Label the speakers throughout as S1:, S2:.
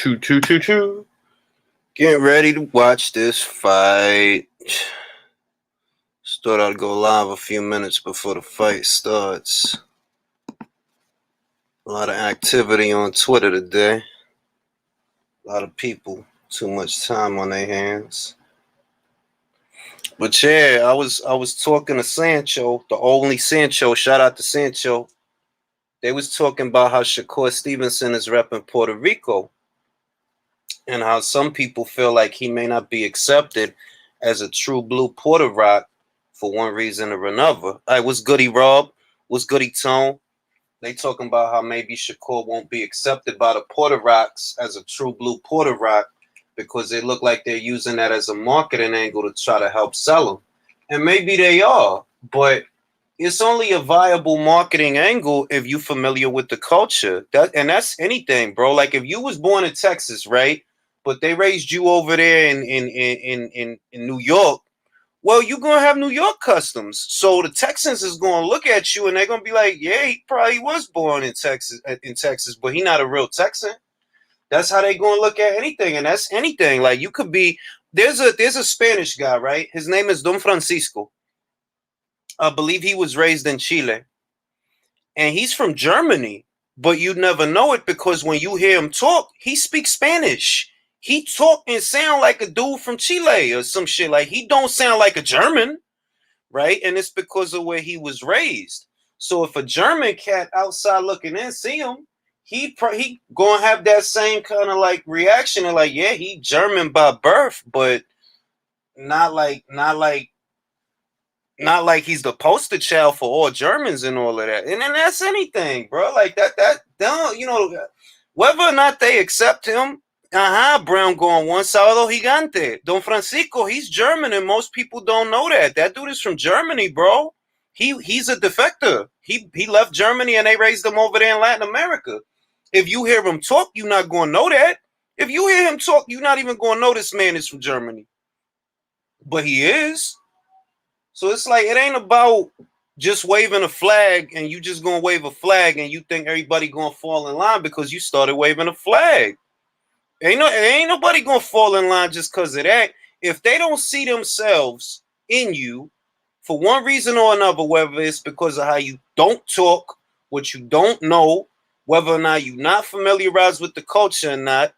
S1: Choo choo choo choo. Getting ready to watch this fight. Just thought I'd go live a few minutes before the fight starts. A lot of activity on Twitter today. A lot of people. Too much time on their hands. But yeah, I was talking to Sancho, the only Sancho. Shout out to Sancho. They was talking about how Shakur Stevenson is repping Puerto Rico, and how some people feel like he may not be accepted as a true blue Puerto Rock for one reason or another. Hey, what's goody, Rob? What's goody, Tone? They talking about how maybe Shakur won't be accepted by the Puerto Rocks as a true blue Puerto Rock because they look like they're using that as a marketing angle to try to help sell him. And maybe they are, but it's only a viable marketing angle if you're familiar with the culture. That's anything, bro. Like if you was born in Texas, right? But they raised you over there in New York. Well, you're gonna have New York customs. So the Texans is gonna look at you and they're gonna be like, yeah, he probably was born in Texas, but he not a real Texan. That's how they gonna look at anything, and that's anything. Like you could be there's a Spanish guy, right? His name is Don Francisco. I believe he was raised in Chile, and he's from Germany, but you never know it because when you hear him talk, he speaks Spanish. He talk and sound like a dude from Chile or some shit. Like he don't sound like a German, right? And it's because of where he was raised. So if a German cat outside looking in see him, he gonna have that same kind of like reaction and like, yeah, he German by birth, but not like he's the poster child for all Germans and all of that. And then that's anything, bro. Like that don't whether or not they accept him. Brown going one sábado gigante. Don Francisco, he's German, and most people don't know that. That dude is from Germany, bro. He's a defector. He left Germany and they raised him over there in Latin America. If you hear him talk, you're not going to know that. If you hear him talk, you're not even going to know this man is from Germany. But he is. So it's like it ain't about just waving a flag and you just gonna wave a flag and you think everybody gonna fall in line because you started waving a flag. Ain't nobody gonna fall in line just because of that. If they don't see themselves in you for one reason or another, whether it's because of how you don't talk, what you don't know, whether or not you're not familiarized with the culture or not,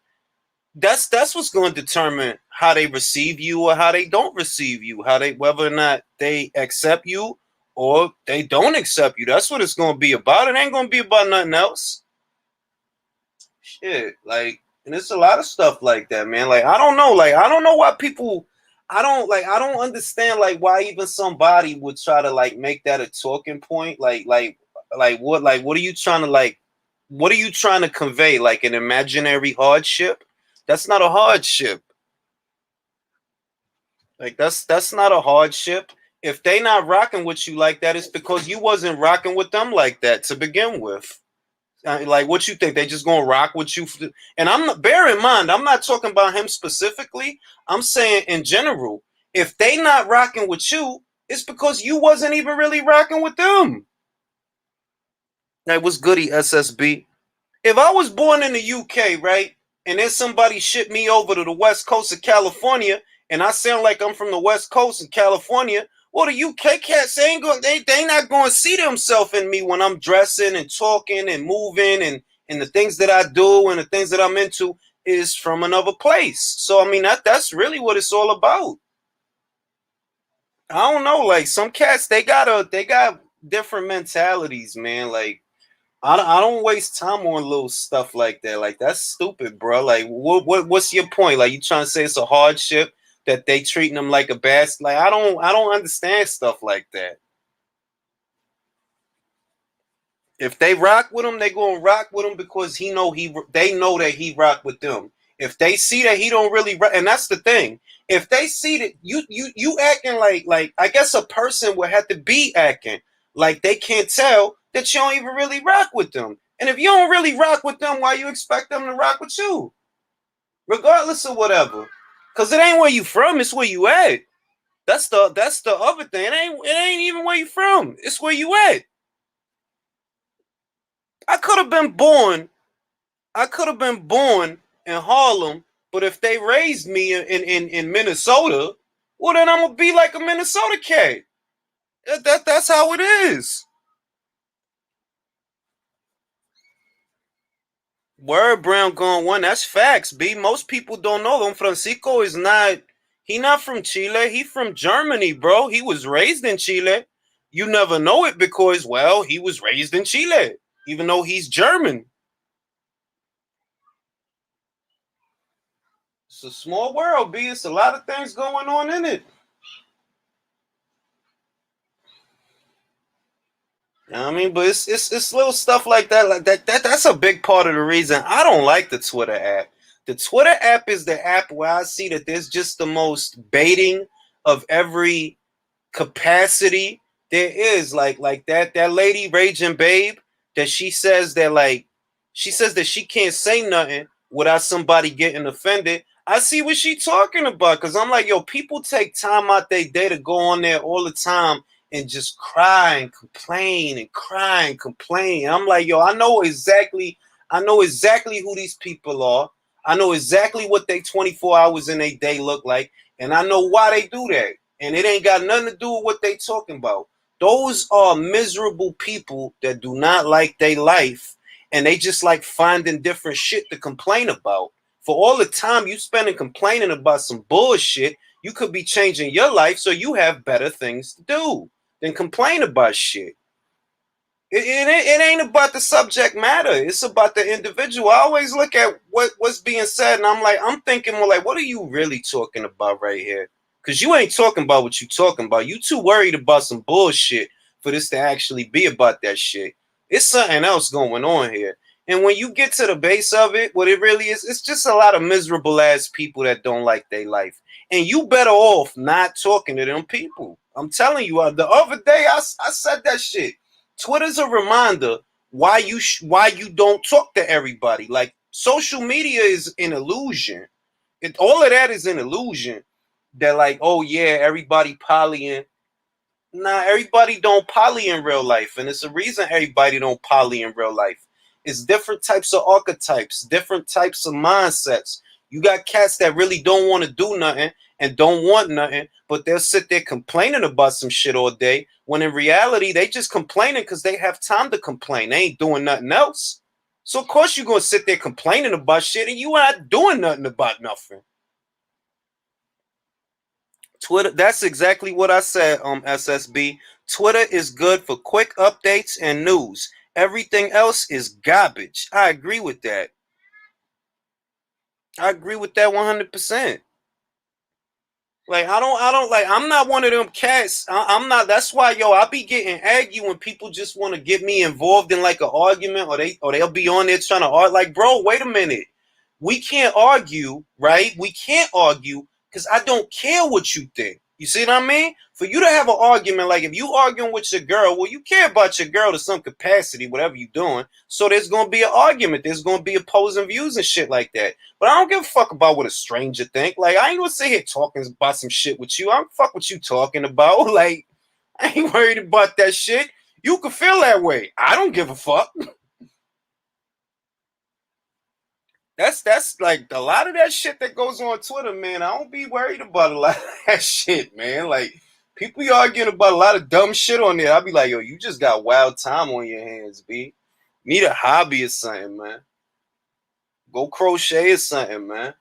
S1: that's what's going to determine how they receive you or how they don't receive you, whether or not they accept you or they don't accept you. That's what it's going to be about. It ain't going to be about nothing else. Shit, like, and it's a lot of stuff like that, man. Like, I don't know why people. I don't understand like why even somebody would try to like make that a talking point. What are you trying to what are you trying to convey? Like an imaginary hardship? That's not a hardship. Like that's not a hardship. If they not rocking with you like that, it's because you wasn't rocking with them like that to begin with. Like what you think they just gonna rock with you? And bear in mind, I'm not talking about him specifically. I'm saying in general. If they not rocking with you, it's because you wasn't even really rocking with them. Like what's goody SSB? If I was born in the UK, right, and then somebody shipped me over to the west coast of California, and I sound like I'm from the west coast of California, well, the UK cats they not going to see themselves in me when I'm dressing and talking and moving and the things that I do and the things that I'm into is from another place. So I mean that's really what it's all about. I don't know, like some cats they got different mentalities, man. Like I don't waste time on little stuff like that. Like that's stupid, bro. Like what's your point? Like you trying to say it's a hardship that they treating them like a bastard? Like I don't understand stuff like that. If they rock with him, they gonna rock with him because they know that he rock with them. If they see that he don't really rock, and that's the thing. If they see that you acting like I guess a person would have to be acting like they can't tell that you don't even really rock with them. And if you don't really rock with them, why you expect them to rock with you? Regardless of whatever. Cause it ain't where you from, it's where you at. That's the other thing. It ain't even where you from. It's where you at. I could have been born in Harlem, but if they raised me in Minnesota, well then I'm gonna be like a Minnesota cat. That's how it is. Word Brown gone one. That's facts. B. Most people don't know. Don Francisco is not. He not from Chile. He from Germany, bro. He was raised in Chile. You never know it because, well, he was raised in Chile, even though he's German. It's a small world, B. It's a lot of things going on in it. You know what I mean? But it's little stuff like that. That's a big part of the reason I don't like the Twitter app. The Twitter app is the app where I see that there's just the most baiting of every capacity there is. Like that lady Raging Babe, that she says that she can't say nothing without somebody getting offended. I see what she talking about, because I'm like, yo, people take time out their day to go on there all the time and just cry and complain and cry and complain. I'm like, yo, I know exactly who these people are. I know exactly what they 24 hours in a day look like, and I know why they do that. And it ain't got nothing to do with what they talking about. Those are miserable people that do not like their life, and they just like finding different shit to complain about. For all the time you spending complaining about some bullshit, you could be changing your life so you have better things to do than complain about shit. It ain't about the subject matter. It's about the individual. I always look at what's being said, and I'm thinking more like, what are you really talking about right here? Because you ain't talking about what you talking about. You too worried about some bullshit for this to actually be about that shit. It's something else going on here. And when you get to the base of it, what it really is, it's just a lot of miserable ass people that don't like their life. And you better off not talking to them people. I'm telling you, the other day I said that shit. Twitter's a reminder why you don't talk to everybody. Like, social media is an illusion. All of that is an illusion. That, like, oh yeah, everybody polying. Nah, everybody don't poly in real life, and it's a reason everybody don't poly in real life. It's different types of archetypes, different types of mindsets. You got cats that really don't want to do nothing and don't want nothing, but they'll sit there complaining about some shit all day, when in reality they just complaining because they have time to complain. They ain't doing nothing else. So of course you're gonna sit there complaining about shit and you not doing nothing about nothing. Twitter, that's exactly what I said, SSB. Twitter is good for quick updates and news. Everything else is garbage. I agree with that. I agree with that 100%. Like, I'm not one of them cats. I'm not. That's why, yo, I be getting aggy when people just want to get me involved in like an argument, or they'll be on there trying to argue. Like, bro, wait a minute. We can't argue, right? We can't argue because I don't care what you think. You see what I mean? For you to have an argument, like if you arguing with your girl, well, you care about your girl to some capacity, whatever you're doing. So there's gonna be an argument. There's gonna be opposing views and shit like that. But I don't give a fuck about what a stranger think. Like, I ain't gonna sit here talking about some shit with you. I don't fuck what you talking about. Like, I ain't worried about that shit. You can feel that way. I don't give a fuck. That's like a lot of that shit that goes on Twitter, man. I don't be worried about a lot of that shit, man. Like, people be arguing about a lot of dumb shit on there. I'll be like, yo, you just got wild time on your hands, B. Need a hobby or something, man. Go crochet or something, man.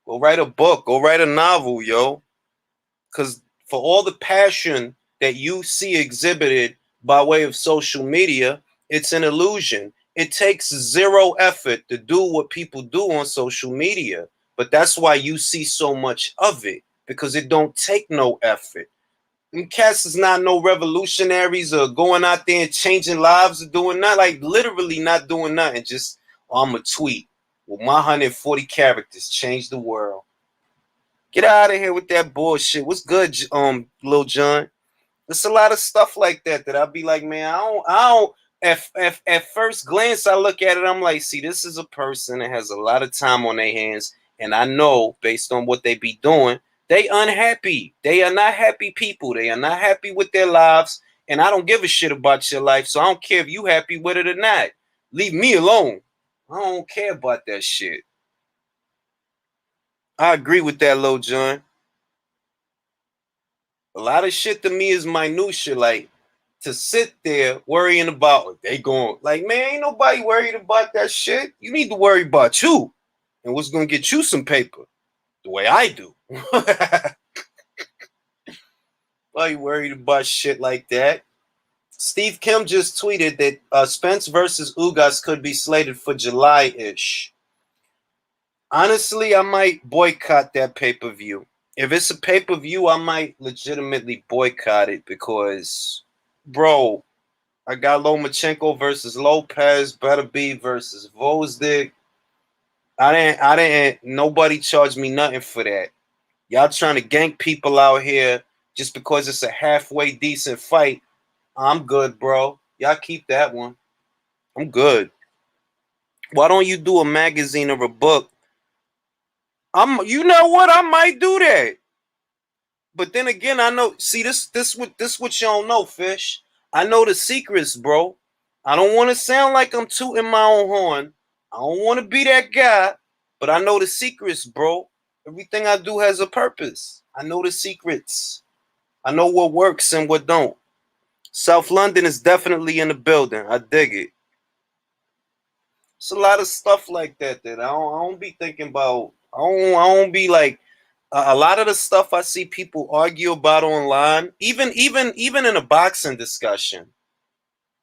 S1: Go write a book. Go write a novel, yo. Because for all the passion that you see exhibited by way of social media, it's an illusion. It takes zero effort to do what people do on social media. But that's why you see so much of it, because it don't take no effort. And cats is not no revolutionaries or going out there and changing lives or doing nothing. Like, literally not doing nothing. Just, oh, I'm a tweet with my 140 characters, change the world. Get out of here with that bullshit. What's good, Lil John? There's a lot of stuff like that I'll be like, man, I don't. At first glance, I look at it, I'm like, see, this is a person that has a lot of time on their hands, and I know based on what they be doing, they unhappy. They are not happy people. They are not happy with their lives, and I don't give a shit about your life, so I don't care if you happy with it or not. Leave me alone. I don't care about that shit. I agree with that, Lil John. A lot of shit to me is minutia. Like to sit there worrying about they going like, man, ain't nobody worried about that shit. You need to worry about you and what's gonna get you some paper. The way I do. Why you worried about shit like that? Steve Kim just tweeted that Spence versus Ugas could be slated for July-ish. Honestly, I might boycott that pay-per-view. If it's a pay-per-view, I might legitimately boycott it because, bro, I got Lomachenko versus Lopez, Better Be versus Vosdick. Nobody charged me nothing for that. Y'all trying to gank people out here just because it's a halfway decent fight. I'm good, bro. Y'all keep that one. I'm good. Why don't you do a magazine or a book? You know what? I might do that. But then again, I know. See, this what you don't know, Fish. I know the secrets, bro. I don't want to sound like I'm tooting my own horn. I don't want to be that guy, but I know the secrets, bro. Everything I do has a purpose. I know the secrets. I know what works and what don't. South London is definitely in the building. I dig it. It's a lot of stuff like that I don't be thinking about. I don't be like a lot of the stuff I see people argue about online, even in a boxing discussion.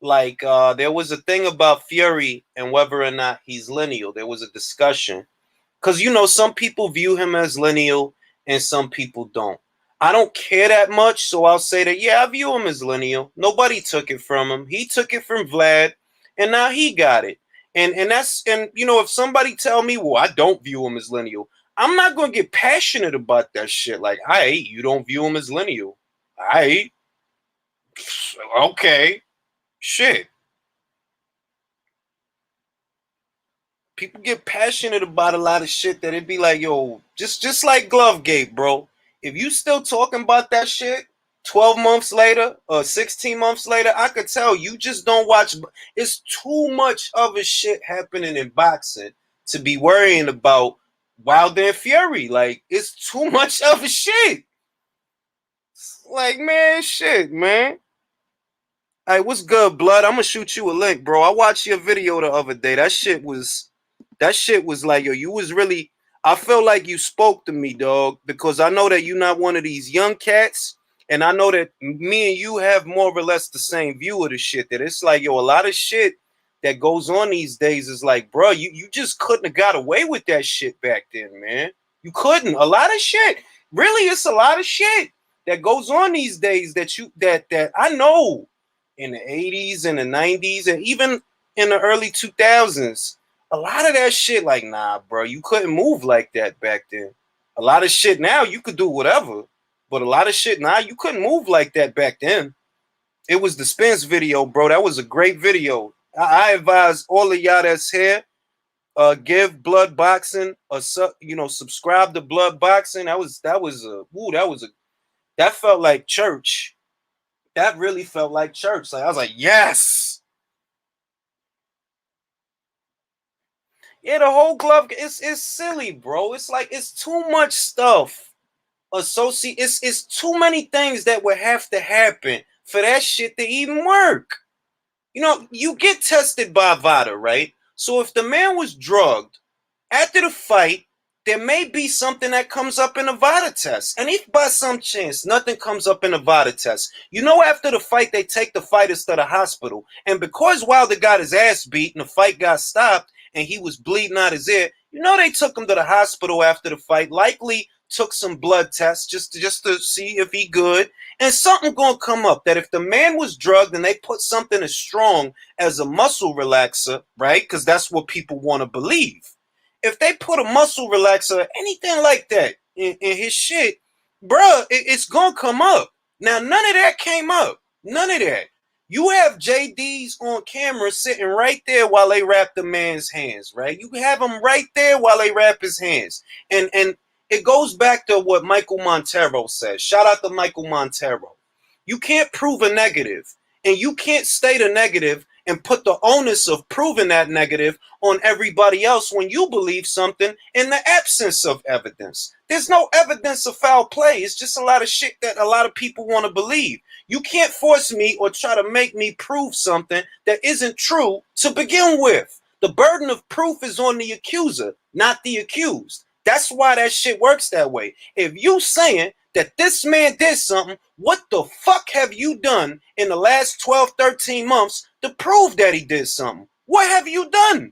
S1: Like there was a thing about Fury and whether or not he's lineal. There was a discussion because some people view him as lineal and some people don't. I don't care that much, so I'll say that yeah, I view him as lineal. Nobody took it from him. He took it from Vlad, and now he got it. And if somebody tell me, well, I don't view him as lineal, I'm not gonna get passionate about that shit. Like, you don't view him as lineal. Okay, shit. People get passionate about a lot of shit that it'd be like, yo, just like Glovegate, bro. If you still talking about that shit 12 months later or 16 months later, I could tell you just don't watch. It's too much other shit happening in boxing to be worrying about Wilder and Fury. Like, it's too much other shit. Like, man, shit, man. Hey, what's good, blood? I'm gonna shoot you a link, bro. I watched your video the other day. That shit was like, yo, you was really. I felt like you spoke to me, dog, because I know that you're not one of these young cats, and I know that me and you have more or less the same view of the shit. That it's like, yo, a lot of shit that goes on these days is like, bro, you just couldn't have got away with that shit back then, man. You couldn't. A lot of shit. Really, it's a lot of shit that goes on these days that I know in the 80s and the 90s and even in the early 2000s. A lot of that shit, like, nah, bro, you couldn't move like that back then. A lot of shit now, you could do whatever. But a lot of shit now, you couldn't move like that back then. It was the Spence video, bro. That was a great video. I advise all of y'all that's here, give Blood Boxing subscribe to Blood Boxing. That felt like church. That really felt like church. Like I was like, yes. Yeah, the whole glove is silly, bro. It's like it's too much stuff. It's too many things that would have to happen for that shit to even work. You get tested by VADA, right? So if the man was drugged after the fight, there may be something that comes up in a VADA test. And if by some chance nothing comes up in a VADA test, after the fight, they take the fighters to the hospital. And because Wilder got his ass beat and the fight got stopped and he was bleeding out his ear, they took him to the hospital after the fight, likely took some blood tests just to see if he good. And something gonna come up that if the man was drugged and they put something as strong as a muscle relaxer, right? Because that's what people want to believe. If they put a muscle relaxer or anything like that in his shit, bruh, it's gonna come up. Now, none of that came up. None of that. You have JDs on camera sitting right there while they wrap the man's hands, right? You have them right there while they wrap his hands. And it goes back to what Michael Montero says. Shout out to Michael Montero. You can't prove a negative, and you can't state a negative and put the onus of proving that negative on everybody else when you believe something in the absence of evidence. There's no evidence of foul play. It's just a lot of shit that a lot of people want to believe. You can't force me or try to make me prove something that isn't true to begin with. The burden of proof is on the accuser, not the accused. That's why that shit works that way. If you saying that this man did something, what the fuck have you done in the last 12, 13 months to prove that he did something? What have you done?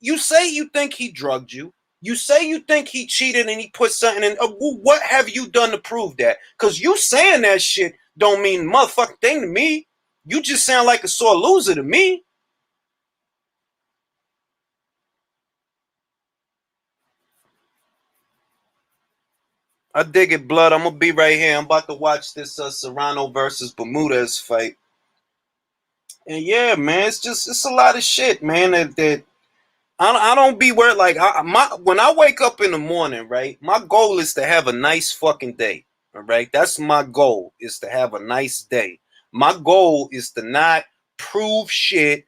S1: You say you think he drugged you. You say you think he cheated and he put something in. What have you done to prove that? Because you saying that shit don't mean motherfucking thing to me. You just sound like a sore loser to me. I dig it, blood. I'm gonna be right here. I'm about to watch this Serrano versus Bermudez fight. And yeah, man, it's a lot of shit, man. That I don't be worried. Like when I wake up in the morning, right? My goal is to have a nice fucking day. All right, that's my goal, is to have a nice day. My goal is to not prove shit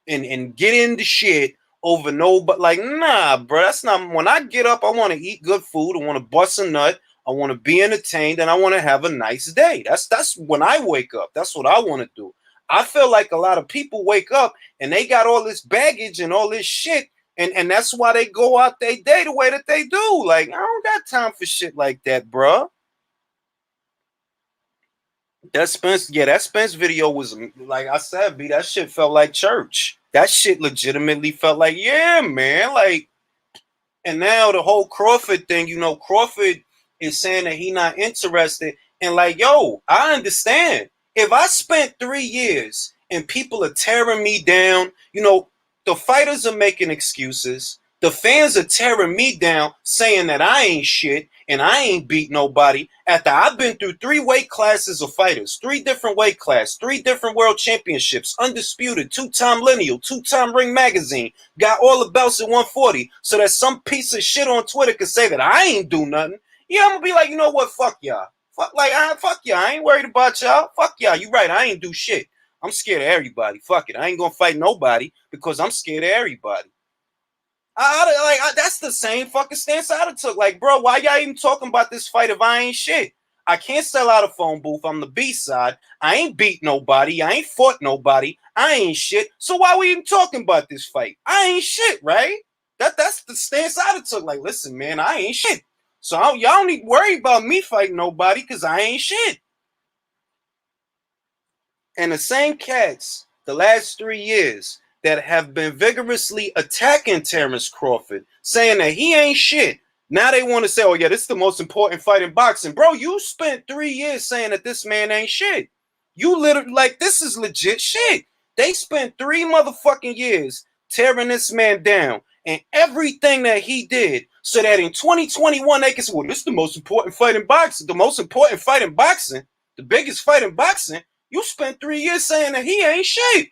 S1: and get into shit over no, but like, nah, bro, that's not. When I get up, I want to eat good food. I want to bust a nut. I want to be entertained, and I want to have a nice day. That's when I wake up. That's what I want to do. I feel like a lot of people wake up and they got all this baggage and all this shit, and that's why they go out their day the way that they do. Like, I don't got time for shit like that, bro. That Spence video was, like I said, B, that shit felt like church. That shit legitimately felt like, yeah, man. Like, and now the whole Crawford thing, Crawford is saying that he not interested. And like, yo, I understand. If I spent 3 years and people are tearing me down, the fighters are making excuses. The fans are tearing me down, saying that I ain't shit and I ain't beat nobody. After I've been through 3 weight classes of fighters, 3 different weight classes, 3 different world championships, undisputed, 2-time lineal, 2-time ring magazine, got all the belts at 140, so that some piece of shit on Twitter could say that I ain't do nothing. Yeah, I'm gonna be like, you know what? Fuck y'all. Fuck y'all. I ain't worried about y'all. Fuck y'all. You right. I ain't do shit. I'm scared of everybody. Fuck it. I ain't gonna fight nobody because I'm scared of everybody. That's the same fucking stance I'd have took. Like, bro, why y'all even talking about this fight if I ain't shit? I can't sell out a phone booth. I'm the B side. I ain't beat nobody. I ain't fought nobody. I ain't shit. So why we even talking about this fight? I ain't shit, right? That's the stance I'd have took. Like, listen, man, I ain't shit. So y'all don't need to worry about me fighting nobody because I ain't shit. And the same cats the last 3 years that have been vigorously attacking Terrence Crawford, saying that he ain't shit. Now they want to say, oh yeah, this is the most important fight in boxing. Bro, you spent 3 years saying that this man ain't shit. You literally, like, this is legit shit. They spent 3 motherfucking years tearing this man down and everything that he did, so that in 2021 they can say, well, this is the most important fight in boxing. The most important fight in boxing, the biggest fight in boxing. You spent 3 years saying that he ain't shit.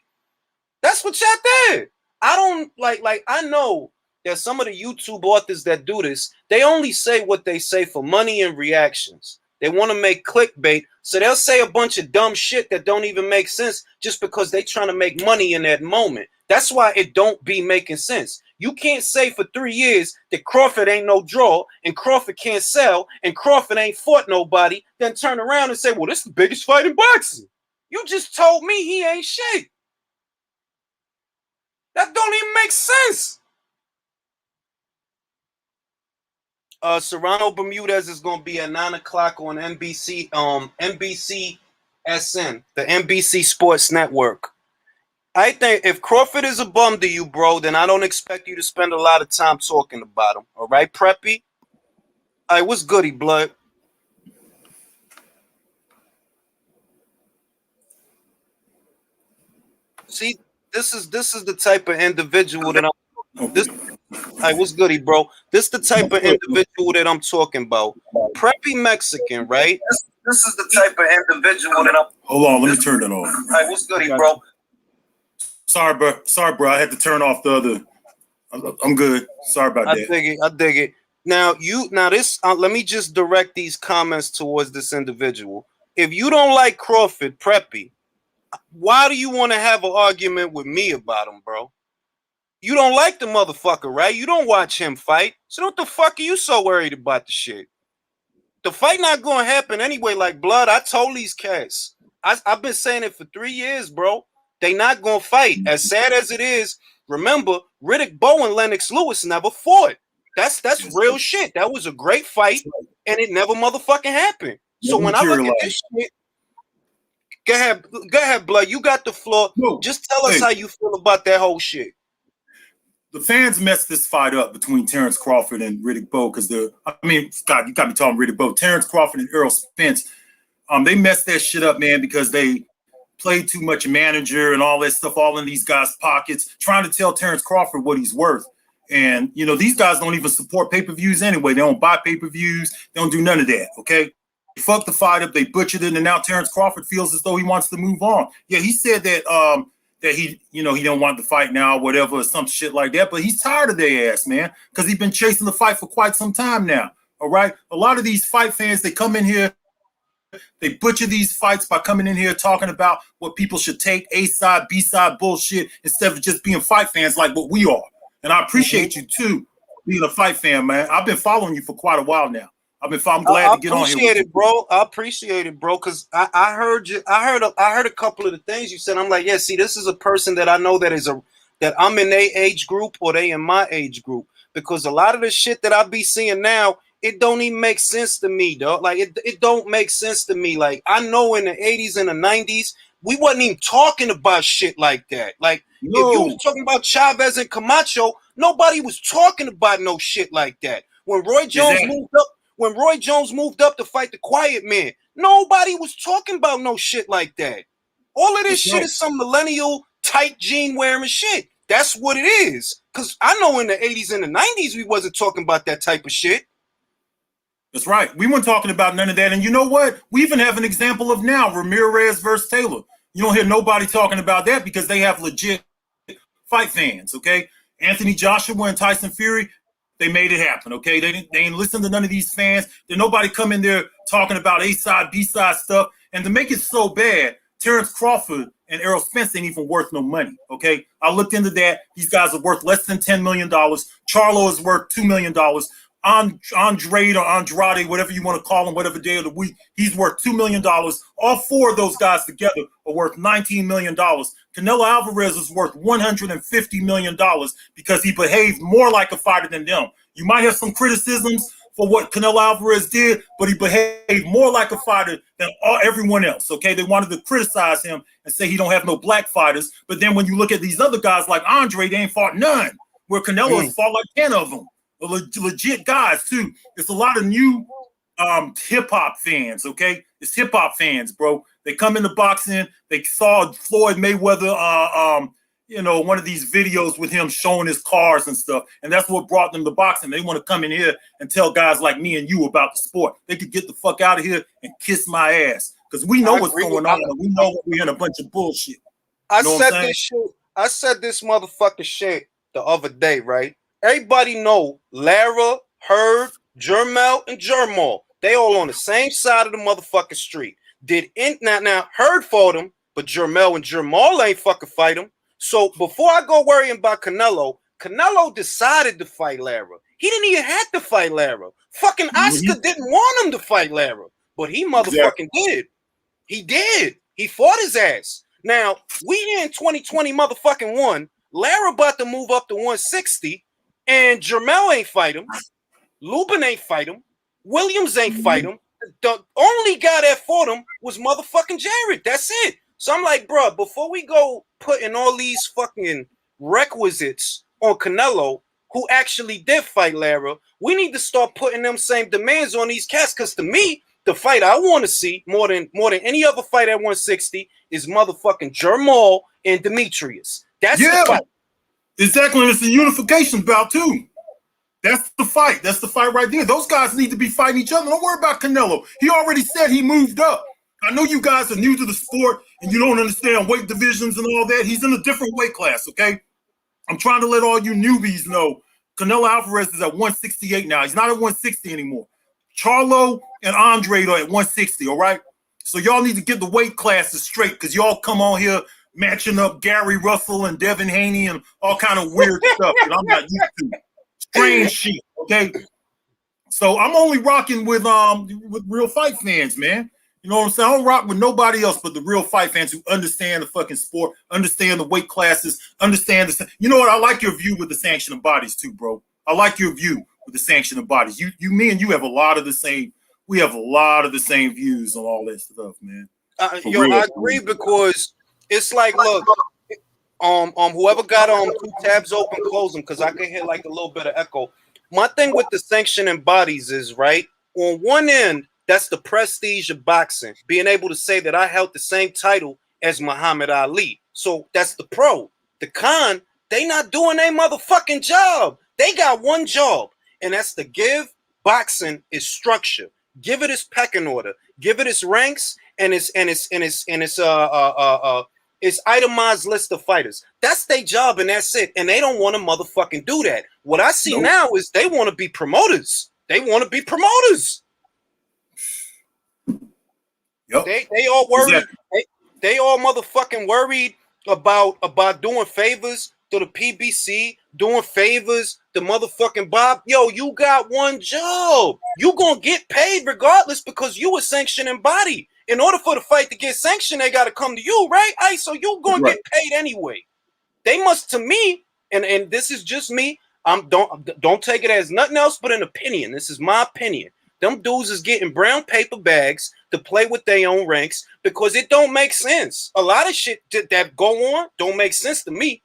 S1: That's what y'all did. I don't like I know that some of the YouTube authors that do this, they only say what they say for money and reactions. They want to make clickbait, so they'll say a bunch of dumb shit that don't even make sense just because they trying to make money in that moment. That's why it don't be making sense. You can't say for 3 years that Crawford ain't no draw and Crawford can't sell and Crawford ain't fought nobody, then turn around and say, well, this is the biggest fight in boxing. You just told me he ain't shit. That don't even make sense. Serrano Bermudez is going to be at 9 o'clock on NBC SN, the NBC Sports Network. I think if Crawford is a bum to you, bro, then I don't expect you to spend a lot of time talking about him. All right, Preppy? All right, what's goody, blood? See, this is the type of individual that I'm. This, hey, what's goody, bro? This the type of individual that I'm talking about. Preppy Mexican, right? This is the type of individual that I'm.
S2: Hold on, let me turn that off.
S1: Hey, what's goody, bro?
S2: Sorry, bro. I had to turn off the other. I'm good. Sorry about that.
S1: I dig it. Now this. Let me just direct these comments towards this individual. If you don't like Crawford, Preppy, Why do you want to have an argument with me about him, bro? You don't like the motherfucker, right? You don't watch him fight. So what the fuck are you so worried about the shit? The fight not going to happen anyway. Like, blood, I told these cats. I've been saying it for 3 years, bro. They not going to fight. As sad as it is, remember, Riddick Bowe and Lennox Lewis never fought. That's real shit. That was a great fight, and it never motherfucking happened. So when I look at this shit, go ahead, blood. You got the floor. No, just tell us how you feel about that whole shit.
S2: The fans messed this fight up between Terrence Crawford and Riddick Bowe because God, you got me talking Riddick Bowe. Terrence Crawford and Errol Spence, they messed that shit up, man, because they played too much manager and all that stuff all in these guys' pockets, trying to tell Terrence Crawford what he's worth. And, you know, these guys don't even support pay-per-views anyway. They don't buy pay-per-views. They don't do none of that, okay? They fucked the fight up. They butchered it, and now Terrence Crawford feels as though he wants to move on. Yeah, he said that that he don't want to fight now, whatever, or some shit like that. But he's tired of their ass, man, because he's been chasing the fight for quite some time now, all right? A lot of these fight fans, they come in here, they butcher these fights by coming in here talking about what people should take, A-side, B-side bullshit, instead of just being fight fans like what we are. And I appreciate you, too, being a fight fan, man. I've been following you for quite a while now. I'm glad to get on here.
S1: I appreciate it, bro. I appreciate it, bro. Because I heard you. I heard a couple of the things you said. I'm like, yeah. See, this is a person that I know that I'm in their age group or they in my age group. Because a lot of the shit that I be seeing now, it don't even make sense to me, dog. Like it don't make sense to me. Like I know in the 80s and the 90s, we wasn't even talking about shit like that. Like if you was talking about Chavez and Camacho, nobody was talking about no shit like that. When Roy Jones moved up to fight the Quiet Man, nobody was talking about no shit like that. All of this shit is some millennial tight jean wearing shit. That's what it is. Because I know in the 80s and the 90s, we wasn't talking about that type of shit.
S2: That's right. We weren't talking about none of that. And you know what? We even have an example of now, Ramirez versus Taylor. You don't hear nobody talking about that because they have legit fight fans, okay? Anthony Joshua and Tyson Fury, they made it happen, okay? They ain't listen to none of these fans. There's nobody come in there talking about A-side, B-side stuff. And to make it so bad, Terrence Crawford and Errol Spence ain't even worth no money, okay? I looked into that. These guys are worth less than $10 million. Charlo is worth $2 million. Andrade or Andrade, whatever you want to call him, whatever day of the week, he's worth $2 million. All four of those guys together are worth $19 million. Canelo Alvarez is worth $150 million because he behaved more like a fighter than them. You might have some criticisms for what Canelo Alvarez did, but he behaved more like a fighter than everyone else, okay? They wanted to criticize him and say he don't have no black fighters, but then when you look at these other guys like Andre, they ain't fought none, where Canelo has fought like 10 of them. Legit guys too. It's a lot of new hip-hop fans, okay? It's hip-hop fans, bro. They come into boxing. They saw Floyd Mayweather one of these videos with him showing his cars and stuff, and that's what brought them to boxing. They want to come in here and tell guys like me and you about the sport. They could get the fuck out of here and kiss my ass because we know what's going on and we know we're in a bunch of bullshit.
S1: I said this motherfucking shit the other day, right? Everybody know Lara, Hurd, Jermel, and Jermall. They all on the same side of the motherfucking street. Now Hurd fought him, but Jermel and Jermall ain't fucking fight him. So before I go worrying about Canelo decided to fight Lara. He didn't even have to fight Lara. Fucking Oscar didn't want him to fight Lara, but he motherfucking did. He did. He fought his ass. Now we here in 2020 motherfucking one. Lara about to move up to 160. And Jermel ain't fight him. Lubin ain't fight him. Williams ain't fight him. The only guy that fought him was motherfucking Jared. That's it. So I'm like, bro, before we go putting all these fucking requisites on Canelo, who actually did fight Lara, we need to start putting them same demands on these cats. Because to me, the fight I want to see more than any other fight at 160 is motherfucking Jermall and Demetrius. That's the fight.
S2: Exactly, it's a unification bout too. That's the fight. That's the fight right there. Those guys need to be fighting each other. Don't worry about Canelo. He already said he moved up. I know you guys are new to the sport and you don't understand weight divisions and all that. He's in a different weight class, okay? I'm trying to let all you newbies know Canelo Alvarez is at 168 now. He's not at 160 anymore. Charlo and Andre are at 160, all right? So y'all need to get the weight classes straight because y'all come on here matching up Gary Russell and Devin Haney and all kind of weird stuff that I'm not used to. Strange shit, okay? So I'm only rocking with real fight fans, man. You know what I'm saying? I don't rock with nobody else but the real fight fans who understand the fucking sport, understand the weight classes, understand the. You know what? I like your view with the sanctioning bodies too, bro. I like your view with the sanctioning bodies. Me and you have a lot of the same. We have a lot of the same views on all that stuff, man.
S1: I agree because it's like, look, whoever got 2 tabs open, close them because I can hear like a little bit of echo. My thing with the sanctioning bodies is, right, on one end, that's the prestige of boxing, being able to say that I held the same title as Muhammad Ali. So that's the pro. The con, they not doing their motherfucking job. They got one job, and that's to give boxing its structure, give it its pecking order, give it its ranks and its itemized list of fighters. That's their job, and that's it. And they don't want to motherfucking do that. What I see now is they want to be promoters. They want to be promoters. Yep. They all worried. Exactly. They all motherfucking worried about doing favors to the PBC, doing favors to motherfucking Bob. Yo, you got one job. You gonna get paid regardless because you a sanctioning body. In order for the fight to get sanctioned, they gotta come to you, right? So you gonna get paid anyway. They must, to me, and this is just me. Don't take it as nothing else but an opinion. This is my opinion. Them dudes is getting brown paper bags to play with their own ranks because it don't make sense. A lot of shit that go on don't make sense to me.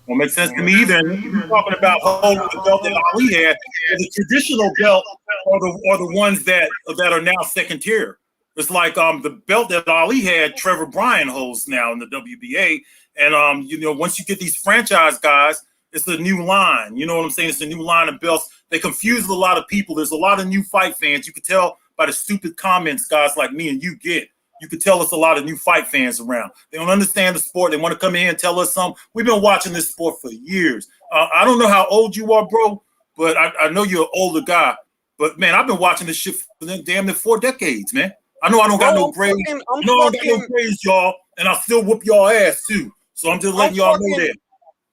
S2: Don't make sense to me either. And you're talking about holding the belt that Ali had. The traditional belt are the ones that are now second tier. It's like the belt that Ali had, Trevor Bryan holds now in the WBA. And you know, once you get these franchise guys, it's a new line. You know what I'm saying? It's a new line of belts. They confuse a lot of people. There's a lot of new fight fans. You can tell by the stupid comments guys like me and you get. You could tell us a lot of new fight fans around. They don't understand the sport. They want to come in and tell us something. We've been watching this sport for years. I don't know how old you are, bro, but I know you're an older guy. But, man, I've been watching this shit for damn near 4 decades, man. I know I don't got no grades. I don't got no grades, y'all, and I'll still whoop y'all ass, too. So I'm just letting y'all know that.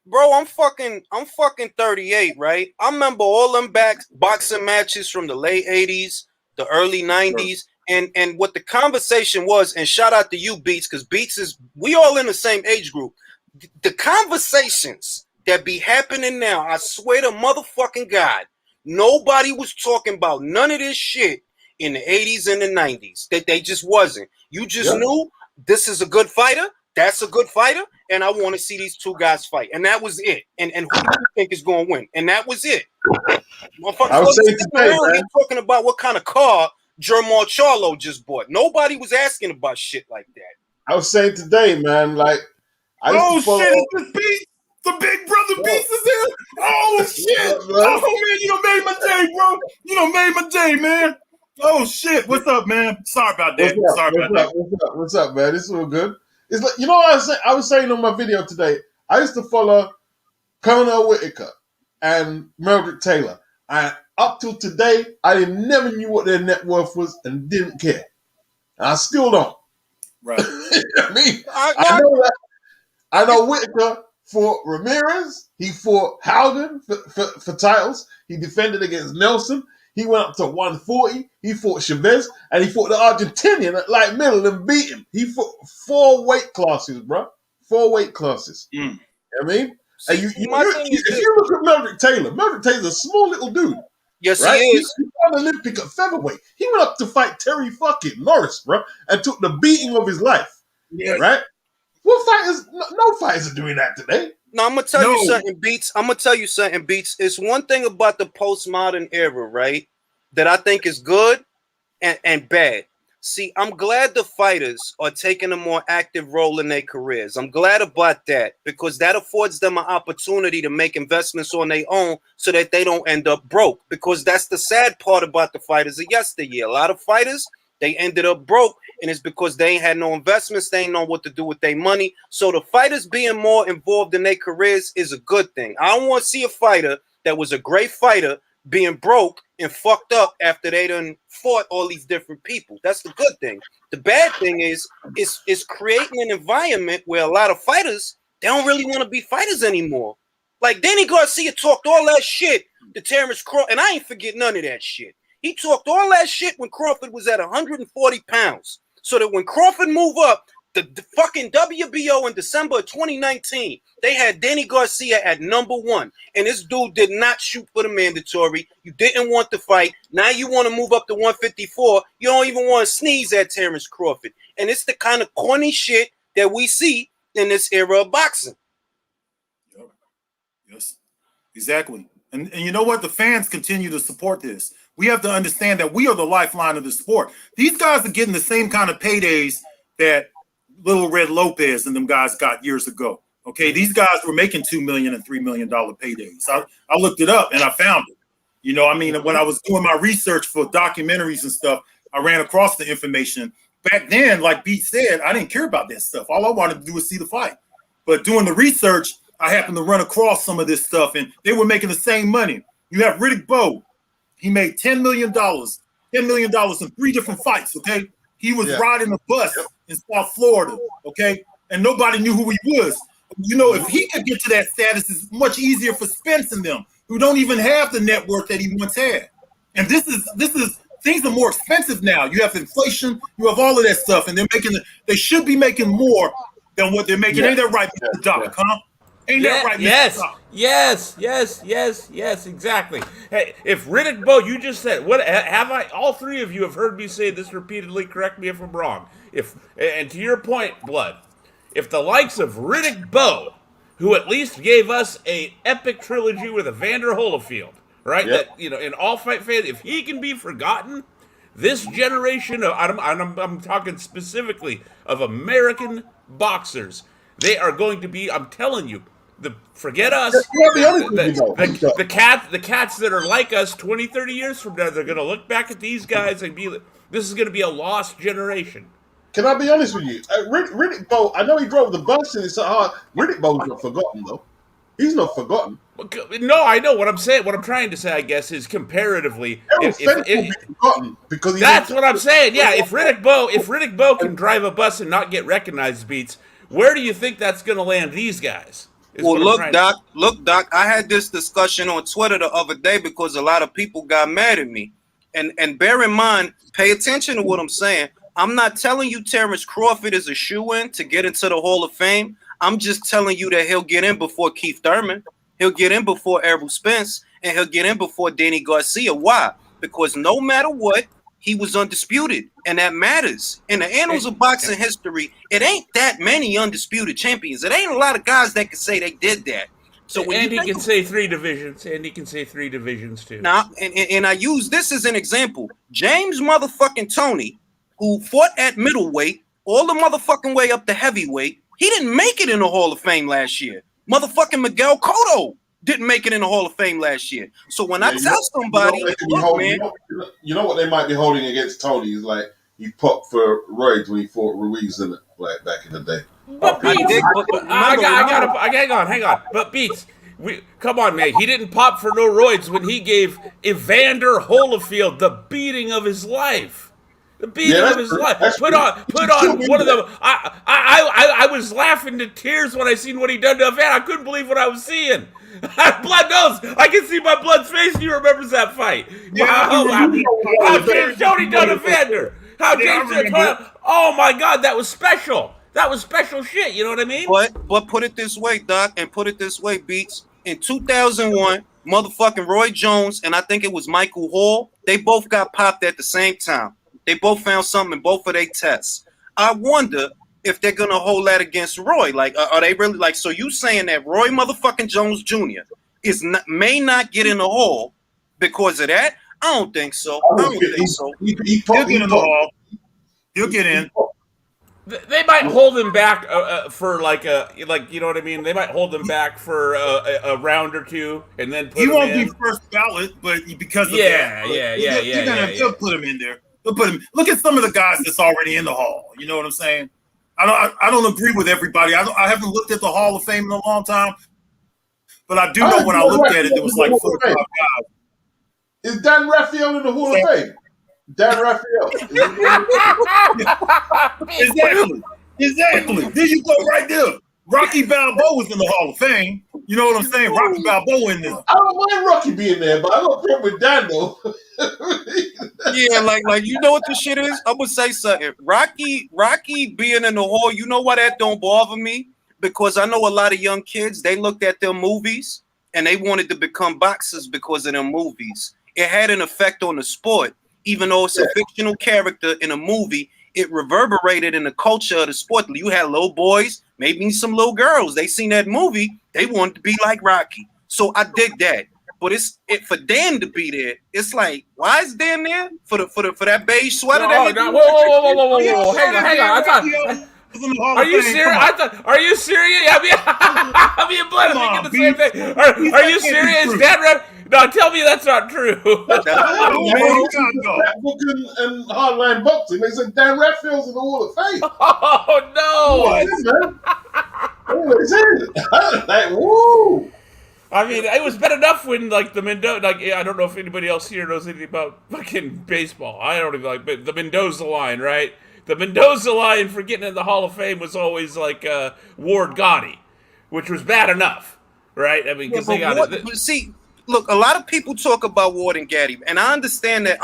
S1: Bro, I'm fucking 38, right? I remember all them boxing matches from the late 80s, the early 90s. Sure. And what the conversation was, and shout out to you, Beats, because Beats is, we all in the same age group. The conversations that be happening now, I swear to motherfucking God, nobody was talking about none of this shit in the 80s and the 90s. That they just wasn't. You just knew this is a good fighter, that's a good fighter, and I want to see these two guys fight. And that was it. And who do you think is going to win? And that was it. Motherfuckers wasn't around here talking about what kind of car Jermall Charlo just bought. Nobody was asking about shit like that.
S3: I was saying today, man, like,
S2: shit, it's this Beast. The big brother Beast is here. Oh shit. Oh man, you done made my day, bro. You done made my day, man. Oh shit. What's up, man? Sorry about that.
S3: What's up, man? It's all good. It's like, you know what I was saying on my video today? I used to follow Conor Whitaker and Meldrick Taylor. And up till today, I never knew what their net worth was and didn't care. And I still don't.
S2: Right.
S3: I mean, I know that. I know Whitaker fought Ramirez. He fought Haugen for titles. He defended against Nelson. He went up to 140. He fought Chavez. And he fought the Argentinian at light middle and beat him. He fought 4 weight classes, bro. 4 weight classes. You know what I mean? See, and if you look at Meldrick Taylor's a small little dude.
S1: Yes,
S3: right?
S1: he is.
S3: He's an Olympic at featherweight. He went up to fight Terry fucking Norris, bro, and took the beating of his life. Yeah. Right? What fighters? No fighters are doing that today.
S1: No, I'm gonna tell you something, Beats. It's one thing about the postmodern era, right? That I think is good and bad. See, I'm glad the fighters are taking a more active role in their careers. I'm glad about that because that affords them an opportunity to make investments on their own so that they don't end up broke. Because that's the sad part about the fighters of yesteryear. A lot of fighters, they ended up broke, and it's because they ain't had no investments. They ain't know what to do with their money. So the fighters being more involved in their careers is a good thing. I don't want to see a fighter that was a great fighter being broke and fucked up after they done fought all these different people. That's the good thing. The bad thing is it's creating an environment where a lot of fighters, they don't really want to be fighters anymore. Like Danny Garcia talked all that shit to Terrence Crawford, and I ain't forget none of that shit. He talked all that shit when Crawford was at 140 pounds. So that when Crawford moved up, the fucking WBO in December of 2019, they had Danny Garcia at number 1. And this dude did not shoot for the mandatory. You didn't want to fight. Now you want to move up to 154. You don't even want to sneeze at Terrence Crawford. And it's the kind of corny shit that we see in this era of boxing.
S2: Yep. Yes, exactly. And you know what? The fans continue to support this. We have to understand that we are the lifeline of the sport. These guys are getting the same kind of paydays that Little Red Lopez and them guys got years ago. Okay, these guys were making $2 million and $3 million paydays. I looked it up and I found it. You know, I mean, when I was doing my research for documentaries and stuff, I ran across the information. Back then, like Pete said, I didn't care about that stuff. All I wanted to do was see the fight. But doing the research, I happened to run across some of this stuff, and they were making the same money. You have Riddick Bowe. He made $10 million in 3 different fights, okay? He was riding a bus in South Florida, okay? And nobody knew who he was. You know, if he could get to that status, it's much easier for Spence and them, who don't even have the net worth that he once had. And this is things are more expensive now. You have inflation, you have all of that stuff, and they should be making more than what they're making. Ain't that right, Mr. Doc, huh? Ain't that right, Mr. Doc?
S4: Yes, exactly. Hey, if Riddick Bowe, you just said, what have I? All 3 of you have heard me say this repeatedly. Correct me if I'm wrong. And to your point, Blood, if the likes of Riddick Bowe, who at least gave us a epic trilogy with Evander Holyfield, right?
S3: Yep.
S4: That, you know, in all fight fans, if he can be forgotten, this generation of I'm talking specifically of American boxers, they are going to be. I'm telling you. Forget us. The cats that are like us 20, 30 years from now, they're going to look back at these guys and be like, this is going to be a lost generation.
S3: Can I be honest with you? Riddick Bowe, I know he drove the bus and it's so hard. Riddick Bowe's not forgotten, though. He's not forgotten.
S4: No, I know what I'm saying. What I'm trying to say, I guess, is comparatively.
S3: Forgotten because
S4: that's what I'm saying. Yeah, if Riddick Bowe can drive a bus and not get recognized, Beats, where do you think that's going to land these guys?
S1: Well, look, Doc, I had this discussion on Twitter the other day because a lot of people got mad at me. And bear in mind, pay attention to what I'm saying. I'm not telling you Terrence Crawford is a shoo-in to get into the Hall of Fame. I'm just telling you that he'll get in before Keith Thurman. He'll get in before Errol Spence. And he'll get in before Danny Garcia. Why? Because no matter what, he was undisputed, and that matters. In the annals of boxing history, it ain't that many undisputed champions. It ain't a lot of guys that can say they did that. So when
S4: and he can say 3 divisions, and he can say 3 divisions too.
S1: Now, and I use this as an example. James motherfucking Toney, who fought at middleweight, all the motherfucking way up to heavyweight, he didn't make it in the Hall of Fame last year. Motherfucking Miguel Cotto didn't make it in the Hall of Fame last year. So when I tell somebody,
S3: you know what they might be holding against Tony is like he popped for Royds when he fought Ruiz in it, like back in the day.
S4: But Beats, hang on. But Beats, come on, man. He didn't pop for no roids when he gave Evander Holyfield the beating of his life. The beating of his life. Put on one of them. I was laughing to tears when I seen what he done to Evander. I couldn't believe what I was seeing. Blood knows. I can see my blood's face. He remembers that fight. How James Jody done Evander? Oh my God, that was special. That was special shit. You know what I mean?
S1: But put it this way, Doc, and put it this way, Beats. In 2001, motherfucking Roy Jones and I think it was Michael Hall, they both got popped at the same time. They both found something in both of their tests. I wonder if they're gonna hold that against Roy. Like, are they really like? So you saying that Roy motherfucking Jones Jr. may not get in the hall because of that? I don't think so.
S2: He'll get in the hall. He'll get in.
S4: They might hold him back for you know what I mean. They might hold him back for a round or two, and then put him
S2: won't
S4: in.
S2: be first ballot, but because of that, they'll put him in there. They'll put him. Look at some of the guys that's already in the hall. You know what I'm saying? I don't agree with everybody. I haven't looked at the Hall of Fame in a long time, but I do know when I looked at it, there was like 4 or 5 guys.
S3: Is Dan Raphael in the Hall of Fame? Dan Raphael.
S2: Exactly. There you go right there. Rocky Balboa was in the Hall of Fame. You know what I'm saying? Rocky Balboa in there.
S3: I don't mind Rocky being there, but I got a problem with Dan though.
S1: Yeah, like you know what the shit is? I'm gonna say something. Rocky being in the hall, you know why that don't bother me? Because I know a lot of young kids, they looked at their movies and they wanted to become boxers because of their movies. It had an effect on the sport, even though it's a fictional character in a movie. It reverberated in the culture of the sport. You had little boys, maybe some little girls. They seen that movie, they wanted to be like Rocky. So I dig that. But for Dan to be there, it's like, why is Dan there for that beige sweater?
S4: Whoa! Hang on. Are you serious? Are you serious? I mean, blood. I'm thinking the same thing. Are you serious, Dan? No, tell me that's not true.
S3: And hardline boxing, they said Dan Raphael's in the Hall of Fame.
S4: Oh
S3: no! Like, woo!
S4: I mean, it was bad enough when like the Mendoza. Like, I don't know if anybody else here knows anything about fucking baseball. I don't even like, but the Mendoza line, right? The Mendoza line for getting in the Hall of Fame was always like Ward Gotti, which was bad enough, right? I mean, because they got it.
S1: See, look, a lot of people talk about Ward and Gotti, and I understand that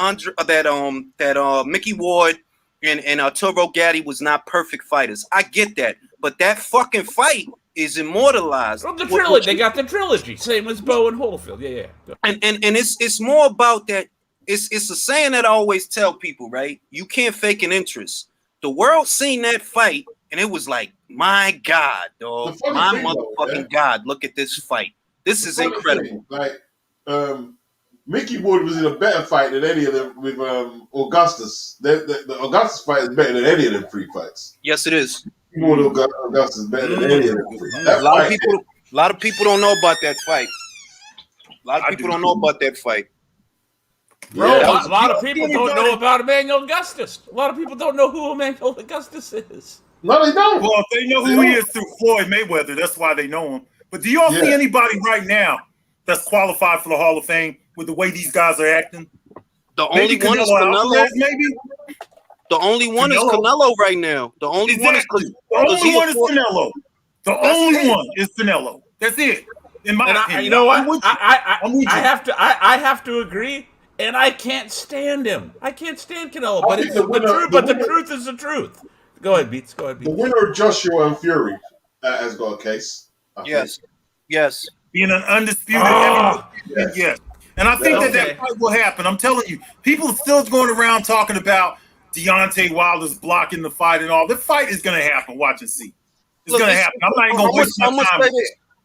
S1: Mickey Ward and Arturo Gatti was not perfect fighters. I get that, but that fucking fight is immortalized.
S4: Well, the trilogy, they got the trilogy, same as Bo and Holyfield. Yeah.
S1: And it's more about that. It's a saying that I always tell people, right? You can't fake an interest. The world seen that fight, and it was like, my God, dog, my motherfucking God, look at this fight. This is incredible.
S3: Like, Mickey Ward was in a better fight than any of them with Augustus. The Augustus fight is better than any of them three fights.
S1: Yes, it is.
S3: Ward Augustus is better than any of them three.
S1: A lot of people don't know about that fight. A lot of people don't know about that fight.
S4: Bro, a lot of people don't know about Emmanuel Augustus. A lot of people don't know who Emmanuel Augustus is.
S3: No, they don't.
S2: Well, they know who he is through Floyd Mayweather. That's why they know him. But do y'all see anybody right now that's qualified for the Hall of Fame with the way these guys are acting?
S1: The only one is Canelo.
S2: Maybe.
S1: The only one is Canelo right now. The only one is
S2: Canelo. The only one is Canelo. That's it. In my opinion,
S4: you know what? I have to agree. And I can't stand him. I can't stand Canelo. But it's the truth. But the truth is the truth. Go ahead, Beats. The
S3: winner of Joshua and Fury has got a case.
S1: Yes.
S2: Being an undisputed heavyweight. Yes. And I think that fight will happen. I'm telling you, people are still going around talking about Deontay Wilder's blocking the fight and all. The fight is going to happen. Watch and see. It's going to happen. I'm not even going to waste my time.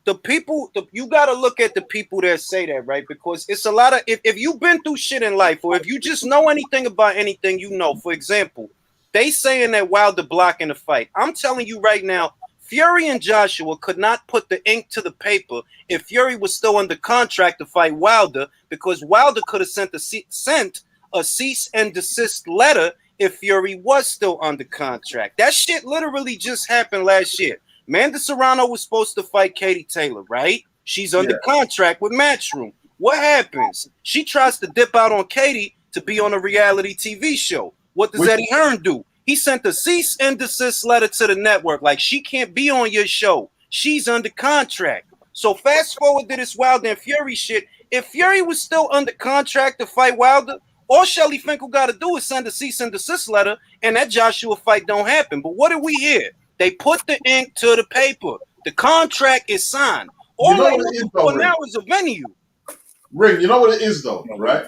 S1: The people, you got to look at the people that say that, right? Because it's a lot of, if you've been through shit in life, or if you just know anything about anything, you know. For example, they saying that Wilder blocking the fight. I'm telling you right now, Fury and Joshua could not put the ink to the paper if Fury was still under contract to fight Wilder, because Wilder could have sent a cease and desist letter if Fury was still under contract. That shit literally just happened last year. Amanda Serrano was supposed to fight Katie Taylor, right? She's under contract with Matchroom. What happens? She tries to dip out on Katie to be on a reality TV show. What does Eddie Hearn do? He sent a cease and desist letter to the network, like, she can't be on your show. She's under contract. So fast forward to this Wilder and Fury shit. If Fury was still under contract to fight Wilder, all Shelly Finkel got to do is send a cease and desist letter, and that Joshua fight don't happen. But what do we hear? They put the ink to the paper. The contract is signed. All they looking for now is a venue.
S3: Ring, you know what it is though, right?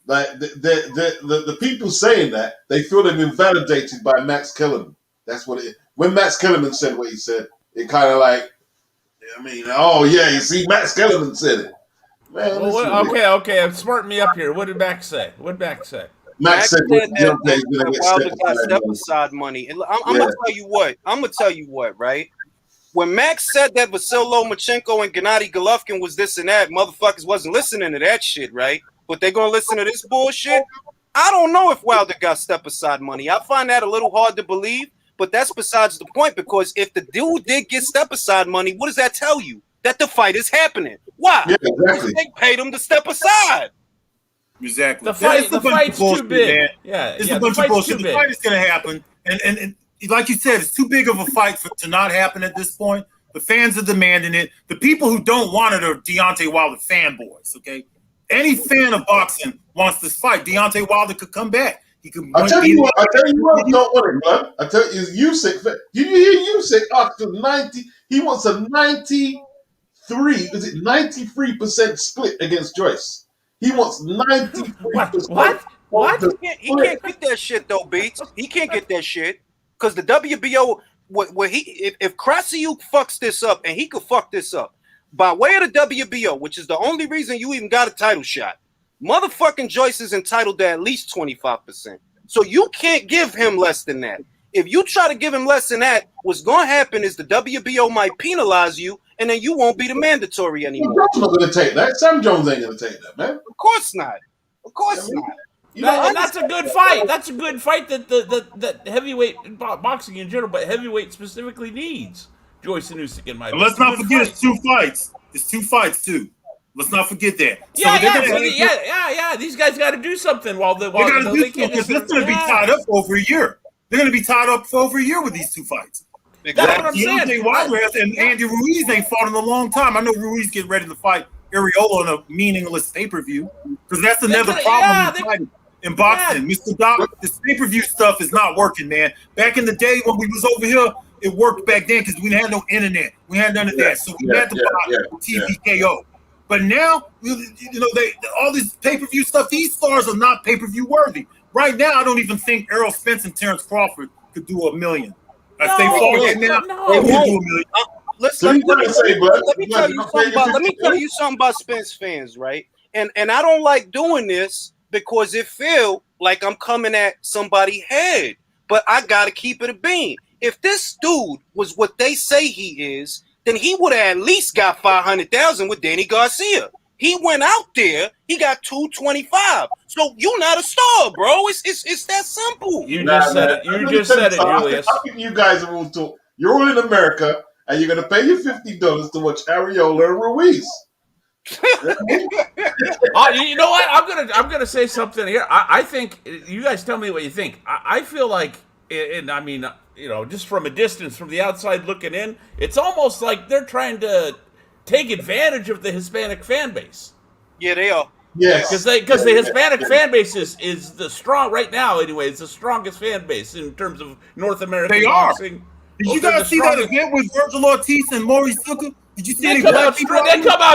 S3: Like the people saying that, they feel they've been validated by Max Kellerman. That's what it is. When Max Kellerman said what he said, it kind of like, I mean, oh yeah, you see, Max Kellerman said it. Man,
S4: okay, smart me up here. What did Max say?
S3: Max said
S1: that Wilder got step aside money. And I'm gonna tell you what. I'm gonna tell you what, right? When Max said that Vasyl Lomachenko and Gennady Golovkin was this and that, motherfuckers wasn't listening to that shit, right? But they're gonna listen to this bullshit. I don't know if Wilder got step aside money. I find that a little hard to believe, but that's besides the point, because if the dude did get step aside money, what does that tell you? That the fight is happening. Why?
S3: Yeah, exactly.
S1: They paid him to step aside.
S2: Exactly.
S4: The fight's too big.
S2: Man.
S4: Yeah,
S2: It's a bunch of bullshit. The fight is going to happen, and like you said, it's too big of a fight to not happen at this point. The fans are demanding it. The people who don't want it are Deontay Wilder fanboys. Okay, any fan of boxing wants this fight. Deontay Wilder could come back. He could.
S3: I tell you what, don't want it, man. I tell you, Usyk. Did you hear Usyk after 90? He wants a 93. Is it 93% split against Joyce? He wants 93%.
S4: What?
S1: He can't get that shit though, Beats. He can't get that shit because the WBO. If Krasiuk fucks this up, and he could fuck this up by way of the WBO, which is the only reason you even got a title shot. Motherfucking Joyce is entitled to at least 25%. So you can't give him less than that. If you try to give him less than that, what's going to happen is the WBO might penalize you, and then you won't be the mandatory anymore.
S3: Jones not going to take that. Sam Jones ain't going to take that, man.
S1: Of course not. Of course not.
S4: That's a good fight. That's a good fight that heavyweight boxing in general, but heavyweight specifically needs. Joyce and Usyk in my opinion.
S2: Let's not forget it's 2 fights. It's 2 fights too. Let's not forget that.
S4: Yeah. These guys got to do something while they got to do something
S2: because they're going to be tied up for over a year. They're going to be tied up for over a year with these 2 fights.
S1: Exactly.
S4: That's what I'm saying.
S2: Wilder and Andy Ruiz ain't fought in a long time. I know Ruiz getting ready to fight Arreola in a meaningless pay-per-view because that's another problem in boxing. Mr. Doc, this pay-per-view stuff is not working, man. Back in the day when we was over here, it worked back then because we had no internet. We had none of that. So we had to buy TVKO. But now, all this pay-per-view stuff, these stars are not pay-per-view worthy. Right now, I don't even think Errol Spence and Terrence Crawford could do $1 million. If they fall right now, they won't do $1 million.
S1: Let me tell you something about Spence fans, right? And I don't like doing this because it feel like I'm coming at somebody's head, but I gotta keep it a bean. If this dude was what they say he is, then he would have at least got 500,000 with Danny Garcia. He went out there, he got 225. So you're not a star, bro. It's that simple.
S4: You just said it. You just said it, Julius.
S3: How can you guys are all talk? You're all in America, and you're gonna pay your $50 to watch Arreola and Ruiz.
S4: You know what? I'm gonna say something here. I think you guys tell me what you think. I feel like, and I mean, just from a distance, from the outside looking in, it's almost like they're trying to take advantage of the Hispanic fan base.
S1: Yeah, they are.
S3: Yes,
S4: because the Hispanic fan base is the strong right now. Anyway, it's the strongest fan base in terms of North American boxing.
S2: Did you guys see that event with Virgil Ortiz and Maurice Zucker? Did you see
S4: they come out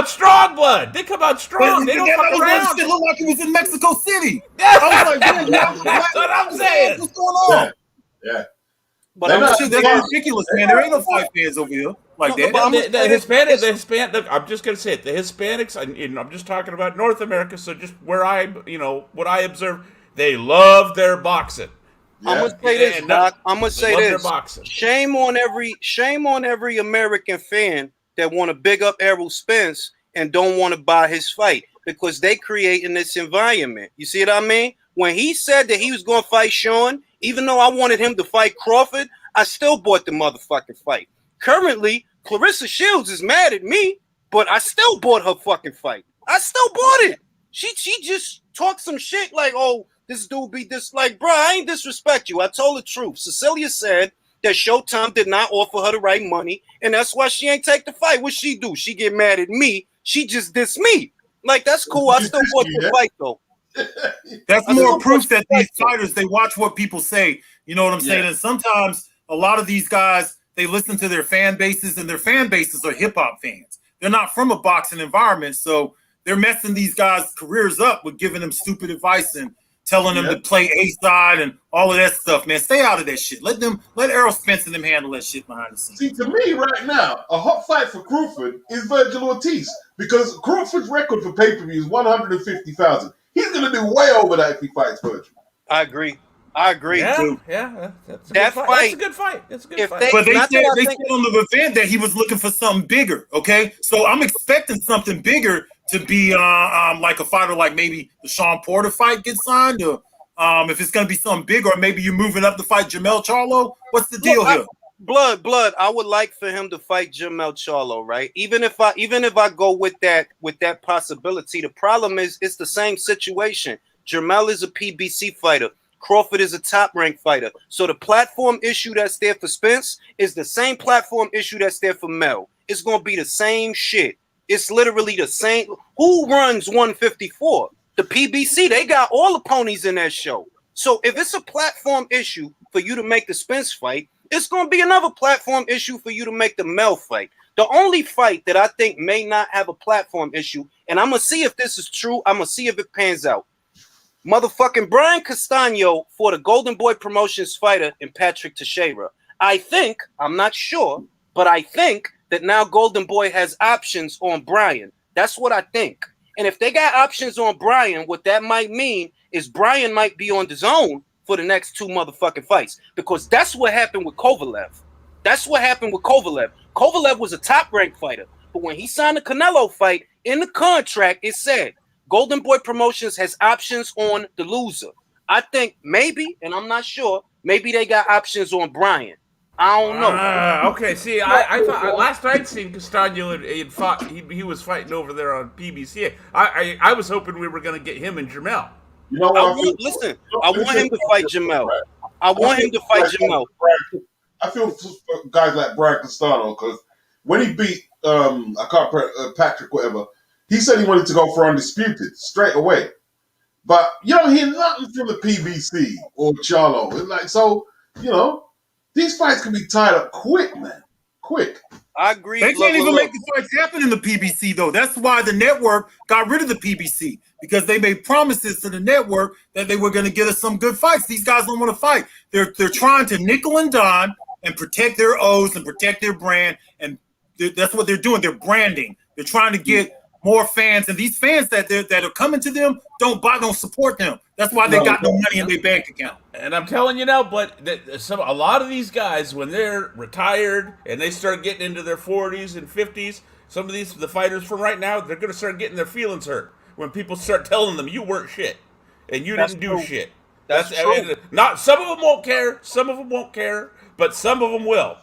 S4: strong, blood. They come out strong. They don't fuck around.
S2: It looked like it was in Mexico City.
S4: I was like, that's what I'm saying.
S2: What's going on?
S3: Yeah.
S2: But that's ridiculous, man. There ain't no fight fans over here like that.
S4: The Hispanic. I'm just gonna say it. The Hispanics, and I'm just talking about North America. So just where what I observe, they love their boxing.
S1: I'm gonna say this, Doc. I'm gonna say this. Shame on every American fan that want to big up Errol Spence and don't want to buy his fight because they creating this environment. You see what I mean? When he said that he was going to fight Sean, even though I wanted him to fight Crawford, I still bought the motherfucking fight. Currently, Clarissa Shields is mad at me, but I still bought her fucking fight. I still bought it. She just talked some shit like, oh, this dude be this. Like, bro, I ain't disrespect you. I told the truth. Cecilia said that Showtime did not offer her the right money, and that's why she ain't take the fight. What she do? She get mad at me. She just diss me. Like, that's cool. I still bought the fight, though.
S2: That's more proof that these fighters, they watch what people say. You know what I'm saying? And sometimes a lot of these guys, they listen to their fan bases, and their fan bases are hip-hop fans. They're not from a boxing environment, so they're messing these guys' careers up with giving them stupid advice and telling them to play A-side and all of that stuff, man. Stay out of that shit. Let Errol Spence and them handle that shit behind the scenes.
S3: See, to me right now, a hot fight for Crawford is Virgil Ortiz because Crawford's record for pay-per-view is 150,000. He's going to do way over that if he fights Virgil.
S1: I agree.
S4: Yeah. That's a good fight. But
S2: they said on the event that he was looking for something bigger, okay? So I'm expecting something bigger to be like a fighter like maybe the Sean Porter fight gets signed, or if it's going to be something big, or maybe you're moving up to fight Jamel Charlo. What's the deal here?
S1: Blood. I would like for him to fight Jermell Charlo, right? Even if I go with that possibility, the problem is it's the same situation. Jermell is a PBC fighter. Crawford is a top-ranked fighter. So the platform issue that's there for Spence is the same platform issue that's there for Mel. It's gonna be the same shit. It's literally the same. Who runs 154? The PBC. They got all the ponies in that show. So if it's a platform issue for you to make the Spence fight, it's going to be another platform issue for you to make the Mel fight. The only fight that I think may not have a platform issue, and I'm going to see if this is true. I'm going to see if it pans out. Motherfucking Brian Castano for the Golden Boy Promotions fighter and Patrick Teixeira. I think, I'm not sure, but I think that now Golden Boy has options on Brian. That's what I think. And if they got options on Brian, what that might mean is Brian might be on the zone for the next 2 motherfucking fights, because that's what happened with Kovalev. Kovalev was a top-ranked fighter, but when he signed the Canelo fight, in the contract, it said Golden Boy Promotions has options on the loser. I think maybe, and I'm not sure, maybe they got options on Brian. I don't know.
S4: Okay, see, I thought last I'd seen Castano had fought. He was fighting over there on PBC. I was hoping we were going to get him and Jermell.
S3: You know what?
S1: I want him to fight Jermell. I
S3: feel for guys like Brian Castano, because when he beat Patrick, whatever, he said he wanted to go for undisputed straight away. But you don't hear nothing from the PBC or Charlo. It's like, so, you know, these fights can be tied up quick, man. Quick.
S1: I agree.
S2: They can't even make the fights happen in the PBC, though. That's why the network got rid of the PBC, because they made promises to the network that they were going to get us some good fights. These guys don't want to fight. They're trying to nickel and dime and protect their O's and protect their brand, and that's what they're doing. They're branding. They're trying to get more fans, and these fans that are coming to them don't support them. That's why they got no money in their bank account.
S4: And I'm telling you now, but a lot of these guys, when they're retired and they start getting into their 40s and 50s, some of the fighters from right now, they're going to start getting their feelings hurt when people start telling them you weren't shit and you didn't do shit. That's true. I mean, not some of them won't care, but some of them will.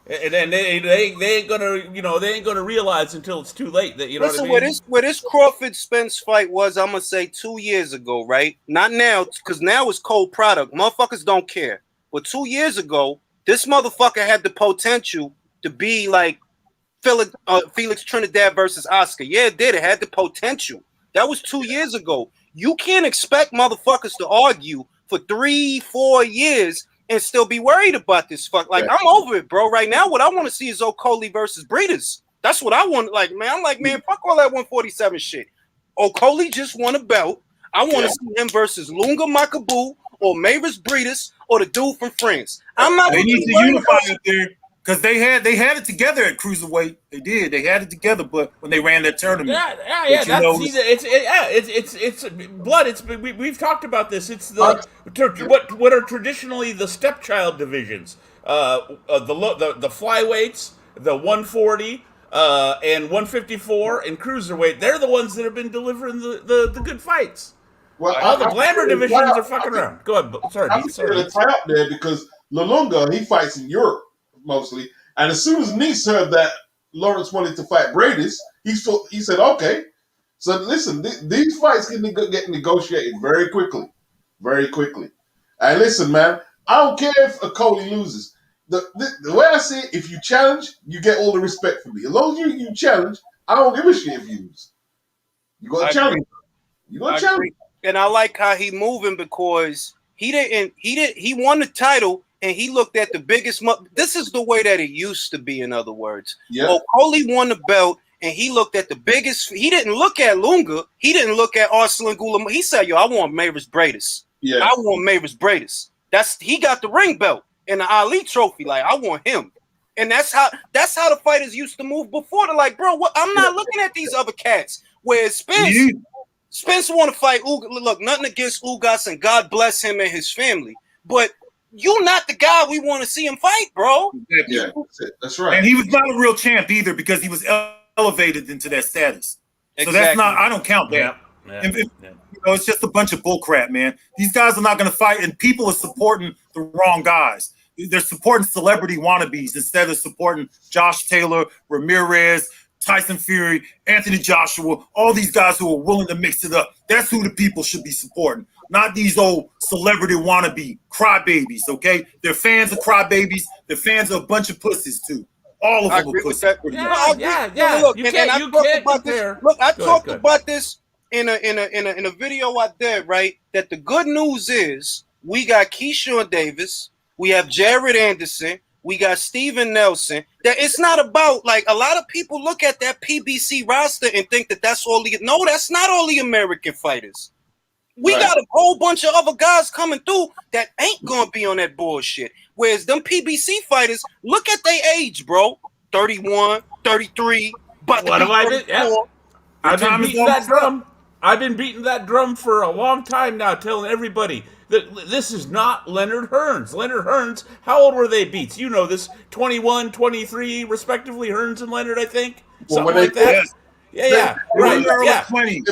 S4: And then they ain't gonna realize until it's too late that
S1: Listen,
S4: what I mean.
S1: Where this Crawford Spence fight was, I'm gonna say 2 years ago, right? Not now, because now it's cold product. Motherfuckers don't care. But 2 years ago, this motherfucker had the potential to be like Felix Trinidad versus Oscar. Yeah, it did. It had the potential. That was 2 years ago. You can't expect motherfuckers to argue for 3-4 years and still be worried about this fuck. Like, I'm over it, bro. Right now, what I want to see is Okoli versus Breeders. That's what I want. Like, man, I'm like, man, fuck all that 147 shit. Okoli just won a belt. I want to see him versus Lunga Makabu or Mavis Breeders or the dude from France. I'm not.
S2: They need to unify it there, because they had it together at cruiserweight. They did. They had it together, but when they ran that tournament,
S4: it's blood. We've talked about this. It's what are traditionally the stepchild divisions. The flyweights, the 140, and 154 and cruiserweight. They're the ones that have been delivering the good fights.
S3: Well,
S4: all the glamour divisions are fucking around. Go ahead. Sorry.
S3: I'm going to tie up there because Lalunga, he fights in Europe mostly. And as soon as Nice heard that Lawrence wanted to fight Bradis, he said, okay. So listen, these fights can get negotiated very quickly. Very quickly. And listen, man, I don't care if a Cody loses. The way I see it, if you challenge, you get all the respect from me. As long as you challenge, I don't give a shit if you lose. You got to challenge. You got to challenge.
S1: And I like how he moving, because he won the title and he looked at the biggest. This is the way that it used to be, in other words.
S3: Yeah.
S1: Okoli won the belt and he looked at the biggest. He didn't look at Lunga. He didn't look at Arslan Goulam. He said, yo, I want Mavis Breidis.
S3: Yeah.
S1: I want Mavis Breidis. He got the ring belt and the Ali trophy. Like, I want him. And that's how the fighters used to move before. They're like, bro, what? I'm not looking at these other cats. Where Spence want to fight Ugas. Look, nothing against Ugas, and God bless him and his family. But you not the guy we want to see him fight, bro.
S3: Yeah, that's right.
S2: And he was not a real champ either, because he was elevated into that status. Exactly. So that's not. I don't count that. It's just a bunch of bullcrap, man. These guys are not going to fight, and people are supporting the wrong guys. they're supporting celebrity wannabes instead of supporting Josh Taylor, Ramirez, Tyson Fury, Anthony Joshua, all these guys who are willing to mix it up. That's who the people should be supporting, not these old celebrity wannabe crybabies, okay? They're fans of crybabies. They're fans of a bunch of pussies, too. All of them are pussies.
S4: Yeah.
S1: Look,
S4: You
S1: and
S4: can't
S1: I talked about
S4: compare.
S1: this. Look, I
S4: Go
S1: talked
S4: ahead.
S1: about this in a video I did, right? That the good news is we got Keyshawn Davis, we have Jared Anderson, we got Steven Nelson. That it's not about, like, a lot of people look at that PBC roster and think that that's all the, no, that's not all the American fighters. We got a whole bunch of other guys coming through that ain't gonna be on that bullshit. Whereas them PBC fighters, look at their age, bro. 31, 33. But
S4: What have I been? Yeah. I've been beating that drum. I've been beating that drum for a long time now, telling everybody that this is not Leonard Hearns. Leonard Hearns, how old were they, Beats? You know this, 21, 23, respectively, Hearns and Leonard, I think. Something like that. Yeah, right.
S2: Early 20s.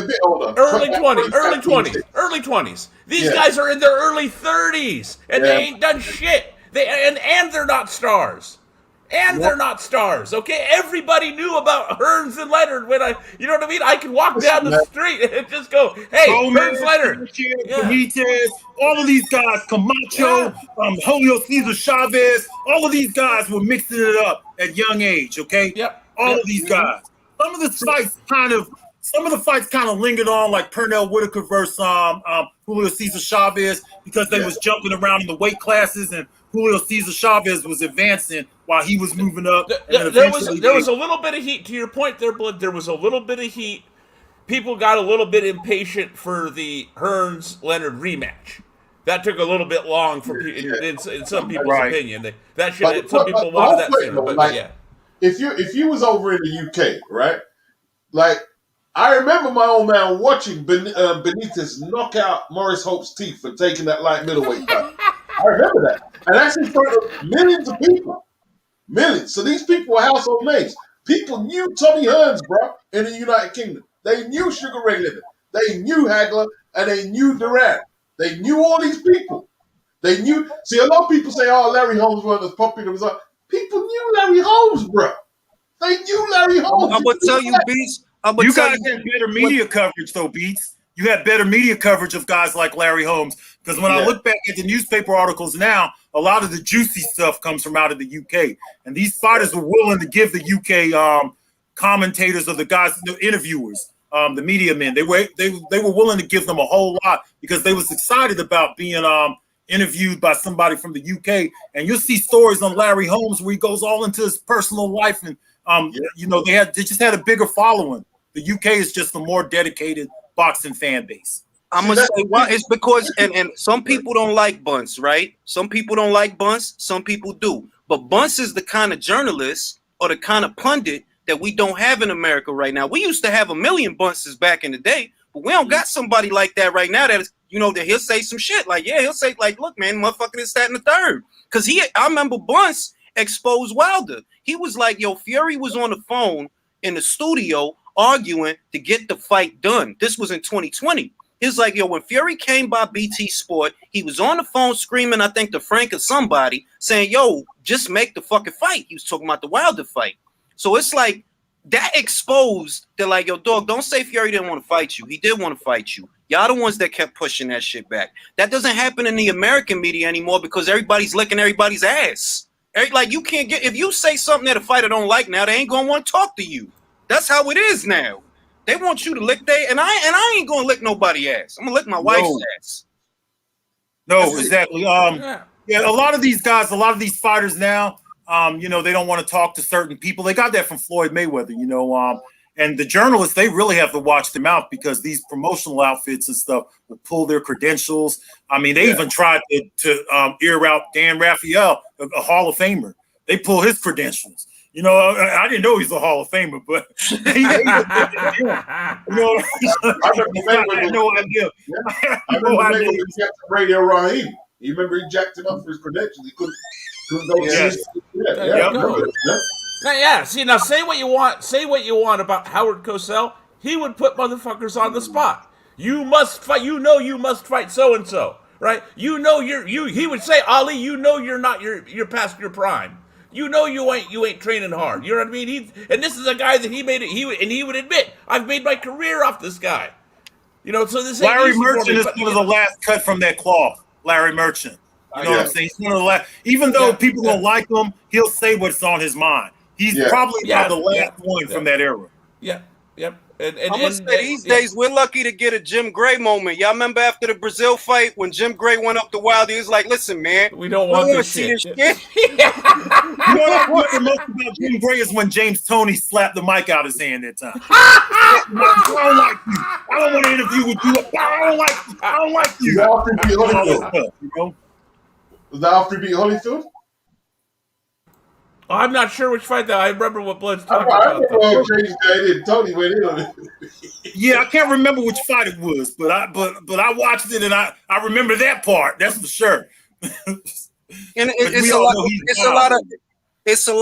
S4: Early 20s. These guys are in their early 30s, and they ain't done shit. And they're not stars. They're not stars, okay? Everybody knew about Hearns and Leonard when you know what I mean? I could walk down the street and just go, hey, Hearns, Leonard.
S2: Benitez, all of these guys, Camacho, Julio Cesar Chavez, all of these guys were mixing it up at young age, okay? All of these guys. Some of the fights kind of lingered on, like Pernell Whitaker versus Julio Cesar Chavez, because they was jumping around in the weight classes, and Julio Cesar Chavez was advancing while he was moving up.
S4: There was a little bit of heat, to your point there, Blood. There was a little bit of heat. People got a little bit impatient for the Hearns-Leonard rematch. That took a little bit long for in some people's opinion. Some people wanted that sooner, but yeah.
S3: If you was over in the UK, right? Like, I remember my old man watching Benitez knock out Maurice Hope's teeth for taking that light middleweight fight. I remember that. And that's in front of millions of people. Millions. So these people were household names. People knew Tommy Hearns, bro, in the United Kingdom. They knew Sugar Ray Leonard. They knew Hagler, and they knew Durant. They knew all these people. They knew. See, a lot of people say, oh, Larry Holmes wasn't as popular as us. People knew Larry Holmes, bro. They knew Larry Holmes.
S1: I'm going to tell you, Beats.
S2: You guys had better media coverage, though, Beats. You had better media coverage of guys like Larry Holmes. Because when I look back at the newspaper articles now, a lot of the juicy stuff comes from out of the UK. And these fighters were willing to give the UK commentators or the guys, the interviewers, the media men, they were willing to give them a whole lot because they was excited about being interviewed by somebody from the UK. And you'll see stories on Larry Holmes where he goes all into his personal life. And, they just had a bigger following. The UK is just a more dedicated boxing fan base.
S1: I'm gonna say why. It's because and some people don't like Bunce, right? Some people don't like Bunce. Some people do. But Bunce is the kind of journalist or the kind of pundit that we don't have in America right now. We used to have a million Bunces back in the day, but we don't got somebody like that right now. That is, that he'll say some shit like, he'll say like, look, man, motherfucker, this, that, and the third. Because I remember Bunce exposed Wilder. He was like, Fury was on the phone in the studio arguing to get the fight done. This was in 2020. He was like, when Fury came by BT Sport, he was on the phone screaming, I think, to Frank or somebody, saying, just make the fucking fight. He was talking about the Wilder fight. So it's like that exposed. They're like, dog, don't say Fury didn't want to fight you. He did want to fight you. Y'all the ones that kept pushing that shit back. That doesn't happen in the American media anymore because everybody's licking everybody's ass. Like, you can't if you say something that a fighter don't like now, they ain't going to want to talk to you. That's how it is now. They want you to lick and I ain't gonna lick nobody ass. I'm gonna lick my wife's ass.
S2: No, exactly. A lot of these guys, a lot of these fighters now, they don't want to talk to certain people. They got that from Floyd Mayweather, and the journalists, they really have to watch them out because these promotional outfits and stuff will pull their credentials. I mean, they even tried to ear out Dan Raphael, a Hall of Famer. They pull his credentials. I didn't know he's a Hall of Famer, but I had no idea.
S3: I remember he jacked Radio Raheem. You remember he jacked him up for his credentials. He couldn't go.
S4: See, now say what you want. Say what you want about Howard Cosell. He would put motherfuckers on the spot. You must fight. You must fight so and so. right? You know he would say, Ali, you know you're not you're past your prime. You know you ain't training hard. You know what I mean? And this is a guy that he would admit, I've made my career off this guy. You know, so this ain't
S2: Larry
S4: easy
S2: Merchant
S4: for me,
S2: is one of the last cut from that cloth. Larry Merchant. You know what I'm saying? He's one of the last. Even though people don't like him, he'll say what's on his mind. He's probably about the last one from that era.
S4: Yeah. Yep.
S1: I'm gonna say these days we're lucky to get a Jim Gray moment. Y'all remember after the Brazil fight when Jim Gray went up to Wilder, he was like, "Listen, man,
S4: we don't want this shit."
S2: You know what I remember most about Jim Gray is when James Toney slapped the mic out of his hand that time. I don't like you. I don't want to interview with you. I don't like you. I don't like you.
S3: Was that after he beat Holyfield?
S4: I'm not sure which fight that. I remember what Blood's talking
S3: I
S4: about.
S3: Tony went in on it.
S2: Yeah, I can't remember which fight it was, but I watched it and I remember that part. That's for sure.
S1: And it's a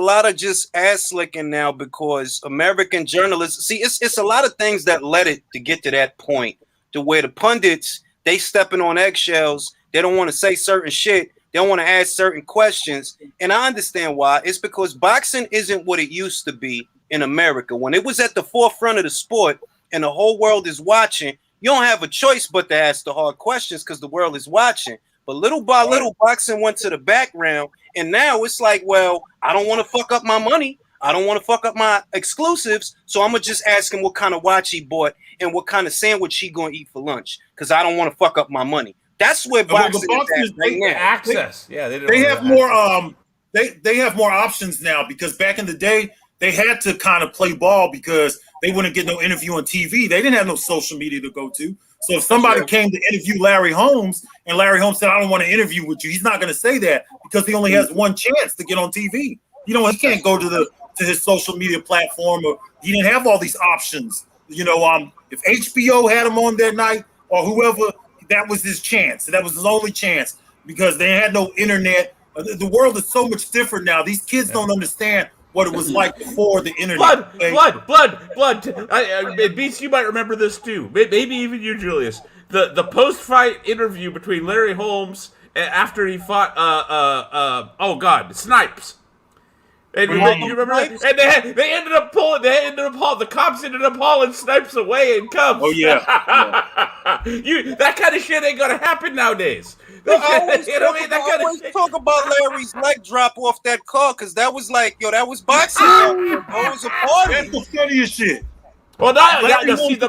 S1: lot of just ass licking now because American journalists see it's a lot of things that led it to get to that point to where the pundits they stepping on eggshells. They don't want to say certain shit. They don't want to ask certain questions. And I understand why. It's because boxing isn't what it used to be in America. When it was at the forefront of the sport and the whole world is watching, you don't have a choice but to ask the hard questions because the world is watching. But little by little, boxing went to the background. And now it's like, well, I don't want to fuck up my money. I don't want to fuck up my exclusives. So I'm going to just ask him what kind of watch he bought and what kind of sandwich he going to eat for lunch because I don't want to fuck up my money. That's where boxing is right now.
S4: Access.
S2: They have more they have more options now because back in the day they had to kind of play ball because they wouldn't get no interview on TV. They didn't have no social media to go to. So if somebody came to interview Larry Holmes and Larry Holmes said, I don't want to interview with you, he's not going to say that because he only has one chance to get on TV. You know, he can't go to his social media platform or he didn't have all these options. You know, if HBO had him on that night or whoever, that was his chance. That was his only chance because they had no internet. The world is so much different now. These kids don't understand what it was like before the internet.
S4: Blood. Beast, you might remember this too. Maybe even you, Julius. The post-fight interview between Larry Holmes after he fought Snipes. And you remember that? And they ended up the cops ended up hauling Snipes away in Cubs.
S2: Oh yeah.
S4: That kind of shit ain't gonna happen nowadays.
S1: I always talk about Larry's leg drop off that car because that was like, that was boxing. That was a party.
S2: That's the funniest shit.
S4: Well, see the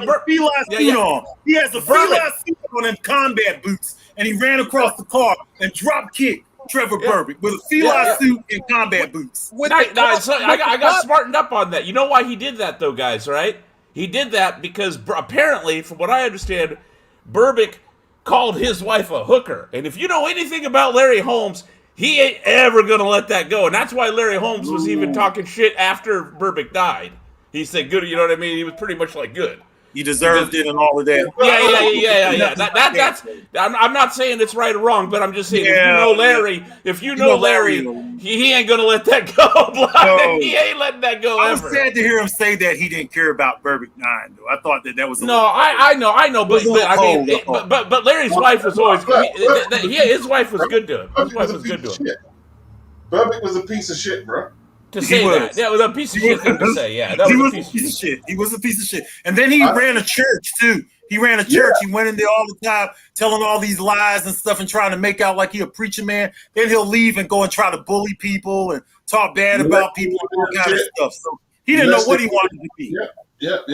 S2: suit on. He has a feline suit on and combat boots, and he ran across the car and drop kicked Trevor Berbick with a feline suit and combat boots.
S4: I got smartened up on that. You know why he did that, though, guys, right? He did that because apparently, from what I understand, Berbick called his wife a hooker. And if you know anything about Larry Holmes, he ain't ever going to let that go. And that's why Larry Holmes was even talking shit after Berbick died. He said good, you know what I mean? He was pretty much like good.
S2: He deserved it and all of that.
S4: Yeah. I'm not saying it's right or wrong, but I'm just saying if you know Larry, he ain't gonna let that go. No. He ain't letting that go ever.
S2: I was sad to hear him say that he didn't care about Berbick 9, though. I thought that was
S4: I know, but Larry's wife was always his wife was good to him. His wife was good to him.
S3: Berbick was a piece of shit, bro.
S4: To say that. It was a piece of shit thing to say, yeah. That was a piece of shit.
S2: He was a piece of shit. And then he ran a church, too. He ran a church. He went in there all the time telling all these lies and stuff and trying to make out like he a preacher man. Then he'll leave and go and try to bully people and talk bad about people and all kind of stuff. So he didn't know what he wanted to be.
S3: Yep.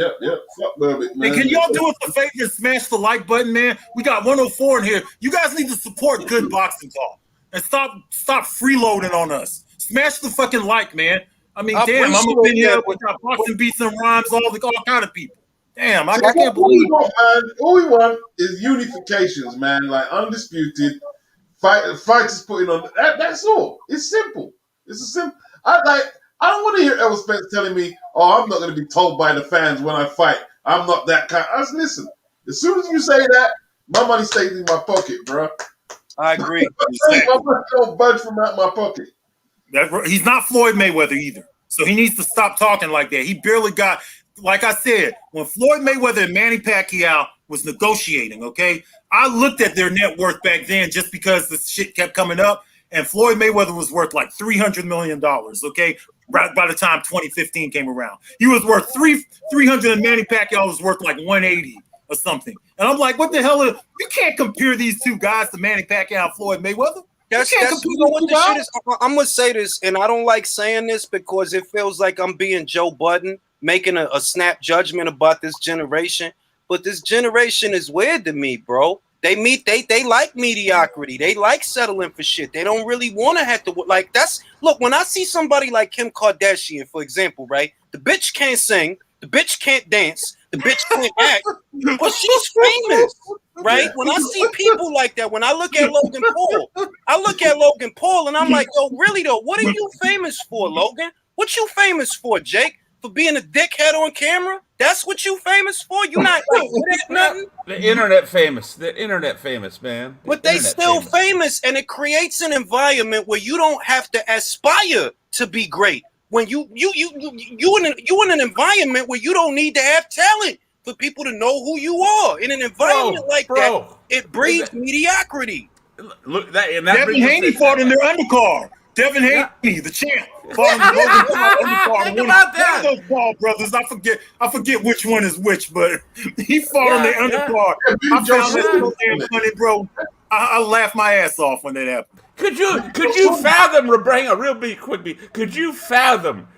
S3: Fuck Berbick, man.
S2: Hey, can y'all do us a favor and smash the like button, man? We got 104 in here. You guys need to support good boxing talk. And stop freeloading on us. Smash the fucking like, man. I mean, damn, I'm up in here with our boxing beats and rhymes, all kind of people. Damn, I can't believe it.
S3: All we want is unifications, man. Like undisputed fighters putting on. That's all. It's simple. It's a simple. I don't want to hear Elvis Spence telling me, "Oh, I'm not going to be told by the fans when I fight. I'm not that kind." Listen. As soon as you say that, my money stays in my pocket, bro.
S1: I agree.
S3: My money don't budge from out my pocket.
S2: He's not Floyd Mayweather either. So he needs to stop talking like that. He barely got, like I said, when Floyd Mayweather and Manny Pacquiao was negotiating, okay? I looked at their net worth back then just because the shit kept coming up, and Floyd Mayweather was worth like $300 million, okay? Right by the time 2015 came around. He was worth 300 and Manny Pacquiao was worth like 180 or something. And I'm like, what the hell? You can't compare these two guys to Manny Pacquiao and Floyd Mayweather.
S1: That's you know what this shit is. I'm gonna say this, and I don't like saying this because it feels like I'm being Joe Budden, making a snap judgment about this generation. But this generation is weird to me, bro. They like mediocrity. They like settling for shit. They don't really want to have to like. Look, when I see somebody like Kim Kardashian, for example, right? The bitch can't sing, the bitch can't dance, the bitch can't act, but she's famous. Right? When I see people like that, when I look at Logan Paul, and I'm like, yo, really though, what are you famous for, Logan? What you famous for, Jake? For being a dickhead on camera? That's what you famous for? You not like nothing?
S4: The internet famous, man.
S1: But they still famous, and it creates an environment where you don't have to aspire to be great. When you in an environment where you don't need to have talent for people to know who you are. In an environment that, it breeds mediocrity.
S4: Look, Devin
S2: Haney fought in their undercard. Devin Haney, the champ, fought in the undercard.
S4: Think about that.
S2: One of those Paul brothers, I forget which one is which, but he fought on their undercard. I found that so damn funny, bro. I laughed my ass off when that happened.
S4: Could you fathom, hang on, real quick beat. Could you fathom,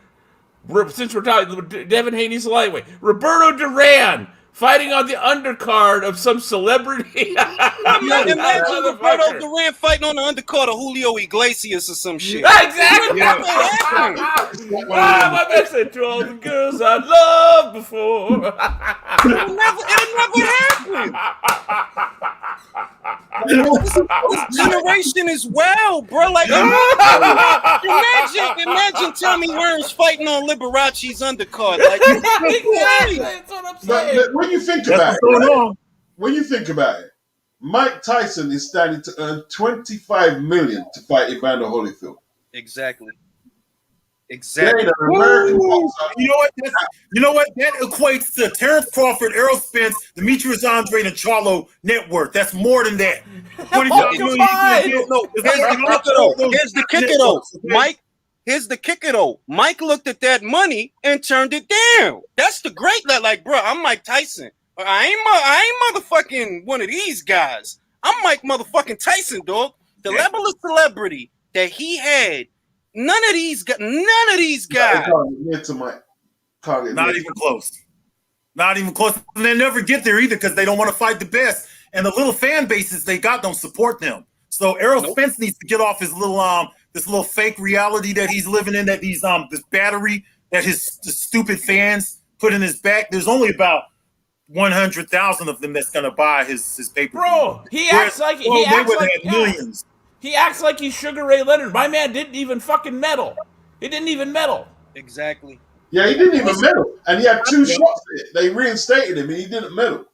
S4: since we're talking, Devin Haney's lightweight, Roberto Duran fighting on the undercard of some celebrity?
S1: Imagine Roberto Duran fighting on the undercard of Julio Iglesias or some shit.
S4: Exactly. My man said to all the girls I loved before.
S1: It'll never happen. This generation is well, bro. Like, imagine Tommy Hearns fighting on Liberace's undercard. Like,
S4: exactly. That's what I'm saying.
S3: But when you think about it, Mike Tyson is standing to earn $25 million to fight Evander Holyfield.
S1: Exactly.
S2: You know what? That equates to Terrence Crawford, Errol Spence, Demetrius Andre, and Charlo net worth. That's more than that.
S1: Here's the kicker though, Mike. Here's the kicker though. Mike looked at that money and turned it down. That's the great. Like, bro, I'm Mike Tyson. I ain't motherfucking one of these guys. I'm Mike motherfucking Tyson, dog. The level of celebrity that he had. None of these guys.
S2: Not even close. Not even close. And they never get there either because they don't want to fight the best. And the little fan bases they got don't support them. So Errol Spence needs to get off his little this little fake reality that he's living in, that he's this battery that the stupid fans put in his back. There's only about 100,000 of them that's gonna buy his paper.
S4: Bro, he acts like millions. He acts like he's Sugar Ray Leonard. My man didn't even fucking medal. He didn't even medal.
S1: Exactly.
S3: Yeah, he didn't even medal. And he had 2 shots. They reinstated him and he didn't medal.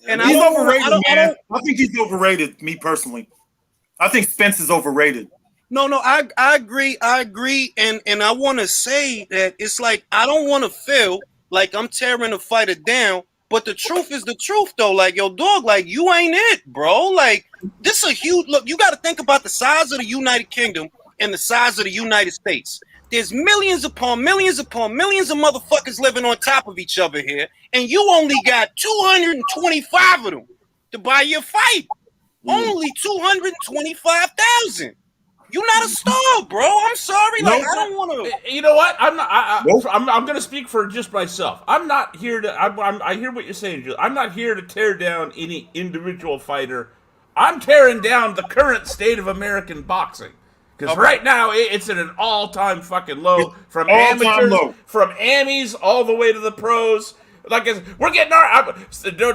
S2: And he's overrated, man. I think he's overrated, me personally. I think Spence is overrated.
S1: No, I agree. And I want to say that it's like, I don't want to feel like I'm tearing a fighter down. But the truth is the truth, though. Like, yo, dog, like, you ain't it, bro. Like, this is a huge look. You got to think about the size of the United Kingdom and the size of the United States. There's millions upon millions upon millions of motherfuckers living on top of each other here, and you only got 225 of them to buy your fight. Only 225,000. You're not a star, bro. I'm sorry. Like, I don't want to.
S4: You know what? I'm not. I'm going to speak for just myself. I'm not here to. I hear what you're saying, Julie. I'm not here to tear down any individual fighter. I'm tearing down the current state of American boxing. Because right now it's at an all-time fucking low, from amateurs, from Amis all the way to the pros. Like, we're getting our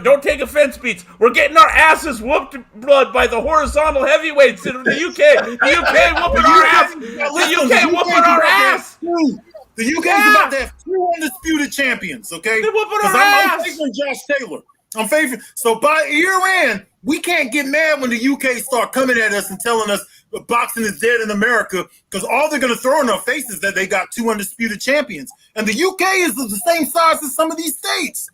S4: don't take offense, Beats. We're getting our asses whooped blood by the horizontal heavyweights in the UK. The UK whooping our ass. The UK whooping our ass.
S2: The UK is about to have 2 undisputed champions. Okay,
S4: they're whooping our ass.
S2: I'm favoring Josh Taylor. I'm favoring. So by year end, we can't get mad when the UK start coming at us and telling us boxing is dead in America, because all they're going to throw in our faces is that they got 2 undisputed champions. And the UK is the same size as some of these states.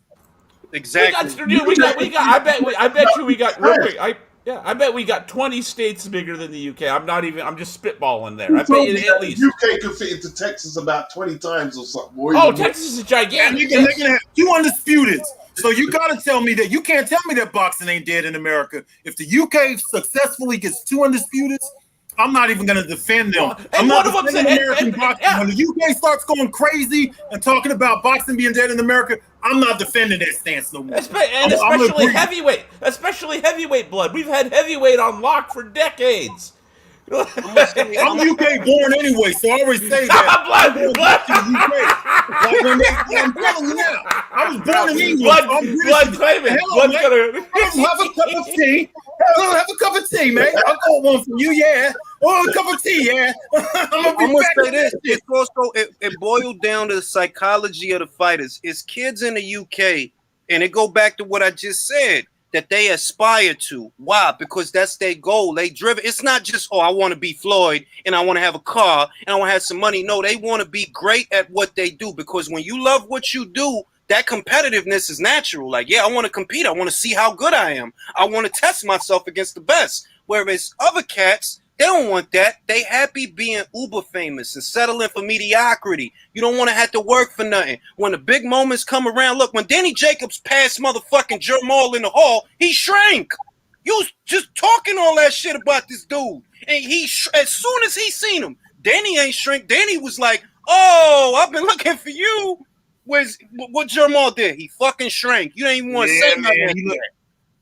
S1: Exactly.
S4: We got. I bet you we got real quick. I bet we got 20 states bigger than the UK. I'm just spitballing there. I bet you at least.
S3: UK could fit into Texas about 20 times or something.
S4: Oh, Texas is gigantic.
S2: They're gonna have 2 undisputeds. So you gotta tell me that you can't tell me that boxing ain't dead in America. If the UK successfully gets 2 undisputeds, I'm not even going to defend them. I'm not defending American boxing. When the UK starts going crazy and talking about boxing being dead in America, I'm not defending that stance no more.
S4: Especially heavyweight. Especially heavyweight blood. We've had heavyweight on lock for decades.
S2: I'm UK born anyway, so I always say that.
S4: blood.
S2: Like I'm telling you now, I was born in England.
S4: Blood claiming.
S2: Have a cup of tea. Have a cup of tea, man. I'll call one for you, yeah. Oh, a cup of tea, yeah. I'm gonna
S1: say this. It's also it boiled down to the psychology of the fighters. It's kids in the UK, and it go back to what I just said, that they aspire to. Why? Because that's their goal. They driven. It's not just, oh, I want to be Floyd and I want to have a car and I want to have some money. No, they want to be great at what they do, because when you love what you do, that competitiveness is natural. Like, yeah, I want to compete. I want to see how good I am. I want to test myself against the best. Whereas other cats, they don't want that. They happy being uber famous and settling for mediocrity. You don't want to have to work for nothing. When the big moments come around, look, when Danny Jacobs passed motherfucking Jermall in the hall, he shrank. You was just talking all that shit about this dude. And as soon as he seen him, Danny ain't shrink. Danny was like, oh, I've been looking for you. Where's what Jermall did? He fucking shrank. You ain't even want to say nothing.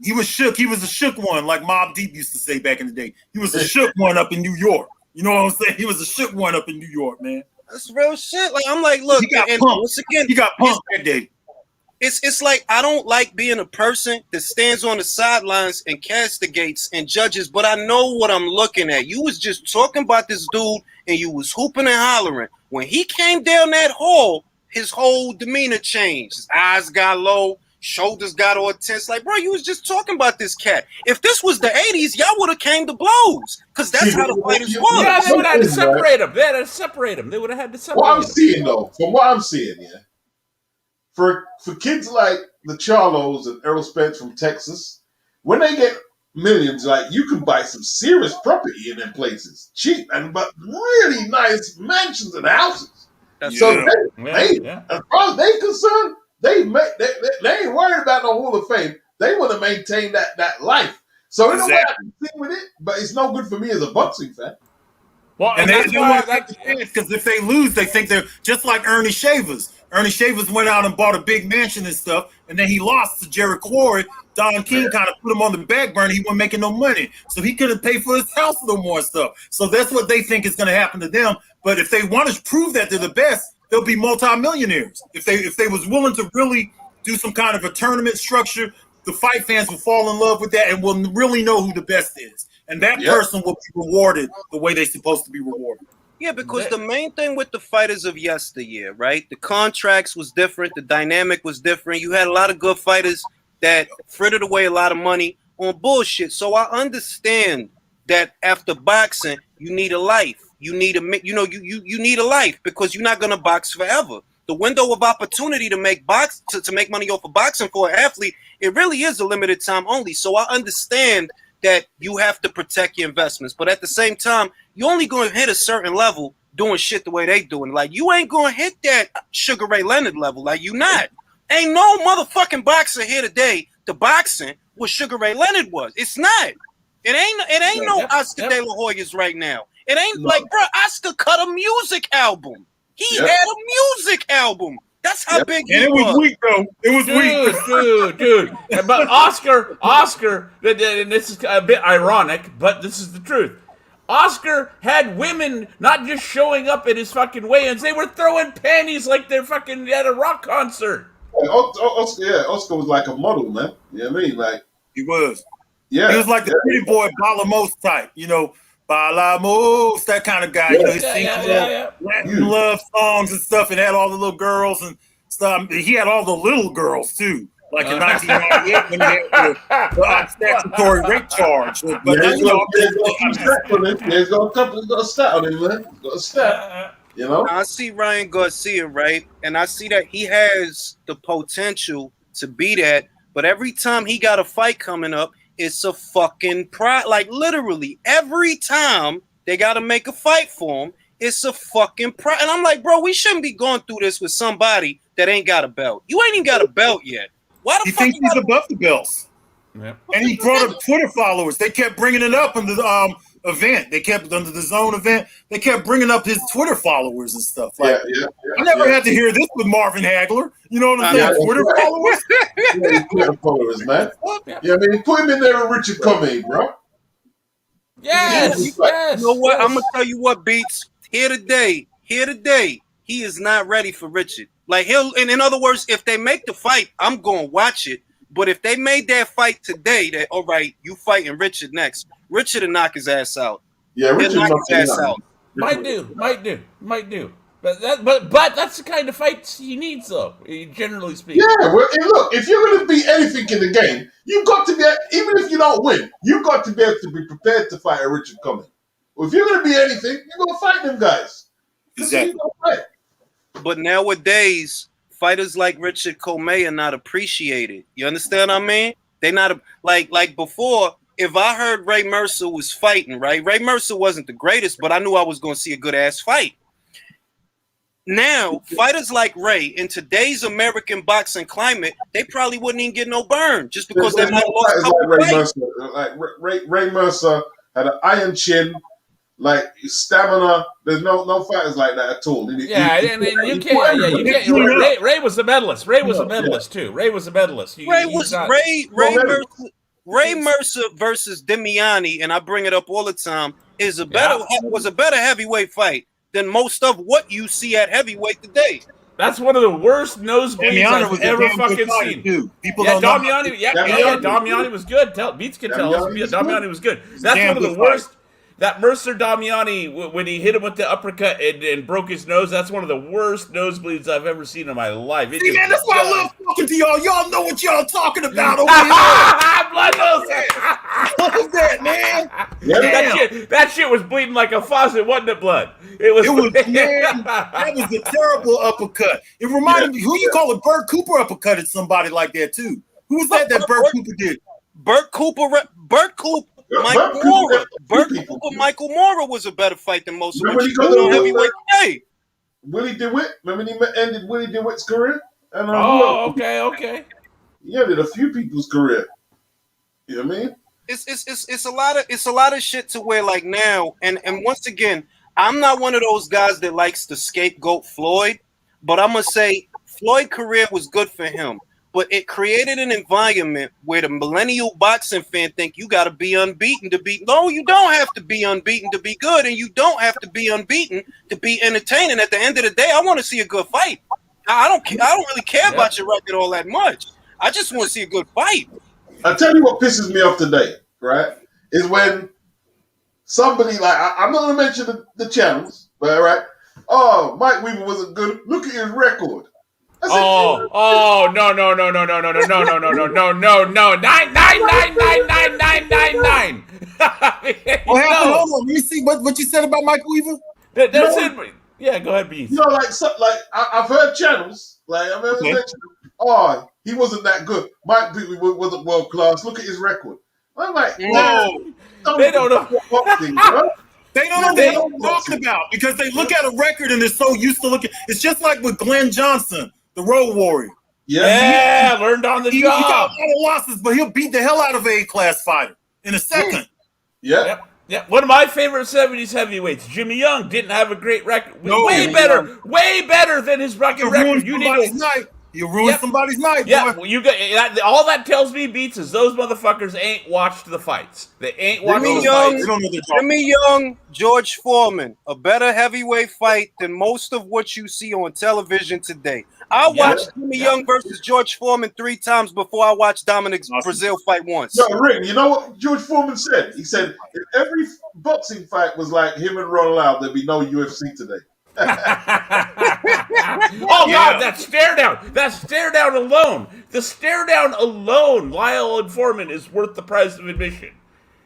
S2: He was shook. He was a shook one, like Mobb Deep used to say back in the day. He was a shook one up in New York. You know what I'm saying? He was a shook one up in New York, man.
S1: That's real shit. Like, I'm like, look, once again,
S2: he got pumped that day.
S1: It's like, I don't like being a person that stands on the sidelines and castigates and judges, but I know what I'm looking at. You was just talking about this dude and you was hooping and hollering. When he came down that hall, his whole demeanor changed. His eyes got low. Shoulders got all tense. Like, bro, you was just talking about this cat. If this was the 80s, y'all would have came to blows, because that's how the fighters was.
S4: Yeah, they would have had to separate them. They had to separate them. They would have had to separate them.
S3: What I'm seeing, though, from what I'm seeing, yeah, for kids like the Charlos and Errol Spence from Texas, when they get millions, like, you can buy some serious property in them places, cheap, but really nice mansions and houses. As far as they're concerned, they ain't worried about no Hall of Fame. They want to maintain that life. So in a way, I can see with it, but it's no good for me as a boxing fan.
S2: Well, and they want to take the chance, because if they lose, they think they're just like Ernie Shavers. Ernie Shavers went out and bought a big mansion and stuff, and then he lost to Jerry Quarry. Don King kind of put him on the back burner. He wasn't making no money, so he couldn't pay for his house no more stuff. So that's what they think is going to happen to them. But if they want to prove that they're the best, they'll be multimillionaires. If they was willing to really do some kind of a tournament structure, the fight fans will fall in love with that and will really know who the best is. And that person will be rewarded the way they're supposed to be rewarded.
S1: Yeah, because the main thing with the fighters of yesteryear, right? The contracts was different. The dynamic was different. You had a lot of good fighters that frittered away a lot of money on bullshit. So I understand that after boxing, you need a life. You need you need a life, because you're not gonna box forever. The window of opportunity to make money off of boxing for an athlete, it really is a limited time only. So I understand that you have to protect your investments, but at the same time, you're only gonna hit a certain level doing shit the way they doing. Like, you ain't gonna hit that Sugar Ray Leonard level. Like, you not. Ain't no motherfucking boxer here today to boxing what Sugar Ray Leonard was. It's not. It ain't no Oscar De La Hoya's right now. It ain't like, bro, Oscar cut a music album. He had a music album. That's how big he was.
S2: And it was weak, though. It was
S4: weak. Dude. But Oscar, and this is a bit ironic, but this is the truth. Oscar had women not just showing up at his fucking weigh-ins. They were throwing panties like they're fucking at a rock concert.
S3: Oscar was like a model, man. You know what I mean? Like,
S2: he was. Yeah. He was like the pretty boy Balamos type, Balamos, that kind of guy. He sings Latin love songs and stuff, and had all the little girls and stuff. He had all the little girls too, like in 1998 when he had the statutory rape charge. But
S3: there's got a stat on him, man. Got a stat.
S1: I see Ryan Garcia, right? And I see that he has the potential to be that. But every time he got a fight coming up, it's a fucking pride. Like literally every time they got to make a fight for him, it's a fucking pride. And I'm like, bro, we shouldn't be going through this with somebody that ain't got a belt. You ain't even got a belt yet. Why the
S2: he
S1: fuck
S2: thinks he's above the belts?
S4: Yeah.
S2: And he brought up Twitter followers. They kept bringing it up in the event. They kept under the zone event. They kept bringing up his Twitter followers and stuff. Like, I never had to hear this with Marvin Hagler. You know what I'm saying? Twitter followers.
S3: Twitter followers, man. Yeah, I mean, put him in there with Richard Comey, bro.
S4: Yes.
S1: You know what? I'm gonna tell you what, Beats. Here today, he is not ready for Richard. Like and in other words, if they make the fight, I'm gonna watch it. But if they made that fight today, that all right, you fighting Richard next. Richard will knock his ass out.
S3: Yeah, Richard
S1: knock his ass out.
S4: Might do. But that's the kind of fights he needs, though. Generally speaking.
S3: Yeah, well, and look, if you're going to beat anything in the game, you've got to be, even if you don't win, you've got to be able to be prepared to fight a Richard Comey. Well, if you're going to be anything, you're going to fight them guys.
S2: Exactly.
S1: But nowadays, fighters like Richard Comey are not appreciated. You understand what I mean? They not like before. If I heard Ray Mercer was fighting, right? Ray Mercer wasn't the greatest, but I knew I was going to see a good ass fight. Now, fighters like Ray in today's American boxing climate, they probably wouldn't even get no burn just because they might have lost a couple fights.
S3: Ray Mercer had an iron chin, like stamina. There's no fighters like that at all.
S4: You can't. Ray was a medalist. Ray was a medalist too. Ray was a medalist.
S1: Ray Mercer versus Demiani, and I bring it up all the time, was a better heavyweight fight than most of what you see at heavyweight today.
S4: That's one of the worst nosebleeds I've ever fucking seen. Damiani was good. Beats can tell us. Damiani was good. That's one of the worst. That Mercer Damiani, when he hit him with the uppercut and broke his nose, that's one of the worst nosebleeds I've ever seen in my life.
S2: See, man, that's why I love talking to y'all. Y'all know what y'all talking about over here.
S4: Blood nose.
S2: Love that, man.
S4: That shit was bleeding like a faucet, wasn't it, blood? It was
S2: man, that was a terrible uppercut. It reminded me, who you call it? Bert Cooper uppercutted somebody like that, too. Who was that Bert Cooper did?
S1: Bert Cooper. Michael Mora was a better fight than most of them heavyweight today.
S3: Willie DeWitt. Remember when he ended Willie DeWitt's career?
S4: Okay.
S3: He ended a few people's career. You know what I mean?
S1: It's a lot of shit to where like now, and once again, I'm not one of those guys that likes to scapegoat Floyd, but I'm gonna say Floyd's career was good for him. But it created an environment where the millennial boxing fan think you got to be unbeaten to be. No, you don't have to be unbeaten to be good, and you don't have to be unbeaten to be entertaining. At the end of the day, I want to see a good fight. I don't really care about your record all that much. I just want to see a good fight.
S3: I'll tell you what pisses me off today, right? Is when somebody like I'm not going to mention the channels, but right? Oh, Mike Weaver wasn't good. Look at his record.
S4: No. 9999999.
S2: Hold on. Let me see what you said about Mike Weaver.
S4: That's it. Yeah, go ahead, Beast.
S3: You know, I've heard channels he wasn't that good. Mike Weaver wasn't world class. Look at his record. I'm like, no,
S4: they don't know.
S2: They don't know what they're talking about because they look at a record and they're so used to looking. It's just like with Glenn Johnson, the Road Warrior.
S4: Yeah, learned on the job.
S2: He got a lot of losses, but he'll beat the hell out of an A-class fighter in a second.
S3: Yeah.
S4: One of my favorite 70s heavyweights, Jimmy Young, didn't have a great record. Way better than his record.
S2: You ruined somebody's night, boy.
S4: Yeah, all that tells me, Beats, is those motherfuckers ain't watched the fights. They ain't watched the fights.
S1: Jimmy Young, George Foreman, a better heavyweight fight than most of what you see on television today. I watched Jimmy Young versus George Foreman 3 times before I watched Dominic's Brazil fight once.
S3: No, Rick, you know what George Foreman said? He said, if every boxing fight was like him and Ron Lau, there'd be no UFC today.
S4: God, that stare down alone. The stare down alone, Lyle and Foreman is worth the price of admission.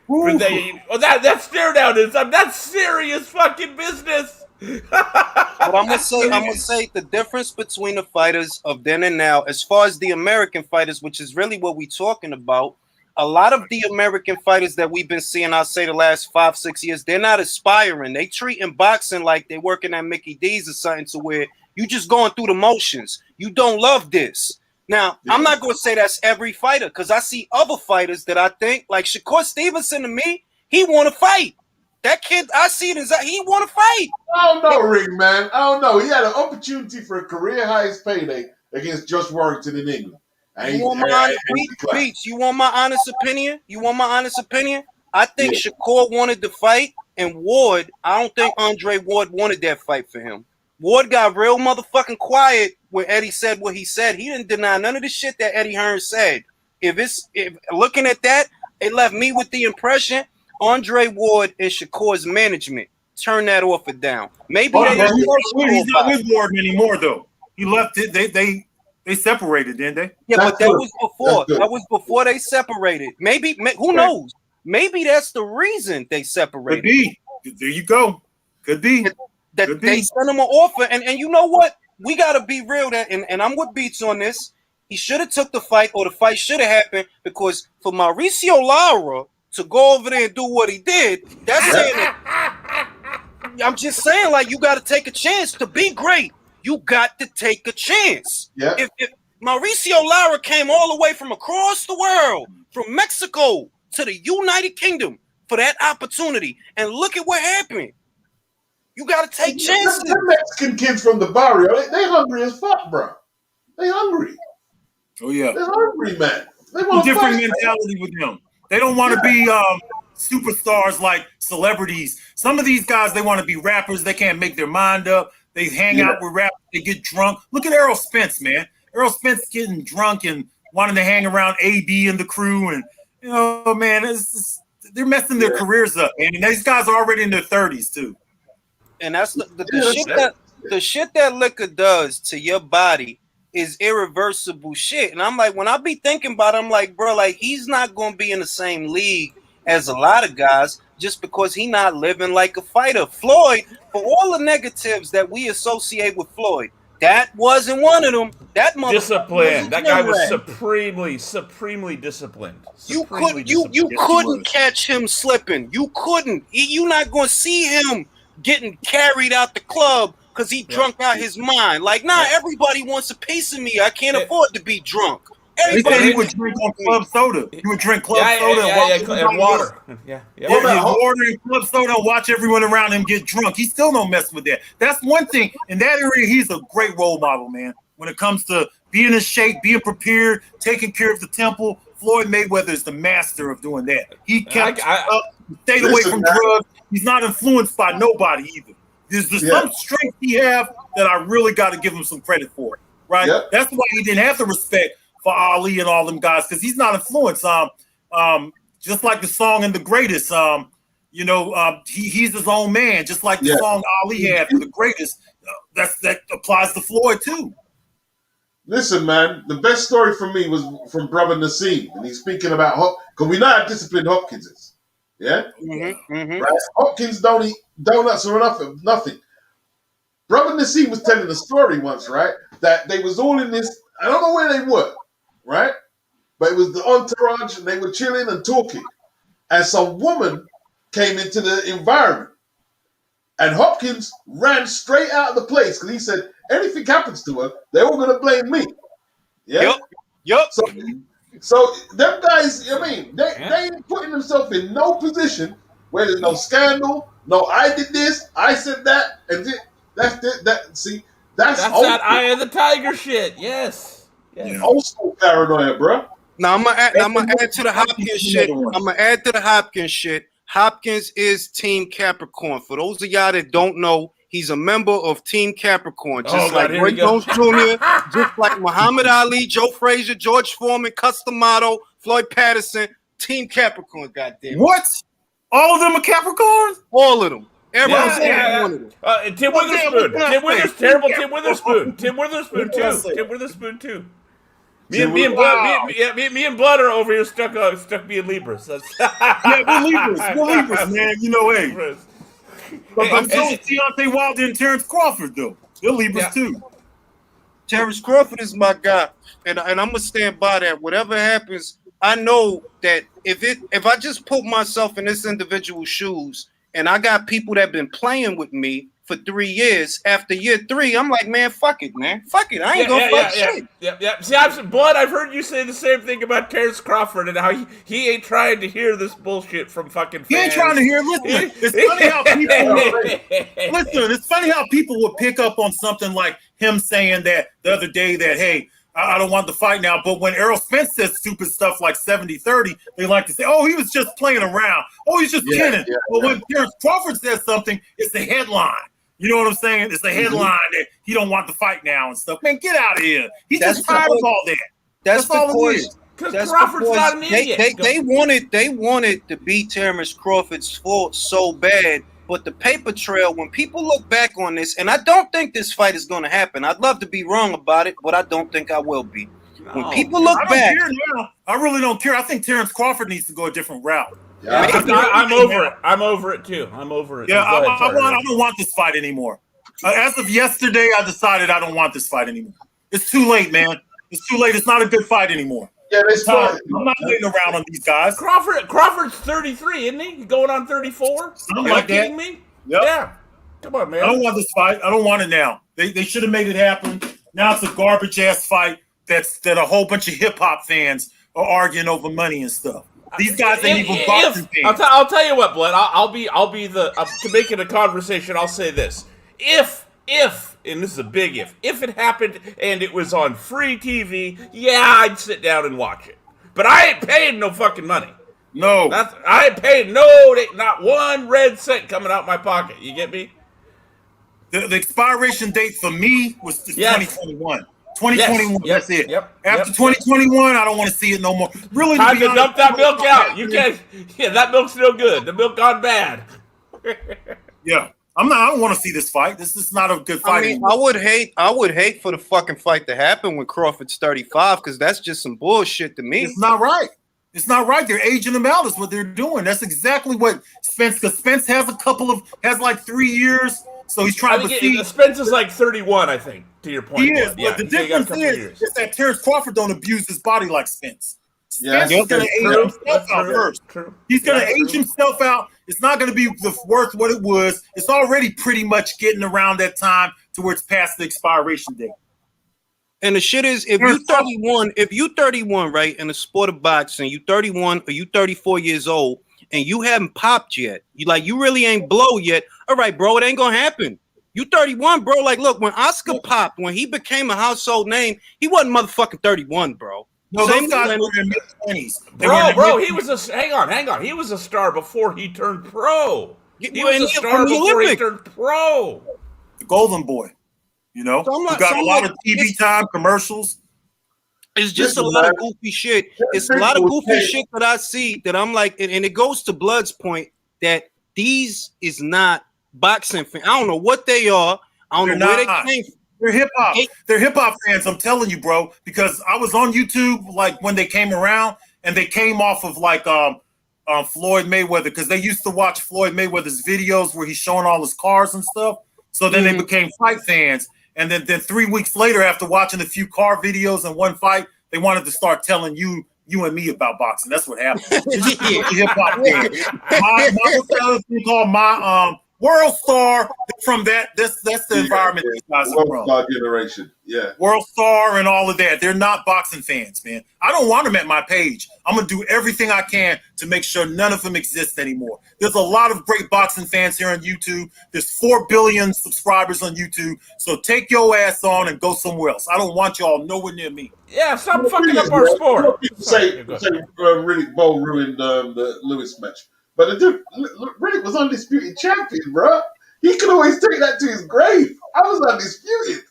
S4: That stare down is that's serious fucking business.
S1: But I'm gonna say the difference between the fighters of then and now, as far as the American fighters, which is really what we're talking about. A lot of the American fighters that we've been seeing, I'll say the last 5-6 years, they're not aspiring. They treating boxing like they're working at Mickey D's or something, to where you just going through the motions. You don't love this. Now, I'm not gonna say that's every fighter, because I see other fighters that I think, like Shakur Stevenson, to me, he want to fight. That kid, I see it as he want to fight.
S3: I don't know, Ring, man. I don't know. He had an opportunity for a career highest payday against Josh Warrington in England.
S1: You want my Beats, you want my honest opinion? You want my honest opinion? I think Shakur wanted to fight, and Ward, I don't think Andre Ward wanted that fight for him. Ward got real motherfucking quiet when Eddie said what he said. He didn't deny none of the shit that Eddie Hearn said. If looking at that, it left me with the impression Andre Ward and Shakur's management turn that off and down. Maybe
S2: he's not with Ward anymore, though. He left it. They separated, didn't they?
S1: Yeah, but that was before. That was before they separated. Maybe who knows? Maybe that's the reason they separated.
S2: Could be. There you go. Could be.
S1: They sent him an offer, and you know what? We gotta be real. And I'm with Beats on this. He should have took the fight, or the fight should have happened, because for Mauricio Lara to go over there and do what he did, that's saying that, I'm just saying, like, you got to take a chance to be great. You got to take a chance.
S3: Yeah.
S1: If Mauricio Lara came all the way from across the world, from Mexico to the United Kingdom for that opportunity, and look at what happened. You got to take chances.
S3: The Mexican kids from the barrio, they hungry as fuck, bro. They hungry.
S2: Oh, yeah.
S3: They're hungry, man. They want
S2: different mentality with them. They don't want to be superstars like celebrities. Some of these guys, they want to be rappers. They can't make their mind up. They hang out with rappers. They get drunk. Look at Errol Spence, man. Errol Spence getting drunk and wanting to hang around AD and the crew. And, man, they're messing their careers up. And these guys are already in their 30s, too.
S1: And that's the shit that liquor does to your body is irreversible shit. And I'm like, when I be thinking about it, I'm like, bro, like, he's not going to be in the same league as a lot of guys just because he not living like a fighter. Floyd, for all the negatives that we associate with Floyd, that wasn't one of them. That
S4: discipline. That guy was supremely disciplined.
S1: You couldn't catch him slipping. You couldn't. You're not going to see him getting carried out the club because he drunk out his mind. Like, everybody wants a piece of me. I can't afford to be drunk.
S2: Everybody would drink on club soda. You would drink club soda
S4: and water.
S2: Water and club soda and watch everyone around him get drunk. He still don't mess with that. That's one thing. In that area, he's a great role model, man. When it comes to being in shape, being prepared, taking care of the temple, Floyd Mayweather is the master of doing that. He kept stayed away from drugs. He's not influenced by nobody either. There's some strength he have that I really got to give him some credit for, right? Yep. That's why he didn't have the respect for Ali and all them guys, because he's not influenced. Just like the song in The Greatest, he's his own man, just like the song Ali had for The Greatest. That applies to Floyd too.
S3: Listen, man, the best story for me was from Brother Nassim, and he's speaking about because we know how disciplined Hopkins is. Yeah? Mm-hmm, mm-hmm. Right? Hopkins don't eat donuts or nothing. Brother Nassim was telling a story once, right? That they was all in this, I don't know where they were, right? But it was the entourage, and they were chilling and talking. And some woman came into the environment. And Hopkins ran straight out of the place because he said, anything happens to her, they're all going to blame me. Yeah?
S1: Yep.
S3: So them guys, I mean, they ain't putting themselves in no position where there's no scandal, no I did this, I said that, and that's
S4: that eye of the tiger shit. Yes.
S3: Old school paranoia, bro.
S1: Now I'm gonna add to the Hopkins shit. I'm gonna add to the Hopkins shit. Hopkins is Team Capricorn. For those of y'all that don't know, he's a member of Team Capricorn. Just like Roy Jones Jr., just like Muhammad Ali, Joe Frazier, George Foreman, Customato, Floyd Patterson. Team Capricorn, goddamn.
S2: What? All of them are Capricorns?
S1: All of them. Every one of them.
S4: Tim Witherspoon. Tim Witherspoon too. Me and Blood are over here stuck being Libras.
S2: We're Libras, man. Hey. But so is Deontay Wilder and Terrence Crawford, though. They're Libras too.
S1: Terrence Crawford is my guy, and I'm gonna stand by that. Whatever happens, I know that if I just put myself in this individual's shoes, and I got people that been playing with me for 3 years, after year 3, I'm like, man, fuck it, man. Fuck it. I ain't gonna fuck shit.
S4: Yeah. See, I've heard you say the same thing about Terrence Crawford and how he ain't trying to hear this bullshit from fucking fans.
S2: He ain't trying to hear. Listen, it's funny how people it's funny how people would pick up on something like him saying that the other day that, hey, I don't want the fight now. But when Errol Spence says stupid stuff like 70-30, they like to say, oh, he was just playing around. Oh, he's just kidding. But when Terrence Crawford says something, it's the headline. You know what I'm saying? It's the headline that he don't want the fight now and stuff. Man, get out of here. He's just tired of all that. That's all it is.
S4: Because Crawford's not an idiot.
S1: They wanted to beat Terrence Crawford's fault so bad, but the paper trail, when people look back on this, and I don't think this fight is going to happen. I'd love to be wrong about it, but I don't think I will be. When people look back,
S2: I really don't care. I think Terrence Crawford needs to go a different route.
S4: Yeah, I'm over it. I'm over it too. I'm over it.
S2: Yeah, I don't want this fight anymore. As of yesterday, I decided I don't want this fight anymore. It's too late, man. It's too late. It's not a good fight anymore.
S3: Yeah, it's fine.
S2: I'm not waiting around on these guys.
S4: Crawford's 33, isn't he? He's going on 34?
S2: Something like that.
S4: Kidding me?
S2: Yep.
S4: Yeah. Come on, man.
S2: I don't want this fight. I don't want it now. They should have made it happen. Now it's a garbage ass fight that a whole bunch of hip hop fans are arguing over money and stuff. These guys ain't even boxing fans.
S4: I'll tell you what, Blood. I'll be to make it a conversation. I'll say this: if, and this is a big if it happened and it was on free TV, yeah, I'd sit down and watch it. But I ain't paying no fucking money.
S2: No,
S4: I ain't paying not one red cent coming out my pocket. You get me?
S2: The expiration date for me was 2021. 2021,
S4: yes.
S2: That's it.
S4: Yep.
S2: After 2021, I don't want to see it no more. Really,
S4: time to dump that milk out. You can't. Yeah, that milk's no good. The milk gone bad.
S2: Yeah, I don't want to see this fight. This is not a good fight.
S1: I mean, I would hate for the fucking fight to happen when Crawford's 35, because that's just some bullshit to me.
S2: It's not right. It's not right. They're aging him out. Is what they're doing. That's exactly what Spence. Because Spence has like 3 years. So he's trying to see.
S4: Spence is like 31, I think, to your point.
S2: He is, but the difference is that Terrence Crawford don't abuse his body like Spence. Spence is going to age himself out first. He's going to age himself out. It's not going to be worth what it was. It's already pretty much getting around that time to where it's past the expiration date.
S1: And the shit is, if you 31, right, in the sport of boxing, you 31 or you 34 years old, and you haven't popped yet, you really ain't blow yet. All right, bro, it ain't gonna happen. You 31, bro. Like, look, when Oscar popped, when he became a household name, he wasn't motherfucking 31, bro.
S2: No, those guys were in their mid-20s.
S4: Bro, he was a hang on. He was a star before he turned pro. He was a star before he turned pro.
S2: The Golden Boy, you know, he got a lot of TV time, commercials.
S1: It's just a lot of goofy shit. It's a lot of goofy shit that I see that I'm like, and it goes to Blood's point that these is not boxing fans. I don't know what they are. I don't know where they came from.
S2: They're hip hop. They're hip hop fans. I'm telling you, bro. Because I was on YouTube like when they came around, and they came off of like Floyd Mayweather, because they used to watch Floyd Mayweather's videos where he's showing all his cars and stuff. So then they became fight fans. And then 3 weeks later, after watching a few car videos and one fight, they wanted to start telling you and me about boxing. That's what happened. It's just hip hop thing. My called World Star. From that's the environment these guys are from.
S3: World Star generation, yeah.
S2: World Star and all of that. They're not boxing fans, man. I don't want them at my page. I'm gonna do everything I can to make sure none of them exist anymore. There's a lot of great boxing fans here on YouTube. There's 4 billion subscribers on YouTube. So take your ass on and go somewhere else. I don't want y'all nowhere near me.
S4: Yeah, stop fucking up our sport.
S3: Say Riddick Bowe ruined the Lewis match. But Riddick was undisputed champion, bro. He could always take that to his grave. I was undisputed.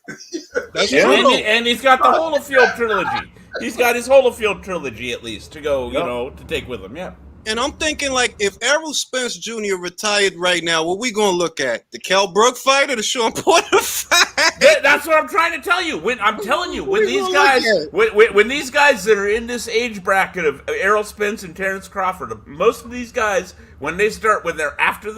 S4: And he's got the Holyfield trilogy. He's got his Holyfield trilogy at least to go, to take with him. Yeah.
S1: And I'm thinking, like, if Errol Spence Jr. retired right now, what we gonna look at? The Kell Brook fight or the Sean Porter fight?
S4: That's what I'm trying to tell you. When these guys that are in this age bracket of Errol Spence and Terrence Crawford, most of these guys, when they're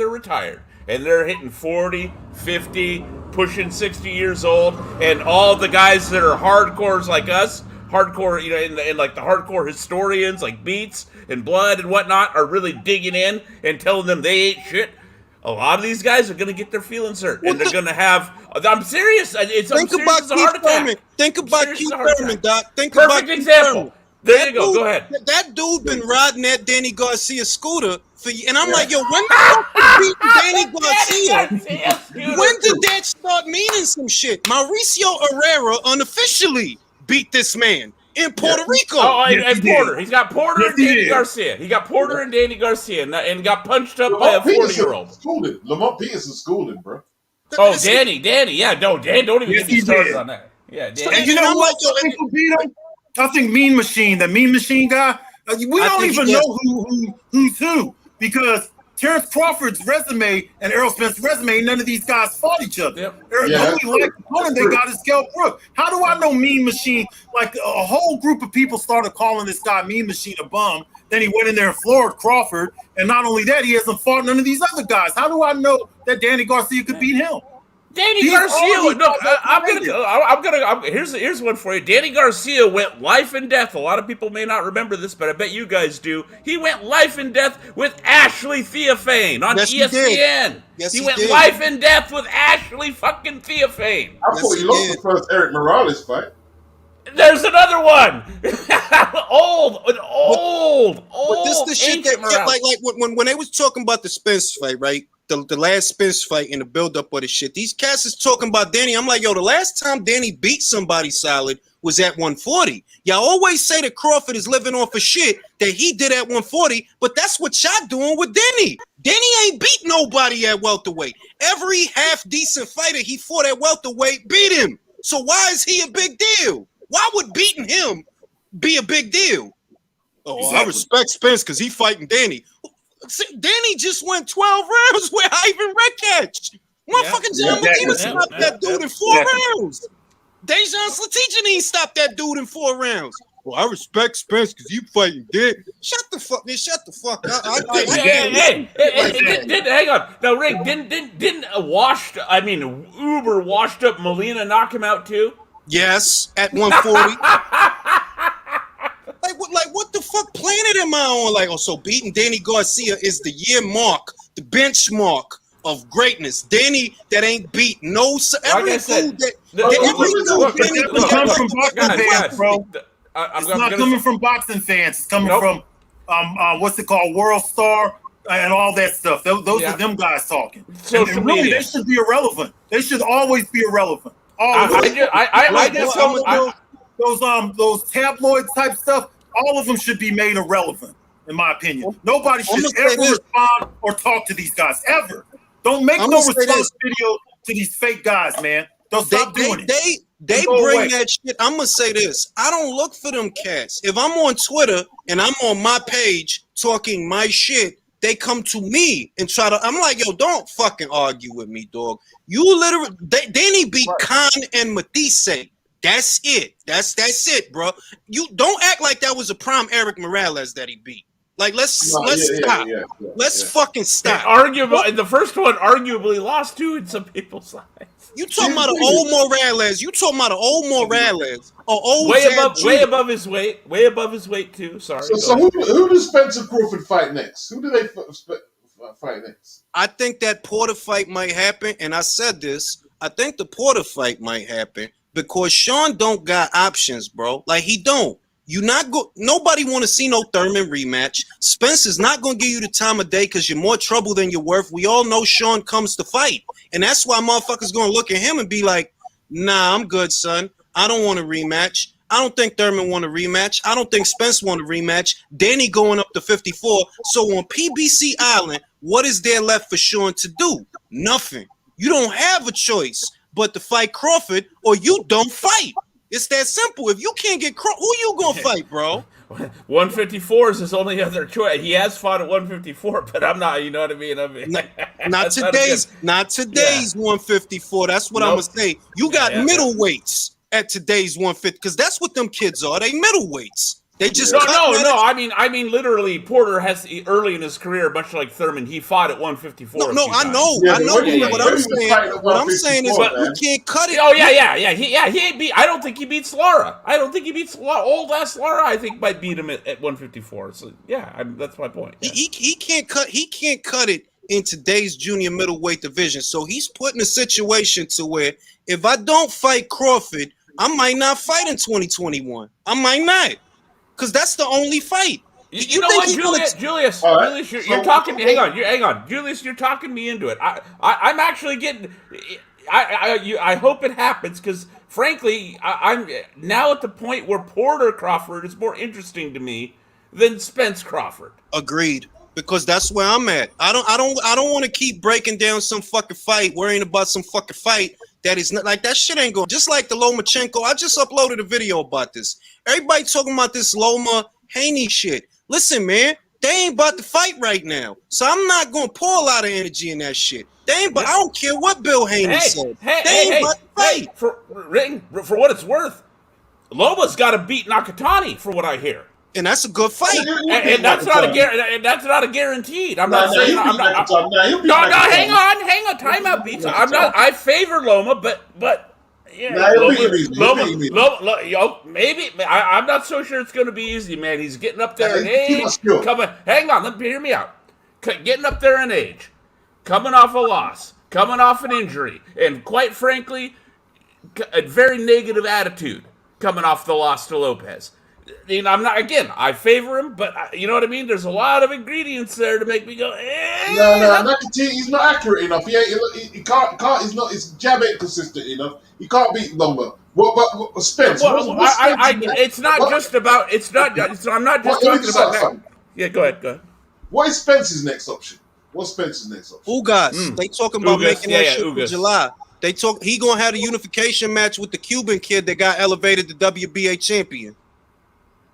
S4: retired, and they're hitting 40, 50, pushing 60 years old, and all the guys that are hardcores like us, hardcore, you know, and like the hardcore historians like Beats and Blood and whatnot are really digging in and telling them they ain't shit. A lot of these guys are going to get their feelings hurt, and they're going to have. I'm serious.
S5: Think about Keith Thurman. Think about Keith Thurman, Doc. Think about
S4: Keith Thurman. There you go. Go ahead.
S5: That dude been riding that Danny Garcia scooter for, and I'm like, yo, when the fuck you beat Danny Garcia? When did that start meaning some shit? Mauricio Herrera unofficially beat this man in Puerto Rico.
S4: Oh, and Porter. He's got Porter and Danny Garcia. He got Porter and Danny Garcia, and got punched up by a 40-year-old.
S3: Lamont Peterson schooled him, bro.
S4: Oh, Danny, yeah, no, Dan, don't even get me started on that. Yeah, Danny.
S2: And you know what? Who beat him? I think Mean Machine, the Mean Machine guy. We don't even know who's who, because Terrence Crawford's resume and Errol Spence's resume, none of these guys fought each other.
S4: Yep.
S2: The only like opponent they got is Kell Brook. How do I know Mean Machine? Like a whole group of people started calling this guy Mean Machine a bum. Then he went in there and floored Crawford. And not only that, he hasn't fought none of these other guys. How do I know that Danny Garcia could beat him?
S4: Danny Garcia. No, I'm gonna. Here's one for you. Danny Garcia went life and death. A lot of people may not remember this, but I bet you guys do. He went life and death with Ashley Theophane on ESPN. He went life and death with Ashley fucking Theophane.
S3: I thought he lost the first Eric Morales fight.
S4: There's another one. old.
S5: But this the shit that like when they was talking about the Spence fight, right? The last Spence fight and the build-up of the shit. These cats is talking about Danny. I'm like, yo, the last time Danny beat somebody solid was at 140. Y'all always say that Crawford is living off of shit that he did at 140, but that's what y'all doing with Danny. Danny ain't beat nobody at welterweight. Every half-decent fighter he fought at welterweight beat him. So why is he a big deal? Why would beating him be a big deal? Oh, exactly. I respect Spence because he fighting Danny. Danny just went 12 rounds with Ivan Rekach. Motherfucking John McKenna stopped that dude in 4 rounds. Dejan Slatijan ain't stopped that dude in 4 rounds. Well, I respect Spence because you fighting Danny. Shut the fuck up.
S4: Hang on. Now, Rick, didn't uber washed up Molina knock him out too?
S5: Yes, at 140. What the fuck planet am I on? Like, so beating Danny Garcia is the year mark, the benchmark of greatness. Danny that ain't beat no. It's
S2: not coming from boxing fans. It's coming from what's it called, World Star and all that stuff. Those are them guys talking. And really, they should be irrelevant. They should always be irrelevant. Those tabloid type stuff. All of them should be made irrelevant, in my opinion. Nobody should ever respond or talk to these guys, ever. Don't make no response video to these fake guys, man. Don't stop doing it.
S5: They bring that shit. I'm going to say this. I don't look for them cats. If I'm on Twitter and I'm on my page talking my shit, they come to me and try to. I'm like, yo, don't fucking argue with me, dog. You literally, Danny beat Khan and Matisse. That's it. That's it, bro. You don't act like that was a prime Eric Morales that he beat. Like, let's stop. Let's fucking stop.
S4: The first one arguably lost too in some people's eyes.
S5: You talking about an old Morales? You talking about an old Morales?
S4: Way above his weight. Way above his weight too. Sorry.
S3: So who does Spencer Crawford fight next? Who do they fight next?
S5: I think that Porter fight might happen, and I said this. I think the Porter fight might happen. Because Sean don't got options, bro. Like, he don't. Nobody want to see no Thurman rematch. Spence is not going to give you the time of day because you're more trouble than you're worth. We all know Sean comes to fight. And that's why motherfuckers going to look at him and be like, nah, I'm good, son. I don't want a rematch. I don't think Thurman want a rematch. I don't think Spence want a rematch. Danny going up to 54. So on PBC Island, what is there left for Sean to do? Nothing. You don't have a choice but to fight Crawford, or you don't fight. It's that simple. If you can't get Crawford, who you gonna fight, bro?
S4: 154 is his only other choice. He has fought at 154, but I'm not. You know what I mean?
S5: Not today's 154. That's what I'm gonna say. You got middleweights at today's 150 because that's what them kids are. They middleweights. They just
S4: no. I mean, literally, Porter has early in his career, much like Thurman, he fought at 154.
S5: No, I know. What I'm saying is, you can't cut it.
S4: Oh yeah. He ain't beat. I don't think he beats Lara. Old ass Lara. I think might beat him at 154. So yeah, that's my point. Yeah.
S5: He can't cut. He can't cut it in today's junior middleweight division. So he's put in a situation to where if I don't fight Crawford, I might not fight in 2021. I might not. Because that's the only fight.
S4: You know what, Julius, you're talking. Hang on, Julius, you're talking me into it. I'm actually getting. I hope it happens because, frankly, I'm now at the point where Porter Crawford is more interesting to me than Spence Crawford.
S5: Agreed. Because that's where I'm at. I don't want to keep breaking down some fucking fight, worrying about some fucking fight that is not like that shit ain't going. Just like the Lomachenko, I just uploaded a video about this. Everybody talking about this Loma Haney shit. Listen, man, they ain't about to fight right now. So I'm not gonna pour a lot of energy in that shit. They ain't but I don't care what Bill Haney said. They ain't about to fight.
S4: For what it's worth, Loma's got to beat Nakatani for what I hear.
S5: And that's a good fight.
S4: And that's not a guaranteed. I'm not saying. No. Hang on. Timeout beats. I favor Loma, but yeah, Loma, maybe. I'm not so sure it's going to be easy, man. He's getting up there in age. Hang on, hear me out. Getting up there in age, coming off a loss, coming off an injury, and quite frankly, a very negative attitude coming off the loss to Lopez. You know, I'm not. Again, I favor him, but you know what I mean. There's a lot of ingredients there to make me go.
S3: No. He's not accurate enough. He can't. His jab ain't consistent enough. He can't beat Loma. What Spence?
S4: It's not just about. It's not. I'm not just talking about that. Yeah, go ahead.
S3: What is Spence's next option?
S5: Ugas. They talking about making that shit for July. They talk. He gonna have a unification match with the Cuban kid that got elevated to WBA champion.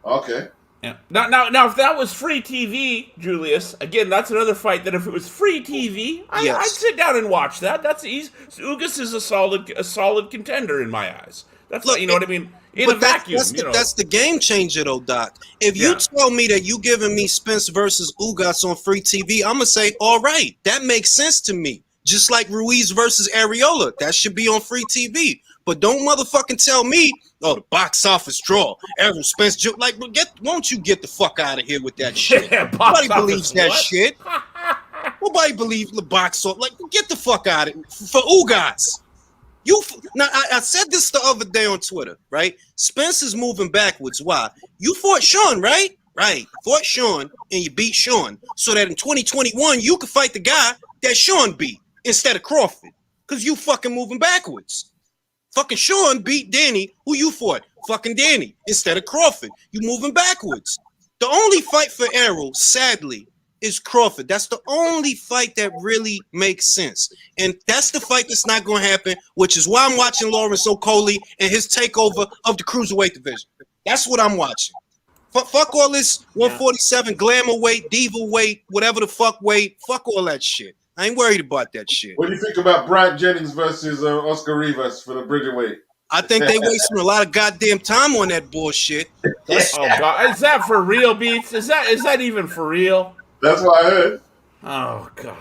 S3: Okay.
S4: Yeah. Now, if that was free TV, Julius, again, that's another fight that if it was free TV, I'd sit down and watch that. That's easy. Ugas is a solid contender in my eyes. That's you know what I mean. In a vacuum,
S5: that's the game changer, though, Doc. If you tell me that you giving me Spence versus Ugas on free TV, I'm gonna say, all right, that makes sense to me. Just like Ruiz versus Areola, that should be on free TV. But don't motherfucking tell me, oh, the box office draw. Errol Spence, like, won't you get the fuck out of here with that shit? Nobody believes that shit. Nobody believes the box office. Like, get the fuck out of it. For Ugas. I said this the other day on Twitter, right? Spence is moving backwards. Why? You fought Sean, right? Right. Fought Sean, and you beat Sean. So that in 2021, you could fight the guy that Sean beat instead of Crawford. Because you fucking moving backwards. Fucking Sean beat Danny. Who you fought? Fucking Danny instead of Crawford. You moving backwards. The only fight for Errol, sadly, is Crawford. That's the only fight that really makes sense. And that's the fight that's not going to happen, which is why I'm watching Lawrence Okolie and his takeover of the cruiserweight division. That's what I'm watching. Fuck all this 147 glamour weight, diva weight, whatever the fuck weight. Fuck all that shit. I ain't worried about that shit.
S3: What do you think about Bryant Jennings versus Oscar Rivas for the Bridgerweight?
S5: I think they wasting a lot of goddamn time on that bullshit.
S4: Oh God, is that for real, Beats? Is that even for real?
S3: That's what I heard.
S4: Oh God.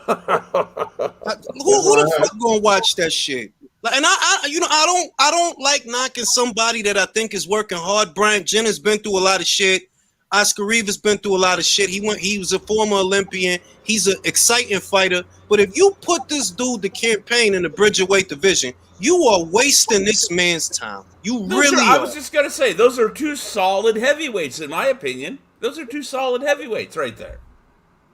S5: Who the fuck gonna watch that shit? And I don't like knocking somebody that I think is working hard. Bryant Jennings been through a lot of shit. Oscar Rivas been through a lot of shit. He was a former Olympian. He's an exciting fighter. But if you put this dude to campaign in the Bridgerweight division, you are wasting this man's time. I
S4: was just gonna say those are two solid heavyweights, in my opinion. Those are two solid heavyweights right there.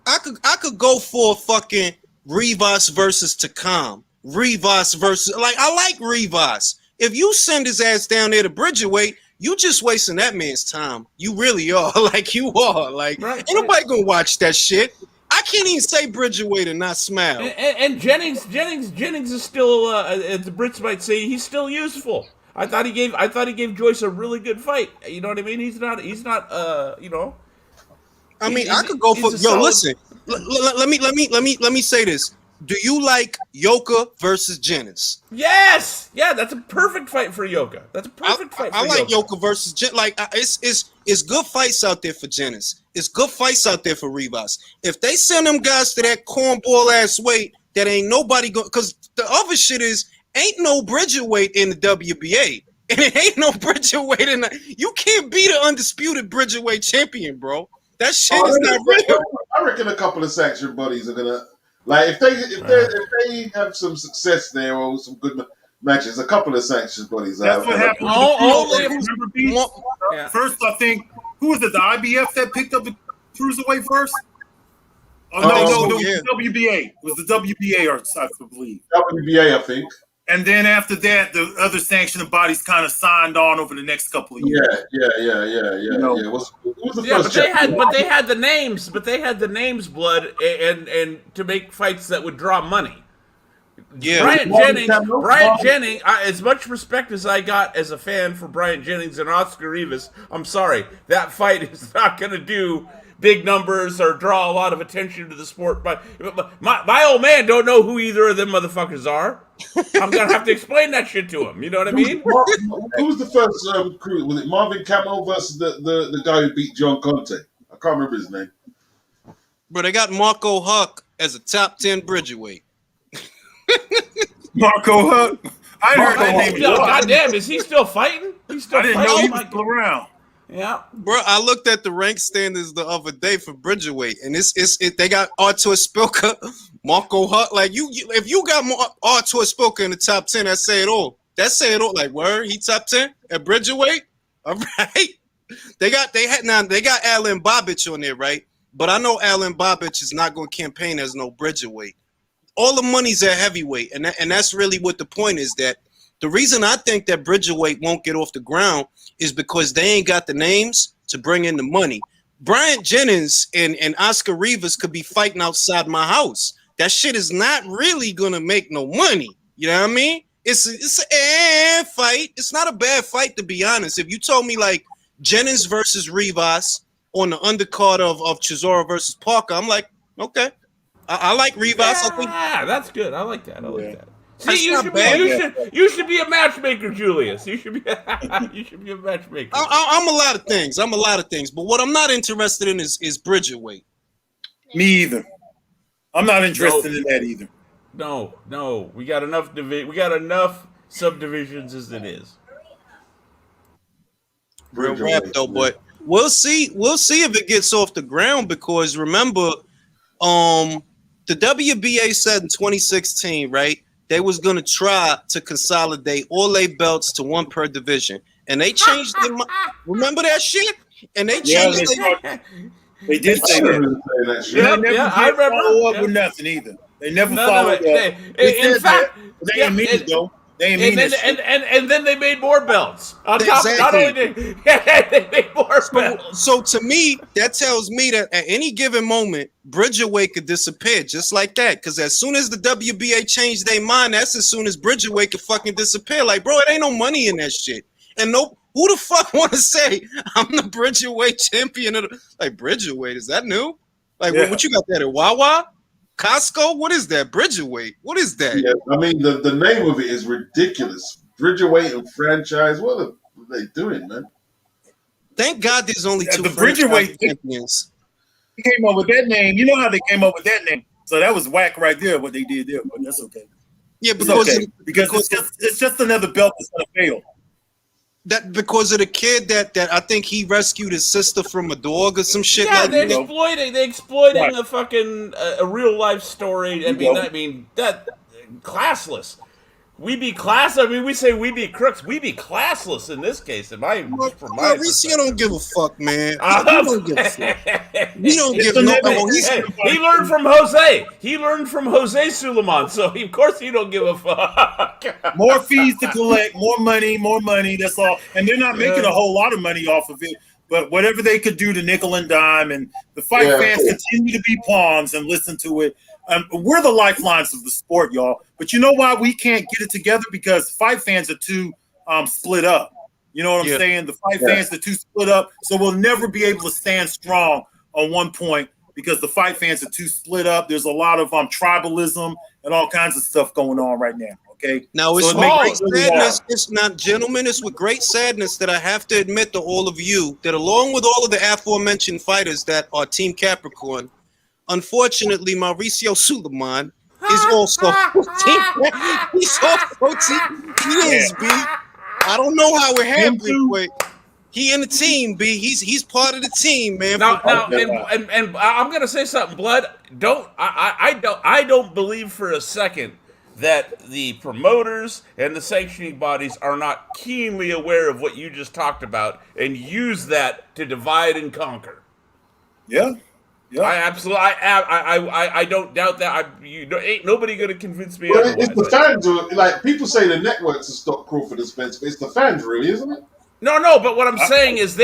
S5: I could go for fucking Rivas versus Takam. Rivas versus I like Rivas. If you send his ass down there to Bridgerweight, you just wasting that man's time. You really are. You are. Ain't nobody gonna watch that shit. I can't even say Bridgerweight and not smile.
S4: And Jennings is still, as the Brits might say, he's still useful. I thought he gave Joyce a really good fight. You know what I mean? He's not. You know.
S5: I mean, I could go for listen. Let me say this. Do you like Yoka versus Jennings?
S4: Yes. Yeah, that's a perfect fight for Yoka. That's a perfect fight for
S5: I like
S4: Yoka.
S5: Yoka versus Jennings. Like, it's good fights out there for Jennings. It's good fights out there for Rivas. If they send them guys to that cornball ass weight, that ain't nobody going. Because the other shit is, ain't no Bridgerweight in the WBA. And it ain't no Bridgerweight in the. You can't be the undisputed Bridgerweight champion, bro. That shit is not real.
S3: I reckon a couple of sanction buddies are gonna like if they have some success there or some good matches. A couple of sanction buddies.
S2: That's what happened. First, I think who was it? The IBF that picked up the cruiserweight first. Oh no, the WBA. It was the WBA, I believe.
S3: WBA, I think.
S2: And then after that, the other sanctioning bodies kind of signed on over the next couple of years.
S3: Yeah. What's the first
S4: but they had the names. But they had the names, blood, and to make fights that would draw money. Yeah, Brian Jennings. As much respect as I got as a fan for Brian Jennings and Oscar Rivas, I'm sorry, that fight is not going to do big numbers or draw a lot of attention to the sport. But my old man don't know who either of them motherfuckers are. I'm gonna have to explain that shit to him. You know what I mean?
S3: Who was the first crew? Was it Marvin Camo versus the guy who beat John Conte? I can't remember his name.
S5: But they got Marco Huck as a top 10 Bridgerweight.
S2: Marco Huck. I heard that name.
S4: Goddamn, is he still fighting? He's still fighting.
S2: I didn't know he was still around.
S4: Yeah,
S5: bro. I looked at the rank standings the other day for Bridgerweight, and they got Artur Spilka, Marco Huck. Like you if you got Artur Spilka in the top 10, that say it all. That say it all. Like word, he top 10 at Bridgerweight. All right. They got Alan Bobic on there, right? But I know Alan Bobic is not going to campaign as no Bridgerweight. All the money's at heavyweight, and that's really what the point is. That the reason I think that Bridgerweight won't get off the ground is because they ain't got the names to bring in the money. Brian Jennings and Oscar Rivas could be fighting outside my house. That shit is not really gonna make no money. You know what I mean? It's a fight. It's not a bad fight, to be honest. If you told me like Jennings versus Rivas on the undercard of Chisora versus Parker, I'm like, okay. I like Rivas.
S4: Yeah, that's good. I like that. See, you should be a matchmaker, Julius. You should be a matchmaker.
S5: I'm a lot of things. But what I'm not interested in is Bridgerweight.
S2: Me either. I'm not interested in that either.
S4: No. We got enough subdivisions as it is.
S5: Real rap though, but we'll see if it gets off the ground, because remember, the WBA said in 2016, right? They was gonna try to consolidate all their belts to one per division, and they changed their mind. Remember that shit? And they changed.
S2: They did say that. I remember. Follow up with nothing either. They never followed up.
S4: In fact,
S2: they ain't mean it though.
S4: And then they made more belts. On top,
S5: exactly.
S4: Not only they made more belts.
S5: So to me, that tells me that at any given moment, Bridgerweight could disappear just like that. Because as soon as the WBA changed their mind, that's as soon as Bridgerweight could fucking disappear. Like, bro, it ain't no money in that shit. And who the fuck want to say I'm the Bridgerweight champion? Like, Bridgerweight, is that new? Like, what you got that at Wawa? Costco? What is that? Bridgerweight? What is that?
S3: Yeah, I mean, the name of it is ridiculous. Bridgerweight and franchise. What are they doing, man?
S5: Thank God there's only two
S2: Bridgerweight
S5: champions.
S2: They came up with that name. You know how they came up with that name. So that was whack right there, what they did there, but that's okay.
S5: Yeah, because
S2: it's just another belt that's going to fail.
S5: That because of the kid that I think he rescued his sister from a dog or some shit.
S4: Yeah,
S5: like
S4: they're exploiting a fucking a real life story. I mean that classless. We be class. I mean, we say we be crooks. We be classless in this case. From my
S5: Reese, you don't give a fuck, man. You don't give a fuck. We don't give no.
S4: He learned from Jose. He learned from Jose Suleiman. So of course he don't give a fuck.
S2: More fees to collect, more money. That's all. And they're not making a whole lot of money off of it. But whatever they could do to nickel and dime, and the fight fans continue to be pawns and listen to it. We're the lifelines of the sport, y'all. But you know why we can't get it together? Because fight fans are too split up. You know what I'm saying? The fight fans are too split up, so we'll never be able to stand strong on one point because the fight fans are too split up. There's a lot of tribalism and all kinds of stuff going on right now. Okay.
S5: Now it's
S2: so
S5: great sadness. It's not, gentlemen. It's with great sadness that I have to admit to all of you that, along with all of the aforementioned fighters that are Team Capricorn, unfortunately, Mauricio Suleiman is also Team. He's also Team. He is, B. I don't know how it happened, but he in the team, B. He's part of the team, man.
S4: Now, and I'm gonna say something, Blood. I don't believe for a second that the promoters and the sanctioning bodies are not keenly aware of what you just talked about and use that to divide and conquer.
S2: Yeah. Yeah.
S4: I absolutely, I don't doubt that. Ain't nobody gonna convince me.
S3: Well, it's the fans who, like, people say the networks have stopped Crawford and Spence, but it's the fans, really, isn't it?
S4: No, but what I'm saying is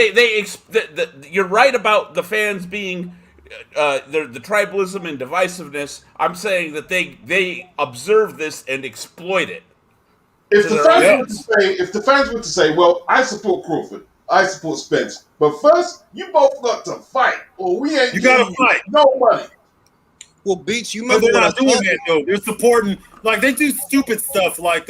S4: you're right about the fans being the tribalism and divisiveness. I'm saying that they observe this and exploit it.
S3: If the fans were to say, well, I support Crawford, I support Spence, but first you both got to fight, or we ain't.
S2: You got to fight.
S3: No money.
S5: Well, Beats, you remember
S2: they're not doing that though. They're supporting, like, they do stupid stuff, like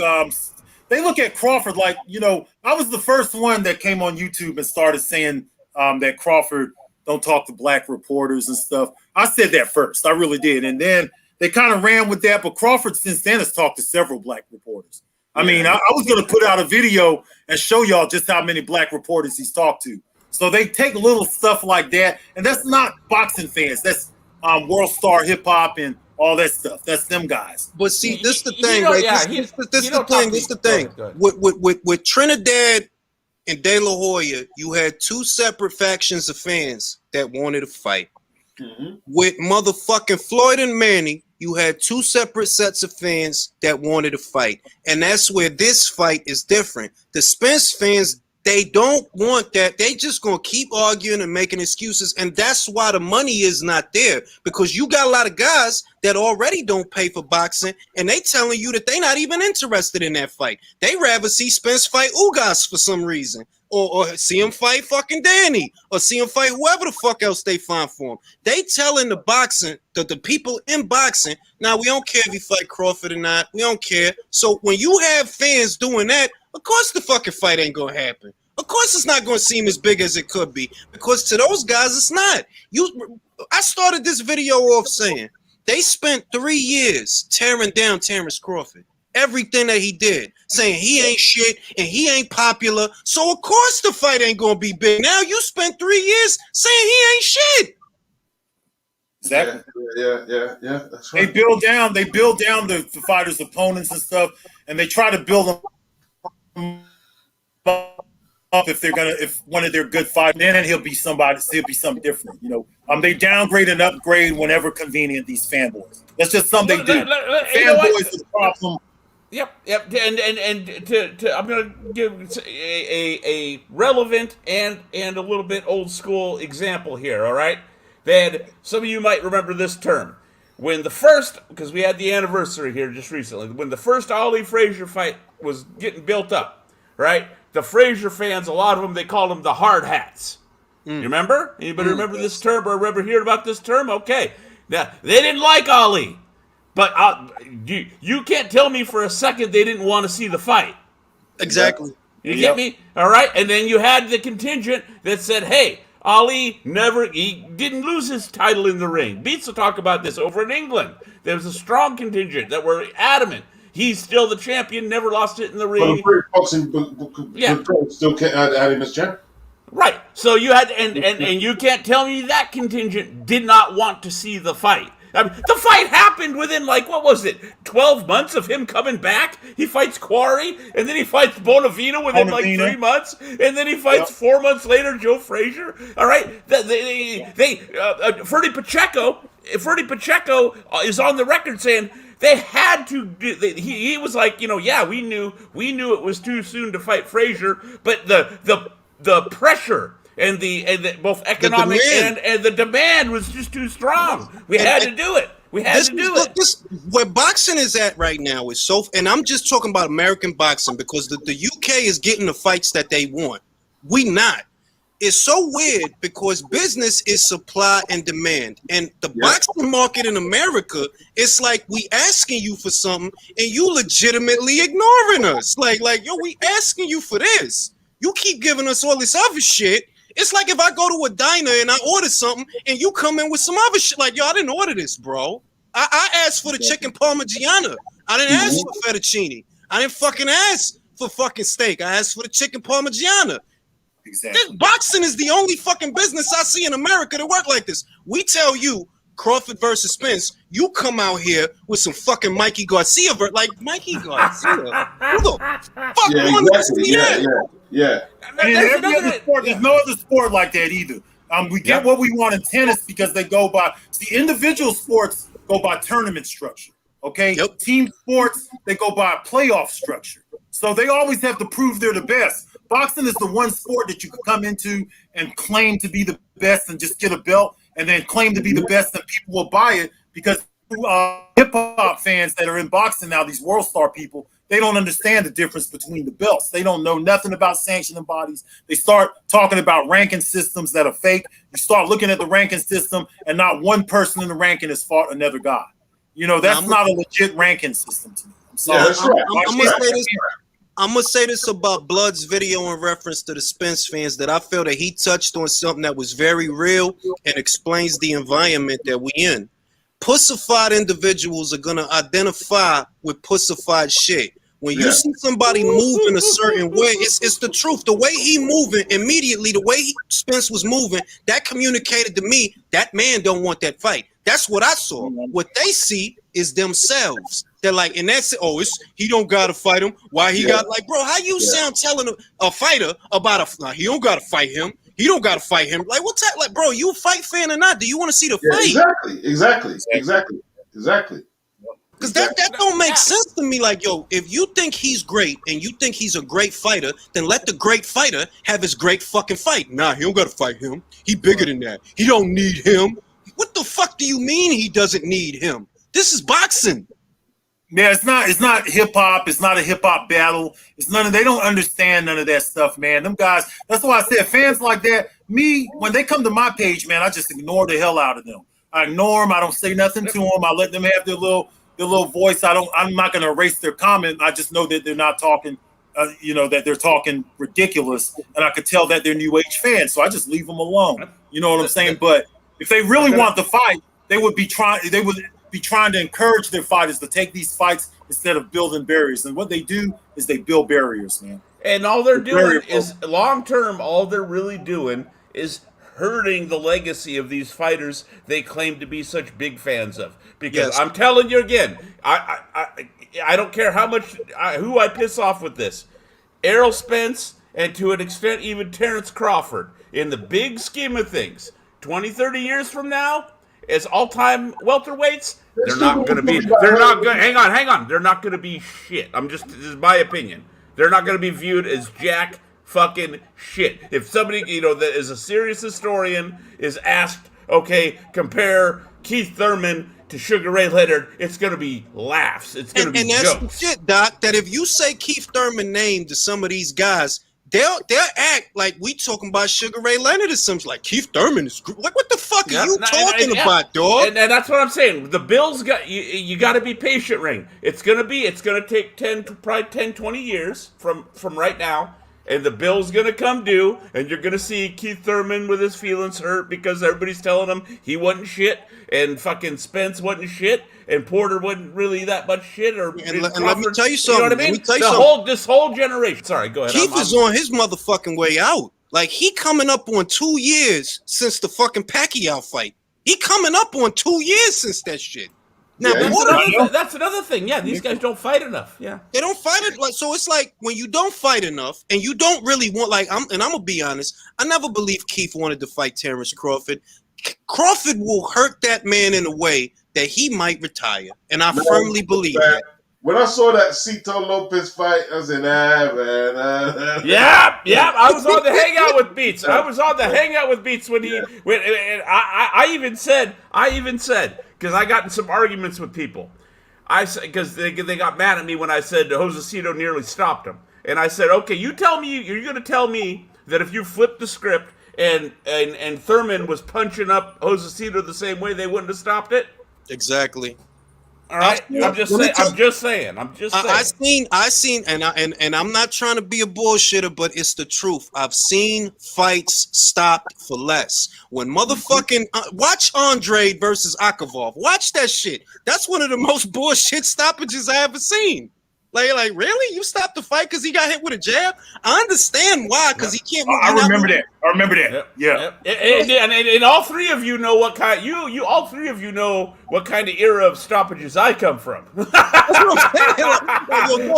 S2: they look at Crawford like, I was the first one that came on YouTube and started saying that Crawford don't talk to black reporters and stuff. I said that first. I really did. And then they kind of ran with that. But Crawford since then has talked to several black reporters. I mean, I was going to put out a video and show y'all just how many black reporters he's talked to. So they take little stuff like that. And that's not boxing fans. That's World Star Hip Hop and all that stuff. That's them guys.
S5: But see, this is the thing, right? This is the thing. With Trinidad and De La Hoya, you had two separate factions of fans that wanted to fight. Mm-hmm. With motherfucking Floyd and Manny, you had two separate sets of fans that wanted to fight. And that's where this fight is different. The Spence fans, they don't want that. They just gonna keep arguing and making excuses. And that's why the money is not there. Because you got a lot of guys that already don't pay for boxing, and they telling you that they not even interested in that fight. They rather see Spence fight Ugas for some reason. Or see him fight fucking Danny. Or see him fight whoever the fuck else they find for him. They telling the boxing, the people in boxing, now we don't care if you fight Crawford or not. We don't care. So when you have fans doing that, of course the fucking fight ain't gonna happen. Of course it's not gonna seem as big as it could be. Because to those guys, it's not. I started this video off saying they spent 3 years tearing down Terrence Crawford. Everything that he did, saying he ain't shit and he ain't popular. So of course the fight ain't gonna be big. Now you spent 3 years saying he ain't shit.
S2: Exactly.
S3: Yeah. That's right.
S2: They build down the fighters' opponents and stuff, and they try to build them up if one of their good fighters, then he'll be something different. They downgrade and upgrade whenever convenient. These fanboys. That's just something they do. Fanboys are the problem.
S4: Yep. And I'm gonna give a relevant and a little bit old school example here. All right, that some of you might remember this term when because we had the anniversary here just recently, when the first Ali Frazier fight was getting built up, right? The Frazier fans, a lot of them, they called them the hard hats. You remember? Anybody remember this term or remember hearing about this term? Okay, now they didn't like Ali. But you can't tell me for a second they didn't want to see the fight.
S5: Exactly.
S4: You get me? All right? And then you had the contingent that said, hey, Ali he didn't lose his title in the ring. Beats will talk about this over in England. There was a strong contingent that were adamant. He's still the champion, never lost it in the ring.
S3: But boxing still had him as champ.
S4: Right. So you had, and you can't tell me that contingent did not want to see the fight. I mean, the fight happened within, 12 months of him coming back? He fights Quarry, and then he fights Bonavino within 3 months, and then he fights 4 months later Joe Frazier. All right? Ferdy Pacheco is on the record saying they had to. He was like, we knew it was too soon to fight Frazier, but the pressure and the both economic and the demand was just too strong. We had to do it.
S5: Where boxing is at right now is and I'm just talking about American boxing because the UK is getting the fights that they want. We not. is so weird because business is supply and demand, and the boxing market in America, it's like we asking you for something and you legitimately ignoring us. Like yo, we asking you for this. You keep giving us all this other shit. It's like if I go to a diner and I order something and you come in with some other shit. Like, yo, I didn't order this, bro. I asked for the chicken parmigiana. I didn't ask for fettuccine. I didn't fucking ask for fucking steak. I asked for the chicken parmigiana.
S2: Exactly.
S5: This boxing is the only fucking business I see in America that work like this. We tell you Crawford versus Spence, you come out here with some fucking Mikey Garcia. Like, Mikey Garcia? Who the fuck wanted to see that?
S3: Yeah.
S2: And in every other sport, there's no other sport like that either. We get what we want in tennis because they go by, see, individual sports go by tournament structure, okay?
S5: Yep.
S2: Team sports, they go by playoff structure. So they always have to prove they're the best. Boxing is the one sport that you can come into and claim to be the best and just get a belt and then claim to be the best and people will buy it because hip-hop fans that are in boxing now, these world star people, they don't understand the difference between the belts. They don't know nothing about sanctioning bodies. They start talking about ranking systems that are fake. You start looking at the ranking system and not one person in the ranking has fought another guy. You know, that's not a legit ranking system to me. I'm sorry.
S5: I'm gonna say this about Blood's video in reference to the Spence fans, that I feel that he touched on something that was very real and explains the environment that we in. Pussified individuals are gonna identify with pussified shit. When you see somebody move in a certain way, it's the truth. The way he moving immediately, the way Spence was moving, that communicated to me that man don't want that fight. That's what I saw. What they see is themselves. They're like, and that's it. Oh, he don't gotta fight him. Why he got, like, bro? How you sound telling a fighter about he don't gotta fight him. He don't gotta fight him. Like, what type? Like, bro, you a fight fan or not? Do you want to see the fight?
S3: Exactly.
S5: Because that don't make sense to me. Like, yo, if you think he's great and you think he's a great fighter, then let the great fighter have his great fucking fight. Nah, he don't gotta fight him. He bigger than that. He don't need him. What the fuck do you mean he doesn't need him? This is boxing.
S2: Yeah, it's not hip hop. It's not a hip hop battle. It's none of. They don't understand none of that stuff, man. Them guys. That's why I said fans like that. Me, when they come to my page, man, I just ignore the hell out of them. I ignore them. I don't say nothing to them. I let them have their little voice. I'm not going to erase their comment. I just know that they're not talking. That they're talking ridiculous, and I could tell that they're new age fans. So I just leave them alone. You know what I'm saying? But if they really want the fight, they would be trying to encourage their fighters to take these fights instead of building barriers. And what they do is they build barriers, man.
S4: And all they're doing is long term. All they're really doing is hurting the legacy of these fighters they claim to be such big fans of. Because I'm telling you again, I don't care how much who I piss off with this. Errol Spence and to an extent even Terrence Crawford, in the big scheme of things, 20, 30 years from now, as all-time welterweights, they're not going to be. They're not going. Hang on. They're not going to be shit. This is my opinion. They're not going to be viewed as jack fucking shit. If somebody, that is a serious historian is asked, okay, compare Keith Thurman to Sugar Ray Leonard, it's going to be laughs. It's going to be jokes.
S5: And that's the shit, Doc, that if you say Keith Thurman name to some of these guys, they'll act like we talking about Sugar Ray Leonard or something. Like, Keith Thurman is like, what the fuck are you talking about, dog?
S4: And that's what I'm saying. The Bills got you got to be patient, Ring. It's gonna take 20 years from right now, and the Bills gonna come due, and you're gonna see Keith Thurman with his feelings hurt because everybody's telling him he wasn't shit, and fucking Spence wasn't shit, and Porter wasn't really that much shit.
S5: And let me tell you something.
S4: You know what I mean? This whole generation. Sorry, go ahead.
S5: Keith is on his motherfucking way out. Like, he coming up on 2 years since the fucking Pacquiao fight. He coming up on 2 years since that shit. Now,
S4: that's another thing. Yeah, these guys don't fight enough. Yeah,
S5: they don't fight it. Like, so it's like when you don't fight enough and you don't really want. Like, I'm gonna be honest. I never believed Keith wanted to fight Terrence Crawford. Crawford will hurt that man in a way that he might retire, and I firmly believe that.
S3: When I saw that Cito Lopez fight, I said, man.
S4: Yeah. I was on the hangout with Beats. When I even said, because I got in some arguments with people. I said, because they got mad at me when I said Josecito nearly stopped him. And I said, okay, you're going to tell me that if you flip the script and Thurman was punching up Josecito the same way, they wouldn't have stopped it.
S5: Exactly.
S4: All right, I'm just saying.
S5: I seen, and I'm not trying to be a bullshitter, but it's the truth. I've seen fights stopped for less. When motherfucking watch Andre versus Akavov, watch that shit. That's one of the most bullshit stoppages I ever seen. Like really? You stopped the fight because he got hit with a jab? I understand why, because he can't move.
S2: I remember that. Yeah.
S4: And all three of you know what kind all three of you know what kind of era of stoppages I come from.
S5: That's what I'm saying.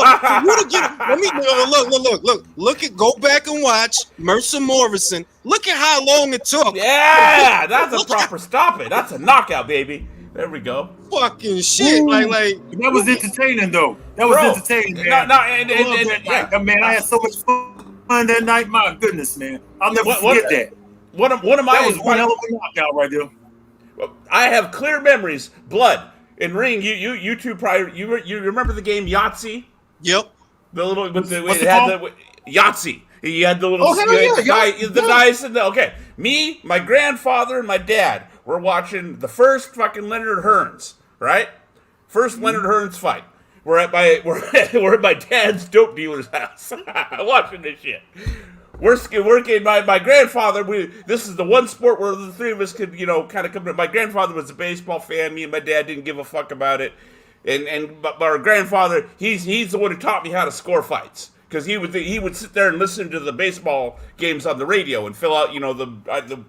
S5: Look, go back and watch Mercer Morrison. Look at how long it took.
S4: Yeah, that's a proper stop it. That's a knockout, baby. There we go.
S5: Fucking shit. Like
S2: that was entertaining though. That was entertaining, man. Man, I had so much fun that night. My goodness, man. I'll never forget that.
S4: One of my
S2: that was one hell of a knockout right there.
S4: I have clear memories. Blood and Ring. You two probably you remember the game Yahtzee?
S5: Yep.
S4: The little with the it had the Yahtzee. You had the little dice and me, my grandfather, and my dad were watching the first fucking Leonard Hearns, right? First Leonard Hearns fight. We're at my dad's dope dealer's house watching this shit. My grandfather. This is the one sport where the three of us could kind of come to. My grandfather was a baseball fan. Me and my dad didn't give a fuck about it, but our grandfather he's the one who taught me how to score fights. Because he would sit there and listen to the baseball games on the radio and fill out,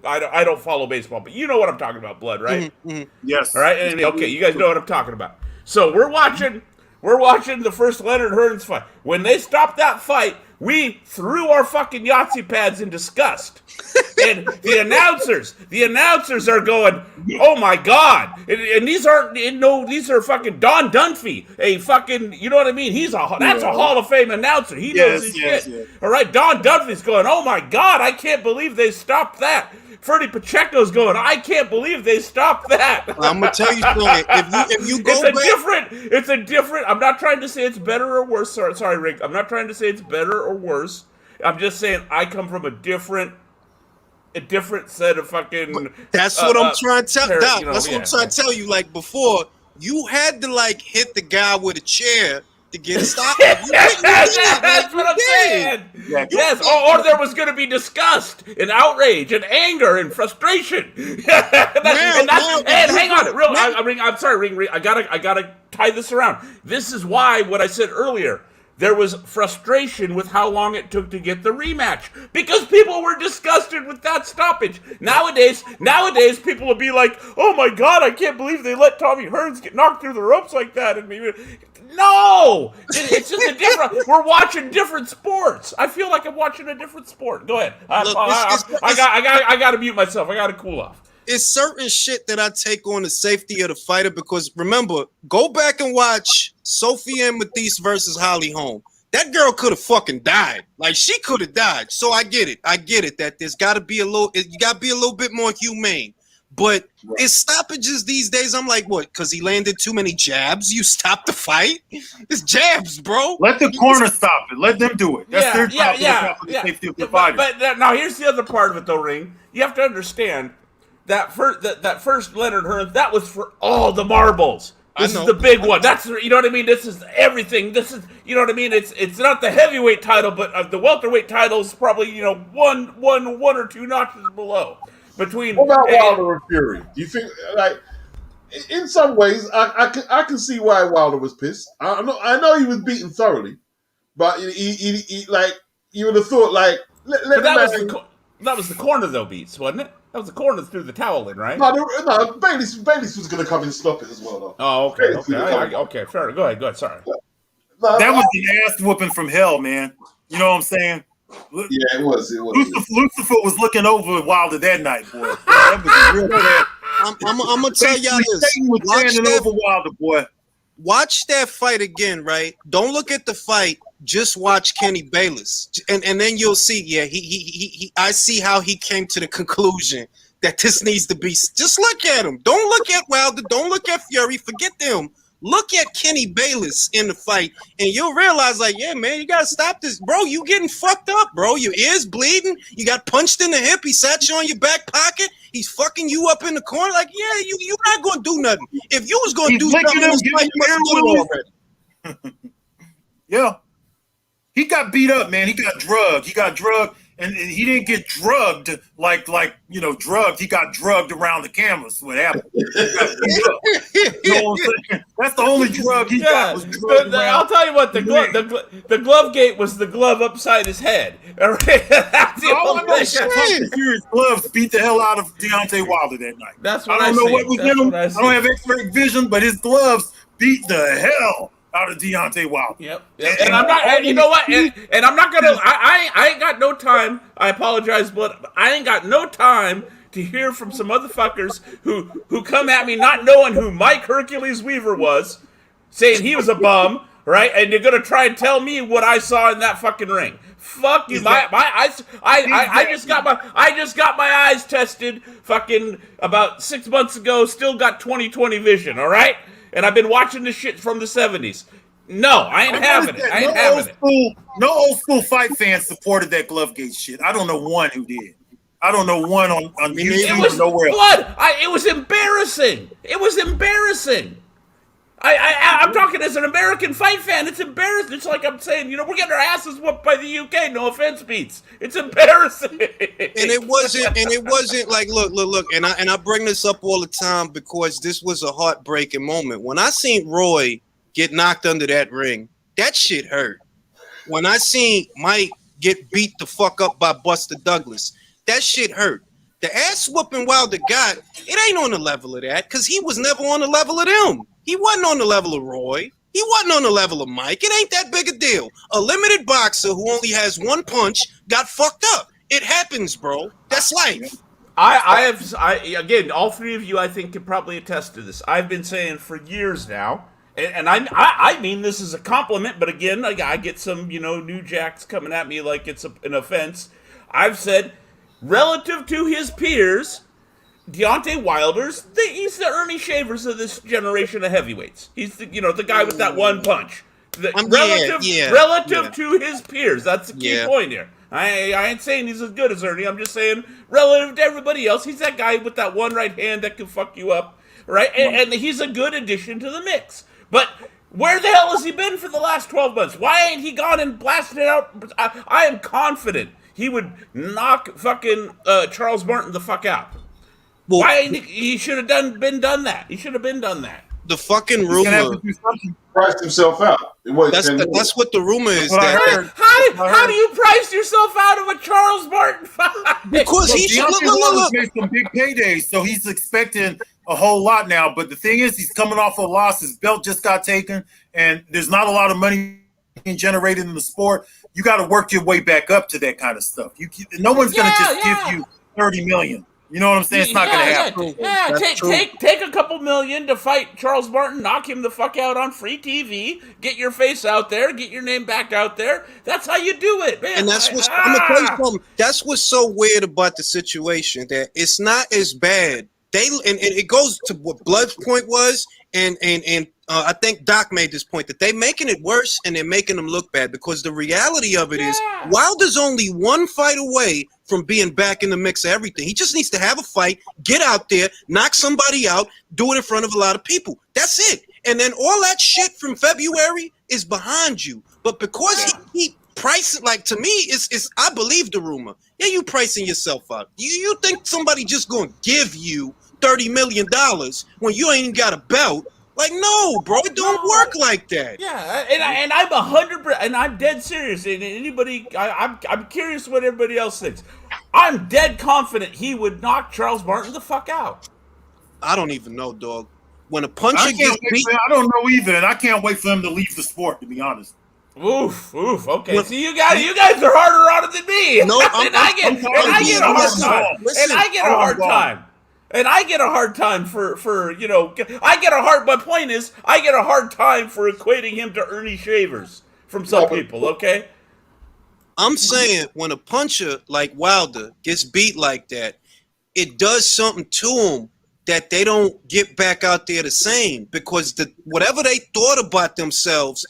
S4: I don't follow baseball, but you know what I'm talking about, Blood, right?
S5: Mm-hmm.
S2: Yes.
S4: All right. And, okay, you guys know what I'm talking about. So we're watching the first Leonard Hearns fight. When they stopped that fight, we threw our fucking Yahtzee pads in disgust. And the announcers are going, oh my God. And these are fucking Don Dunphy, a fucking, you know what I mean? That's a Hall of Fame announcer. He knows his shit. Yes. All right, Don Dunphy's going, oh my God, I can't believe they stopped that. Freddie Pacheco's going, I can't believe they stopped that.
S5: I'm gonna tell you something. If you go
S4: it's a different. I'm not trying to say it's better or worse. Sorry, Rick. I'm not trying to say it's better or worse. I'm just saying I come from a different set of fucking.
S5: That's what I'm trying to tell you. That's what I'm trying to tell you. Like before, you had to hit the guy with a chair to get stopped.
S4: That's what I'm saying. Yes, or there was going to be disgust and outrage and anger and frustration. Hang on, I'm sorry, Ring. I gotta tie this around. This is why what I said earlier. There was frustration with how long it took to get the rematch because people were disgusted with that stoppage. Nowadays, people will be like, "Oh my God, I can't believe they let Tommy Hearns get knocked through the ropes like that." And no, it's just a different. We're watching different sports. I feel like I'm watching a different sport. Go ahead. I got to mute myself. I got to cool off.
S5: It's certain shit that I take on the safety of the fighter because remember, go back and watch Sophie and Matisse versus Holly Holm. That girl could have fucking died. Like she could have died. So I get it that there's got to be a little bit more humane. But it's stoppages these days. I'm like, what? Because he landed too many jabs? You stop the fight? It's jabs, bro.
S2: Let the corner stop it. Let them do it. That's their job. Safety of the fighter.
S4: But now here's the other part of it, though, Ring. You have to understand. That first Leonard Hearns, that was for all the marbles. This is the big one. That's, you know what I mean? This is everything. This is, you know what I mean? It's not the heavyweight title, but the welterweight title is probably, one or two notches below. Between
S3: what about Wilder and Fury? Do you think, in some ways, I can see why Wilder was pissed. I know he was beaten thoroughly, but he you would have thought
S4: that was the corner though, Beats, wasn't it? That was the corner that threw the towel in, right?
S3: No, Bayless was going to come and stop it as well, though.
S4: Oh, okay, okay, fair. Go ahead. Sorry.
S2: That was an ass whooping from hell, man. You know what I'm saying?
S3: Yeah, it was.
S2: Lucifer was looking over Wilder that night, boy. That was real bad.
S5: I'm gonna tell y'all this.
S2: Satan was standing over Wilder, boy.
S5: Watch that fight again, right? Don't look at the fight. Just watch Kenny Bayless, and then you'll see. Yeah, he I see how he came to the conclusion that this needs to be. Just look at him. Don't look at Wilder. Don't look at Fury. Forget them. Look at Kenny Bayless in the fight, and you'll realize, like, yeah, man, you gotta stop this, bro. You getting fucked up, bro. Your ears bleeding. You got punched in the hip. He sat you on your back pocket. He's fucking you up in the corner. Like, yeah, you're not gonna do nothing. If you was gonna do something in this fight, you must have done it already.
S2: Yeah. He got beat up, man. He got drugged. And he didn't get drugged like drugged. He got drugged around the cameras. What happened? You know what I'm saying? That's the only drug he got. Was
S4: I'll tell you what, the glove gate was the glove upside his head. That's the only thing.
S2: Furious gloves beat the hell out of Deontay Wilder that night.
S4: That's what
S2: I don't know what was in him. I don't have X-ray vision, but his gloves beat the hell out of Deontay Wilder.
S4: Yep. And I'm not. And you know what? And I'm not gonna. I ain't got no time. I apologize, but I ain't got no time to hear from some motherfuckers who come at me not knowing who Mike Hercules Weaver was, saying he was a bum, right? And you're gonna try and tell me what I saw in that fucking ring. Fuck you. My eyes. I just got my eyes tested. Fucking about 6 months ago. Still got 20/20 vision. All right. And I've been watching this shit from the 70s. No, I ain't having it.
S2: No old school fight fans supported that Glovegate shit. I don't know one who did. I don't know one on YouTube or nowhere else.
S4: It was embarrassing. It was embarrassing. I'm talking as an American fight fan. It's embarrassing. It's like I'm saying, we're getting our asses whooped by the UK. No offense, Beats. It's embarrassing.
S5: And it wasn't like, look. And I bring this up all the time because this was a heartbreaking moment. When I seen Roy get knocked under that ring, that shit hurt. When I seen Mike get beat the fuck up by Buster Douglas, that shit hurt. The ass whooping Wilder got, it ain't on the level of that because he was never on the level of them. He wasn't on the level of Roy. He wasn't on the level of Mike. It ain't that big a deal. A limited boxer who only has one punch got fucked up. It happens, bro. That's life.
S4: Again, all three of you, I think, can probably attest to this. I've been saying for years now, and I mean this as a compliment, but again, I get some, new jacks coming at me like it's an offense. I've said, relative to his peers, Deontay Wilder's, he's the Ernie Shavers of this generation of heavyweights. He's the guy with that one punch. Relative to his peers. That's the key point here. I ain't saying he's as good as Ernie. I'm just saying relative to everybody else, he's that guy with that one right hand that can fuck you up, right? And he's a good addition to the mix. But where the hell has he been for the last 12 months? Why ain't he gone and blasted it out? I am confident he would knock fucking Charles Martin the fuck out. Well, why he should have been done that? He should have been done that.
S5: The fucking rumor
S3: priced himself out.
S5: That's what the rumor is.
S4: How do you price yourself out of a Charles Martin fight?
S5: Because he should look.
S2: Made some big paydays, so he's expecting a whole lot now. But the thing is, he's coming off a loss. His belt just got taken, and there's not a lot of money being generated in the sport. You got to work your way back up to that kind of stuff. No one's going to just give you $30 million. You know what I'm saying? It's not going to happen.
S4: Take a couple million to fight Charles Martin, knock him the fuck out on free TV, get your face out there, get your name back out there. That's how you do it, man.
S5: And that's I'm gonna tell you something. That's what's so weird about the situation, that it's not as bad. And it goes to what Blood's point was, and I think Doc made this point, that they're making it worse and they're making them look bad, because the reality of it is Wilder's only one fight away from being back in the mix of everything. He just needs to have a fight, get out there, knock somebody out, do it in front of a lot of people. That's it. And then all that shit from February is behind you. But because he pricing, like, to me, it's I believe the rumor. Yeah, you pricing yourself out. You think somebody just gonna give you $30 million when you ain't even got a belt? Like, no, bro, it don't work like that.
S4: Yeah, and I'm 100%, and I'm dead serious. And anybody, I'm curious what everybody else thinks. I'm dead confident he would knock Charles Martin the fuck out.
S5: I don't even know, dog. When a puncher gets beat,
S2: I don't know either, and I can't wait for him to leave the sport, to be honest.
S4: Oof. Okay. See, you guys are harder on it than me.
S5: No,
S4: I get a hard time. And I get a hard time. And I get a hard time for my point is, I get a hard time for equating him to Ernie Shavers from some people, okay?
S5: I'm saying when a puncher like Wilder gets beat like that, it does something to him that they don't get back out there the same, because whatever they thought about themselves,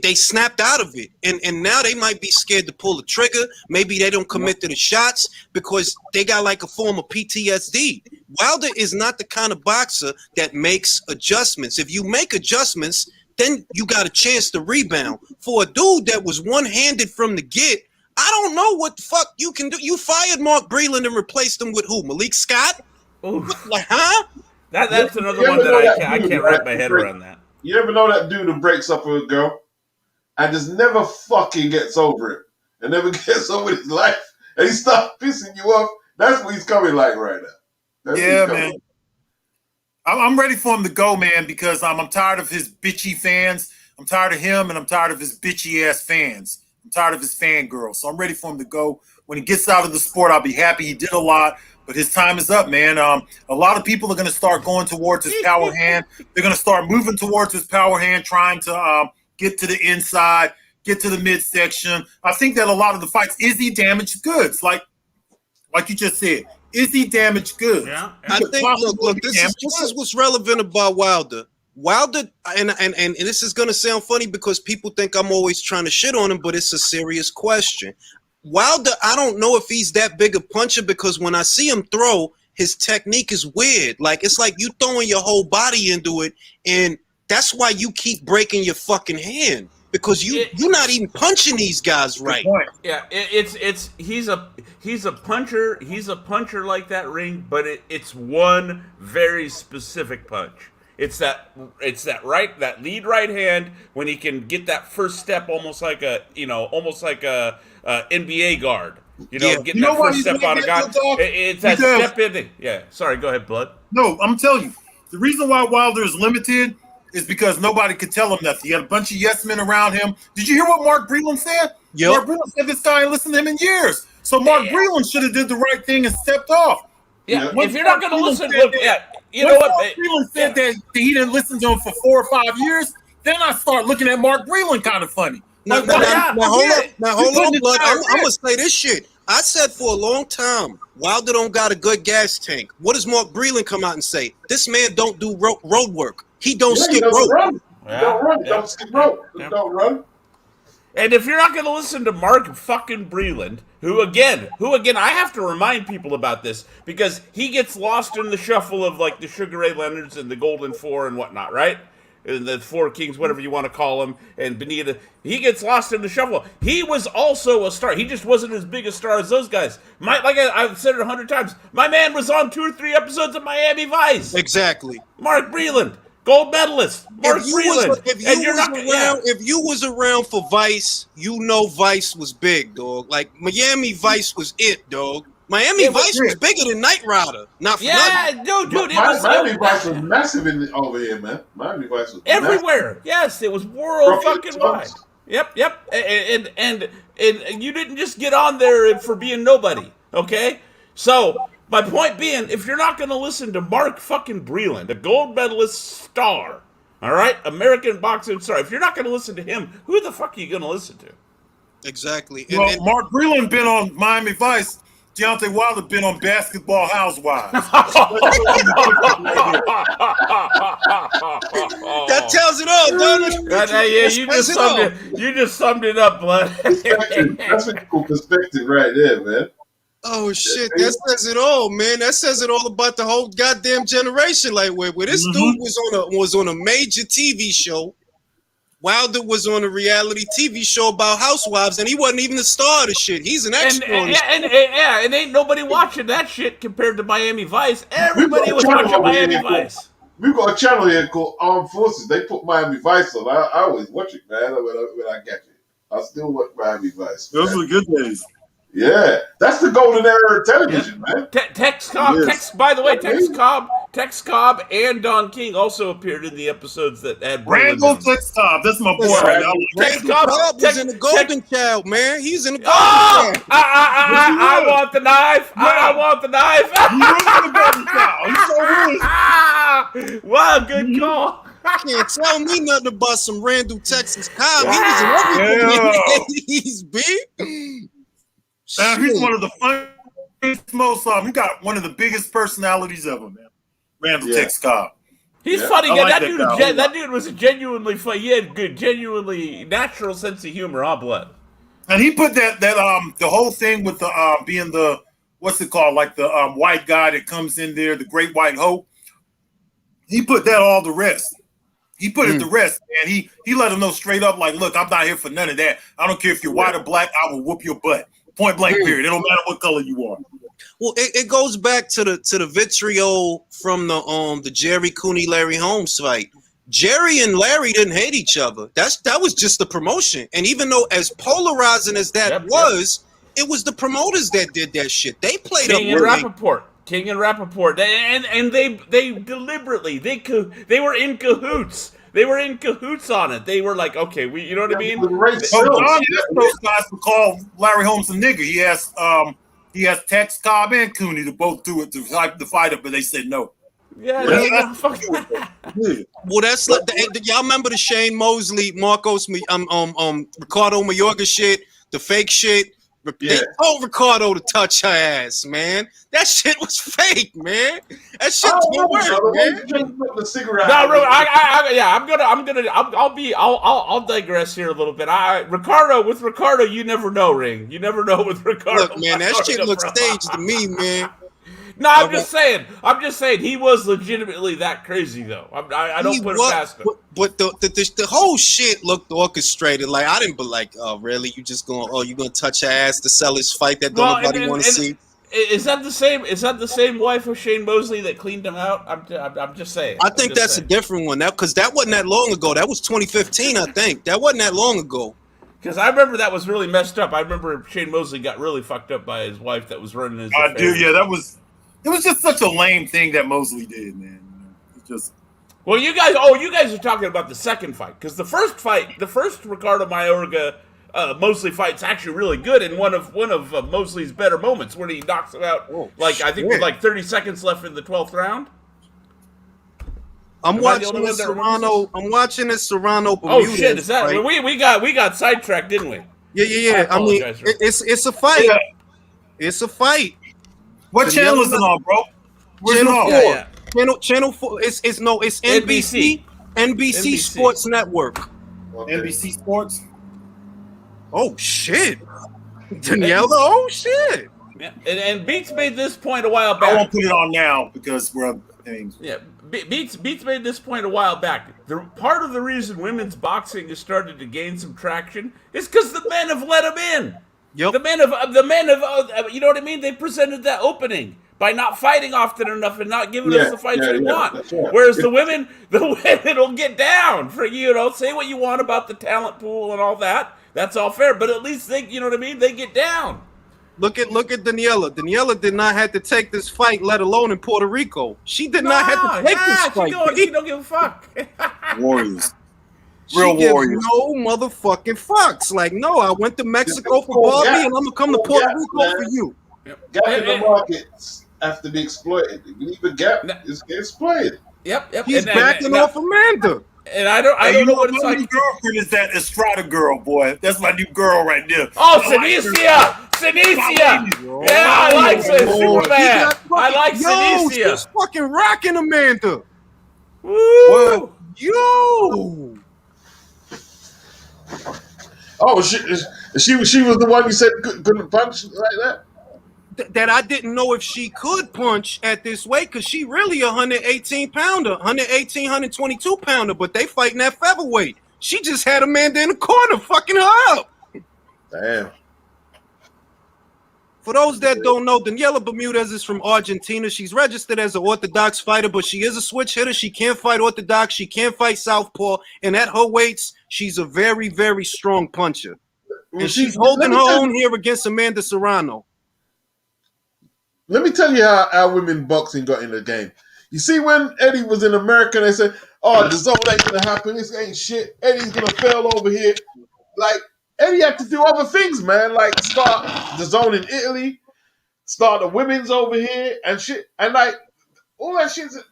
S5: they snapped out of it, and now they might be scared to pull the trigger. Maybe they don't commit to the shots because they got like a form of PTSD. Wilder is not the kind of boxer that makes adjustments. If you make adjustments, then you got a chance to rebound. For a dude that was one-handed from the get, I don't know what the fuck you can do. You fired Mark Breland and replaced him with who? Malik Scott?
S4: Oof.
S5: Like, huh?
S4: That's another one that I can't wrap my head around that.
S3: You ever know that dude who breaks up with a girl and just never fucking gets over it and never gets over his life, and he starts pissing you off? That's what he's coming like right now.
S2: Yeah, man. I'm ready for him to go, man, because I'm tired of his bitchy fans. I'm tired of him, and I'm tired of his bitchy ass fans. I'm tired of his fangirls. So I'm ready for him to go. When he gets out of the sport, I'll be happy. He did a lot, but his time is up, man. A lot of people are going to start going towards his power hand. They're going to start moving towards his power hand, trying to get to the inside, get to the midsection. I think that a lot of the fights, is he damaged goods? Like you just said, is he damaged goods?
S5: Yeah. I think, look, this is what's relevant about Wilder. Wilder, and this is going to sound funny because people think I'm always trying to shit on him, but it's a serious question. Wilder, I don't know if he's that big a puncher, because when I see him throw, his technique is weird. Like, it's like you throwing your whole body into it, and that's why you keep breaking your fucking hand, because you're not even punching these guys right.
S4: Yeah, he's a puncher. He's a puncher like that, Ring, but it's one very specific punch. It's that lead right hand when he can get that first step, almost like a NBA guard. Getting that first step on a guy. It's that step in. Yeah, sorry, go ahead, Blood.
S2: No, I'm telling you, the reason why Wilder is limited is because nobody could tell him nothing. He had a bunch of yes men around him. Did you hear what Mark Breland said?
S5: Yep.
S2: Mark Breland said this guy ain't listened to him in years. So Mark Breland should have did the right thing and stepped off.
S4: Yeah, if you're not going to listen, look, you know what?
S2: Mark Breland said that he didn't listen to him for 4 or 5 years, then I start looking at Mark Breland kind of funny.
S5: Now hold on, Blood. I'm going to say this shit. I said for a long time, Wilder don't got a good gas tank. What does Mark Breland come out and say? This man don't do road work. He don't skip rope.
S3: Don't skip rope. Don't run.
S4: And if you're not going to listen to Mark fucking Breland, who again, I have to remind people about this because he gets lost in the shuffle of like the Sugar Ray Leonards and the Golden Four and whatnot, right? And the Four Kings, whatever you want to call them, and Benita. He gets lost in the shuffle. He was also a star. He just wasn't as big a star as those guys. Like I've said it 100 times, my man was on 2 or 3 episodes of Miami Vice.
S5: Exactly.
S4: Mark Breland. Gold medalist, Mark Breland.
S5: If you was around for Vice, you know Vice was big, dog. Like Miami Vice was it, dog. Miami Vice was bigger than Knight Rider.
S3: Dude. Miami Vice was massive over here, man. Miami Vice was
S4: everywhere.
S3: Massive.
S4: Yes, it was world fucking wide. Yep. And you didn't just get on there for being nobody, okay? So my point being, if you're not going to listen to Mark fucking Breland, a gold medalist star, all right, American boxing star, if you're not going to listen to him, who the fuck are you going to listen to?
S5: Exactly.
S2: Well, Mark Breland been on Miami Vice. Deontay Wilder been on Basketball Housewives.
S5: That tells it all, don't it?
S4: You just summed it up, Blood.
S3: That's a cool perspective right there, man.
S5: Oh shit, that says it all, man. That says it all about the whole goddamn generation. Like where this dude was on a major TV show, Wilder was on a reality TV show about housewives, and he wasn't even the star of the shit. He's an extra.
S4: And ain't nobody watching that shit compared to Miami Vice. Everybody was watching Miami Vice.
S3: We've got a channel here called Armed Forces. They put Miami Vice on. I always watch it, man. When I get it, I still watch Miami Vice.
S2: Those were good days.
S3: Yeah, that's the golden era of television, man.
S4: Tex Cobb, by the way, Tex Cobb and Don King also appeared in the episodes that had
S2: Randall Tex Cobb. That's my boy right now.
S5: Tex Cobb was in the Golden Child, man. He's in the Golden Child.
S4: I want the knife. I want the knife.
S2: He's so rude.
S4: Wow, good call.
S5: Can't tell me nothing about some Randall Texas Cobb. He was in everything. He's big.
S2: Man, he's one of the funniest, most he got one of the biggest personalities ever, man. Randall Tex Cobb.
S4: He's funny.
S2: I like
S4: that dude was a genuinely funny. He had good, genuinely natural sense of humor. On blood.
S2: And he put that the whole thing with the being the what's it called, like the white guy that comes in there, the Great White Hope. He put that all to rest. He put it to rest, and he let him know straight up, like, look, I'm not here for none of that. I don't care if you're white or black. I will whoop your butt. Point blank. Period. It don't matter what color you are.
S5: Well, it goes back to the vitriol from the Jerry Cooney Larry Holmes fight. Jerry and Larry didn't hate each other. That was just the promotion. And even though as polarizing as that was, it was the promoters that did that shit. They played
S4: King and Rappaport, and they deliberately they were in cahoots. They were in cahoots on it. They were like, okay, you know what I mean?
S2: John asked those guys to call Larry Holmes a nigger. He asked Tex Cobb and Cooney to both do it to fight it, but they said no.
S5: Yeah, fuck that. Well, that's like y'all remember the Shane Mosley, Ricardo Mayorga shit, the fake shit. They told Ricardo to touch her ass, man. That shit was fake, man. That shit didn't work, man. I'll digress here a little bit. With Ricardo, you never know, Ring. You never know with Ricardo. Look, man, that shit looks staged to me, man.
S4: No, I'm just saying he was legitimately that crazy though. I don't put it past him.
S5: But the whole shit looked orchestrated. Like I didn't be like, oh really? You gonna touch her ass to sell his fight that nobody want to see?
S4: Is that the same? Is that the same wife of Shane Mosley that cleaned him out? I'm just saying.
S5: I think that's a different one. Because that wasn't that long ago. That was 2015, I think. That wasn't that long ago.
S4: Because I remember that was really messed up. I remember Shane Mosley got really fucked up by his wife that was running his affair.
S2: I do. Yeah, it was just such a lame thing that Mosley did, man. It just.
S4: Well, you guys are talking about the second fight because the first Ricardo Mayorga Mosley fight's actually really good and one of Mosley's better moments when he knocks him out with 30 seconds left in the 12th round.
S5: I'm watching this Serrano. Bermudez.
S4: Oh shit! Is that right? we got sidetracked, didn't we?
S5: Yeah. I mean, it's a fight. Yeah. It's a fight.
S2: What channel is it on, bro?
S5: Channel 4. Yeah. Channel 4. It's NBC. NBC Sports Network.
S2: Okay. NBC Sports.
S5: Oh shit, Daniela. Oh shit.
S4: Yeah. And Beats made this point a while back.
S2: I won't put it on now because we're on things.
S4: Yeah. Beats made this point a while back. Part of the reason women's boxing has started to gain some traction is because the men have let them in. Yep. The men have, you know what I mean? They presented that opening by not fighting often enough and not giving us the fights we want. Right. Whereas the women will get down for say what you want about the talent pool and all that. That's all fair, but at least they, you know what I mean? They get down.
S5: Look at Daniela. Daniela did not have to take this fight, let alone in Puerto Rico. She did not have to take this fight.
S4: She don't give a fuck.
S2: Warriors.
S5: Real warriors. No motherfucking fucks. Like, no, I went to Mexico for Bobby and I'm going to come to Puerto Rico for you.
S3: Gap in the markets have to be exploited. Even Gap is exploited.
S4: Yep.
S5: He's backing off Amanda.
S4: And I don't know what it's like.
S2: My girlfriend is that Estrada girl, boy. That's my new girl right there.
S4: Oh, Senicia! Yeah, I like Superman. I like Senicia.
S5: She's fucking rocking Amanda.
S4: Woo!
S5: What? Yo!
S3: Oh, she was the one you said couldn't punch like that?
S5: That I didn't know if she could punch at this weight because she really a 118-pounder, 122-pounder, but they fighting that featherweight. She just had Amanda in the corner fucking her up.
S3: Damn.
S5: For those that don't know, Daniela Bermudez is from Argentina. She's registered as an orthodox fighter, but she is a switch hitter. She can't fight orthodox. She can't fight southpaw. And at her weights, she's a very, very strong puncher. And she's holding her own here against Amanda Serrano.
S3: Let me tell you how women boxing got in the game. You see, when Eddie was in America, they said, oh, the zone ain't going to happen. This ain't shit. Eddie's going to fail over here. Like, Eddie had to do other things, man. Like, start the zone in Italy, start the women's over here and shit. And, like, all that shit's like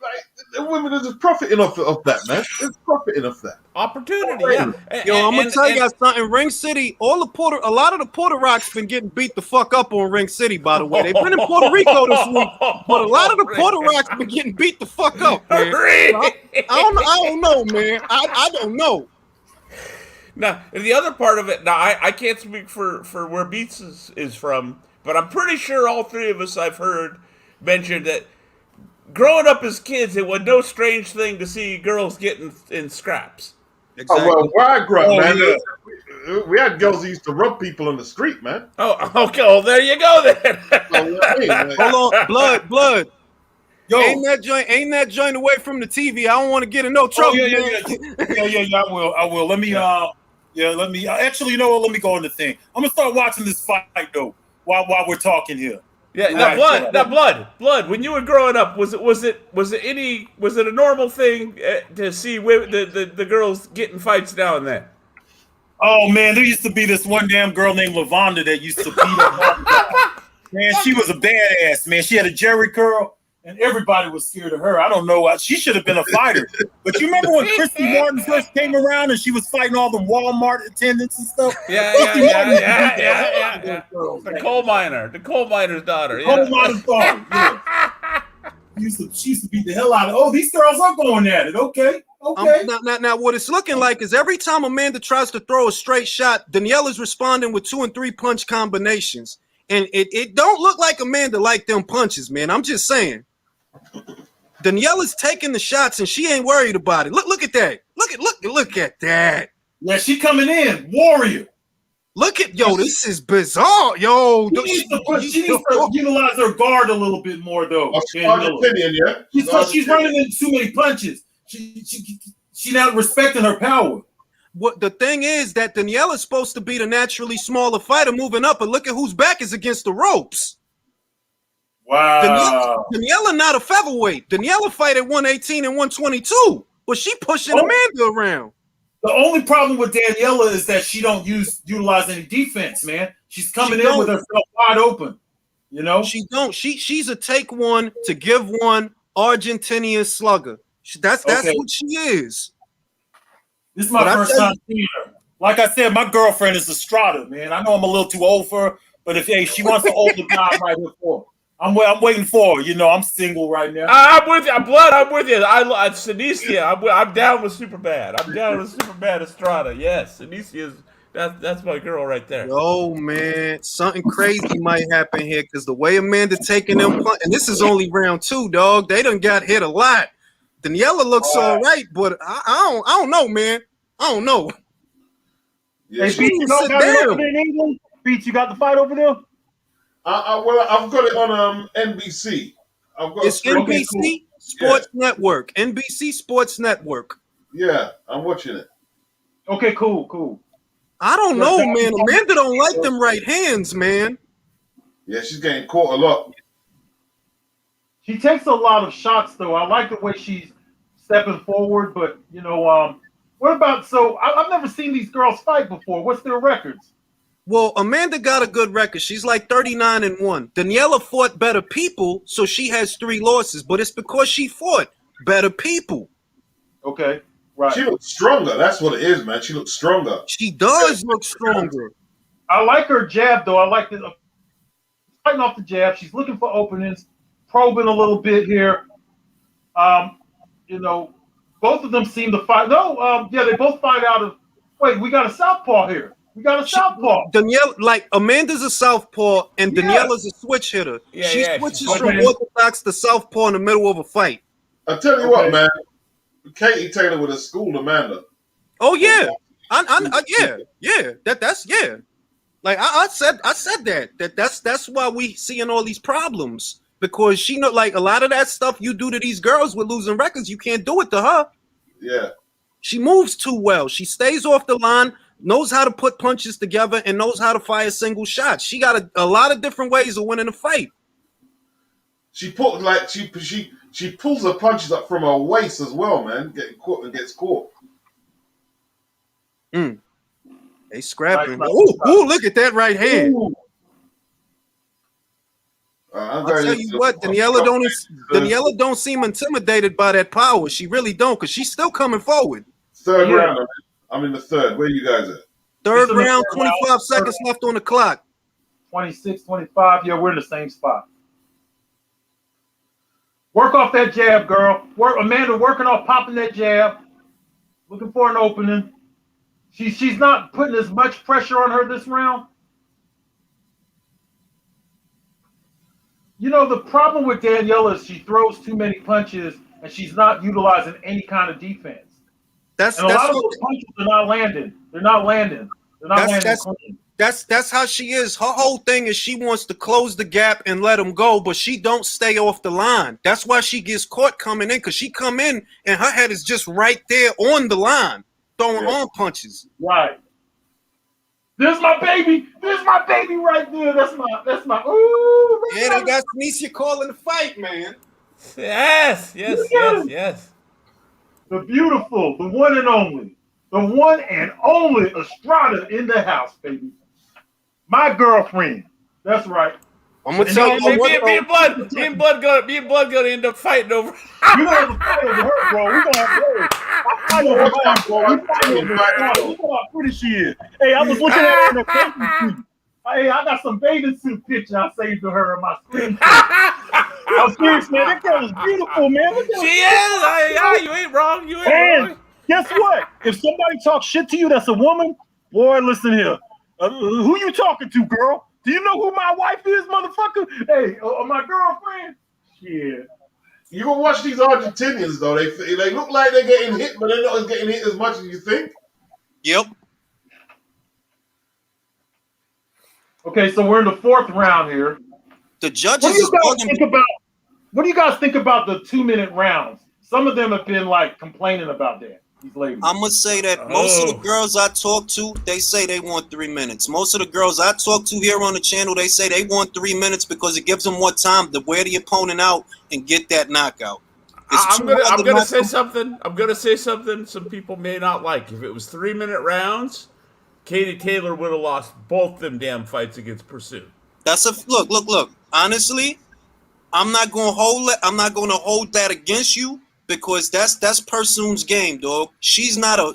S3: the women are just profiting off that, man. It's profiting off that.
S4: Opportunity, yeah.
S5: Yo, I'm gonna tell you guys something. Ring City, a lot of the Puerto Rocks been getting beat the fuck up on Ring City. By the way, they've been in Puerto Rico this week, but a lot of the Puerto Rocks been getting beat the fuck up, man. I don't know, man. I don't know.
S4: Now, the other part of it, now I can't speak for where Beats is from, but I'm pretty sure all three of us I've heard mention that growing up as kids, it was no strange thing to see girls getting in scraps.
S3: Exactly. Oh, well, where I grew up, man, yeah. We had girls who used to rub people on the street, man.
S4: Oh, okay. Well, there you go then.
S5: Hold on, blood. Yo, ain't that joint away from the TV? I don't want to get in no trouble.
S2: Yeah. I will. Let me. Actually, you know what? Let me go on the thing. I'm gonna start watching this fight though while we're talking here.
S4: Yeah, blood. When you were growing up, was it a normal thing to see the girls getting fights now and then?
S2: Oh man, there used to be this one damn girl named Lavonda that used to beat up. Man, she was a badass, man. She had a jerry curl, and everybody was scared of her. I don't know. She should have been a fighter. But you remember when Christy Martin first came around and she was fighting all the Walmart attendants and stuff?
S4: Yeah. The coal miner's daughter.
S2: Coal miner's daughter. Yeah. She used to beat the hell out of. Oh, these girls are going at it. Okay.
S5: Now, what it's looking like is every time Amanda tries to throw a straight shot, Daniela's responding with 2 and 3 punch combinations, and it don't look like Amanda like them punches, man. I'm just saying. Daniela's taking the shots and she ain't worried about it. Look at that. Look at that.
S2: Yeah, she coming in, warrior.
S5: Look at this is bizarre, yo.
S2: She needs to utilize her guard a little bit more, though.
S3: She's
S2: running into too many punches. She not respecting her power.
S5: What the thing is that Daniela's supposed to be the naturally smaller fighter moving up, but look at whose back is against the ropes.
S2: Wow.
S5: Daniela not a featherweight. Daniela fight at 118 and 122, but she pushing Amanda around.
S2: The only problem with Daniela is that she don't utilize any defense, man. She's coming in with herself wide open. You know?
S5: She don't. She's a take one to give one Argentinian slugger. That's what she is.
S2: This is my first time seeing her. Like I said, my girlfriend is Estrada, man. I know I'm a little too old for her, but if she wants to hold the guy right here for her. I'm waiting for her. You know, I'm single right now.
S4: I'm with you. I'm with you. Sinicia. I'm down with Superbad. I'm down with Superbad Estrada. Yes, Sinicia that's my girl right there.
S5: Oh man, something crazy might happen here because the way Amanda taking them, and this is only round 2, dog. They done got hit a lot. Daniela looks all right, but I don't know, man. I don't know.
S2: Yeah, hey, Beat, you got it over there in England? Beat, you got the fight over there?
S3: Well, I've got it on NBC.
S5: It's NBC Sports Network. NBC Sports Network.
S3: Yeah, I'm watching it.
S2: Okay, cool.
S5: I don't know, man. Amanda don't like them right hands, man.
S3: Yeah, she's getting caught a lot.
S2: She takes a lot of shots, though. I like the way she's stepping forward, but, you know, what about, so I've never seen these girls fight before. What's their records?
S5: Well, Amanda got a good record. She's like 39-1. Daniela fought better people, so she has 3 losses, but it's because she fought better people.
S2: Okay, right.
S3: She looks stronger. That's what it is, man. She looks stronger.
S5: She does look stronger.
S2: I like her jab, though. I like the fighting off the jab. She's looking for openings, probing a little bit here. You know, both of them seem to fight. No, they both fight out of. Wait, we got a southpaw here. We got a southpaw.
S5: Daniela, like Amanda's a southpaw, and Daniela's a switch hitter. She switches from orthodox to southpaw in the middle of a fight.
S3: I tell you what, man. Katie Taylor would have schooled Amanda.
S5: Oh yeah, That's Like I said that's why we seeing all these problems, because she know, like, a lot of that stuff you do to these girls with losing records, you can't do it to her.
S3: Yeah.
S5: She moves too well. She stays off the line, knows how to put punches together, and knows how to fire single shots. She got a lot of different ways of winning a fight. She pulls
S3: her punches up from her waist as well, man. Getting caught and gets caught.
S5: They scrapping. Ooh, look at that right hand.
S3: I'll
S5: tell you what, Daniela don't seem intimidated by that power. She really don't, because she's still coming forward.
S3: Third round. I'm in the third. Where you guys at?
S5: Third round, 25 seconds left on the clock.
S6: 26, 25. Yeah, we're in the same spot. Work off that jab, girl. Amanda, working off popping that jab. Looking for an opening. She's not putting as much pressure on her this round. You know, the problem with Daniela is she throws too many punches and she's not utilizing any kind of defense. And a lot of those punches are not landing. They're not landing. Clean.
S5: That's how she is. Her whole thing is she wants to close the gap and let him go, but she don't stay off the line. That's why she gets caught coming in, because she come in and her head is just right there on the line, throwing on punches.
S6: Right. There's my baby. There's my baby right there. That's my. Ooh.
S5: And I got Tanisha calling the fight, man.
S4: Yes.
S6: The beautiful, the one and only Estrada in the house, baby. My girlfriend. That's right.
S5: I'm gonna tell you,
S4: me and Blood gonna end up fighting over.
S6: You gonna have to fight over her, bro. We gonna have to fight over her, bro. We fight over her. Look how pretty she is. Hey, I was looking at her in a bathing suit. Hey, I got some bathing suit picture I saved to her on my screen. I was serious, man. That girl is beautiful, man.
S4: She is. You ain't wrong. Wrong.
S6: Guess what? If somebody talks shit to you that's a woman, boy, listen here. Who you talking to, girl? Do you know who my wife is, motherfucker? Hey, my girlfriend? Shit.
S3: You gonna watch these Argentinians, though. They look like they're getting hit, but they're not getting hit as much as you think.
S5: Yep.
S6: Okay, so we're in the fourth round here.
S5: The judges.
S6: What do you guys think about the 2-minute rounds? Some of them have been like complaining about that. These ladies.
S5: I'm gonna say that most of the girls I talk to, they say they want 3 minutes. Most of the girls I talk to here on the channel, they say they want 3 minutes because it gives them more time to wear the opponent out and get that knockout.
S4: I'm gonna say something. I'm gonna say something some people may not like. If it was 3-minute rounds, Katie Taylor would have lost both them damn fights against Pursuit.
S5: That's a look. Honestly, I'm not gonna hold that against you. Because that's Pursuit's game, dog. She's not a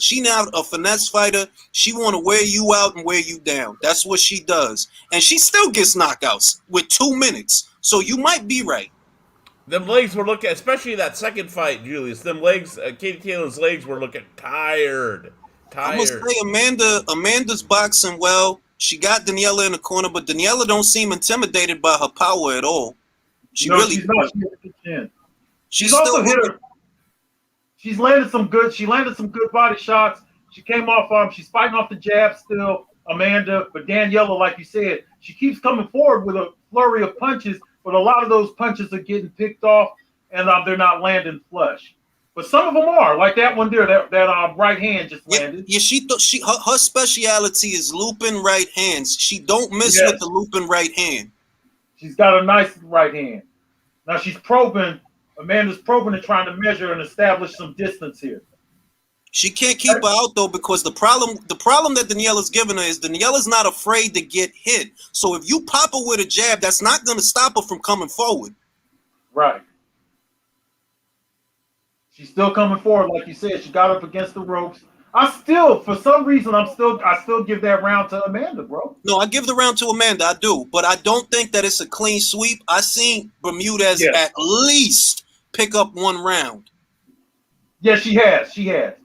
S5: finesse fighter. She want to wear you out and wear you down. That's what she does, and she still gets knockouts with 2 minutes. So you might be right.
S4: Them legs were looking, especially that second fight, Julius. Them legs, Katie Taylor's legs were looking tired.
S5: I must say, Amanda's boxing well. She got Daniela in the corner, but Daniela don't seem intimidated by her power at all.
S6: She's not. She's also hit her. She landed some good body shots. She came off she's fighting off the jab still, Amanda. But Daniela, like you said, she keeps coming forward with a flurry of punches, but a lot of those punches are getting picked off and they're not landing flush. But some of them are, like that one there, that right hand just landed.
S5: Yeah, her speciality is looping right hands. She don't miss with the looping right hand.
S6: She's got a nice right hand. Now she's probing. Amanda's probing and trying to measure and establish some distance here.
S5: She can't keep her out though, because the problem that Daniela's giving her is Daniela's not afraid to get hit. So if you pop her with a jab, that's not going to stop her from coming forward.
S6: Right. She's still coming forward, like you said. She got up against the ropes. For some reason, I still give that round to Amanda, bro.
S5: No, I give the round to Amanda, I do, but I don't think that it's a clean sweep. I seen Bermudez at least pick up one round.
S6: Yeah, she has. I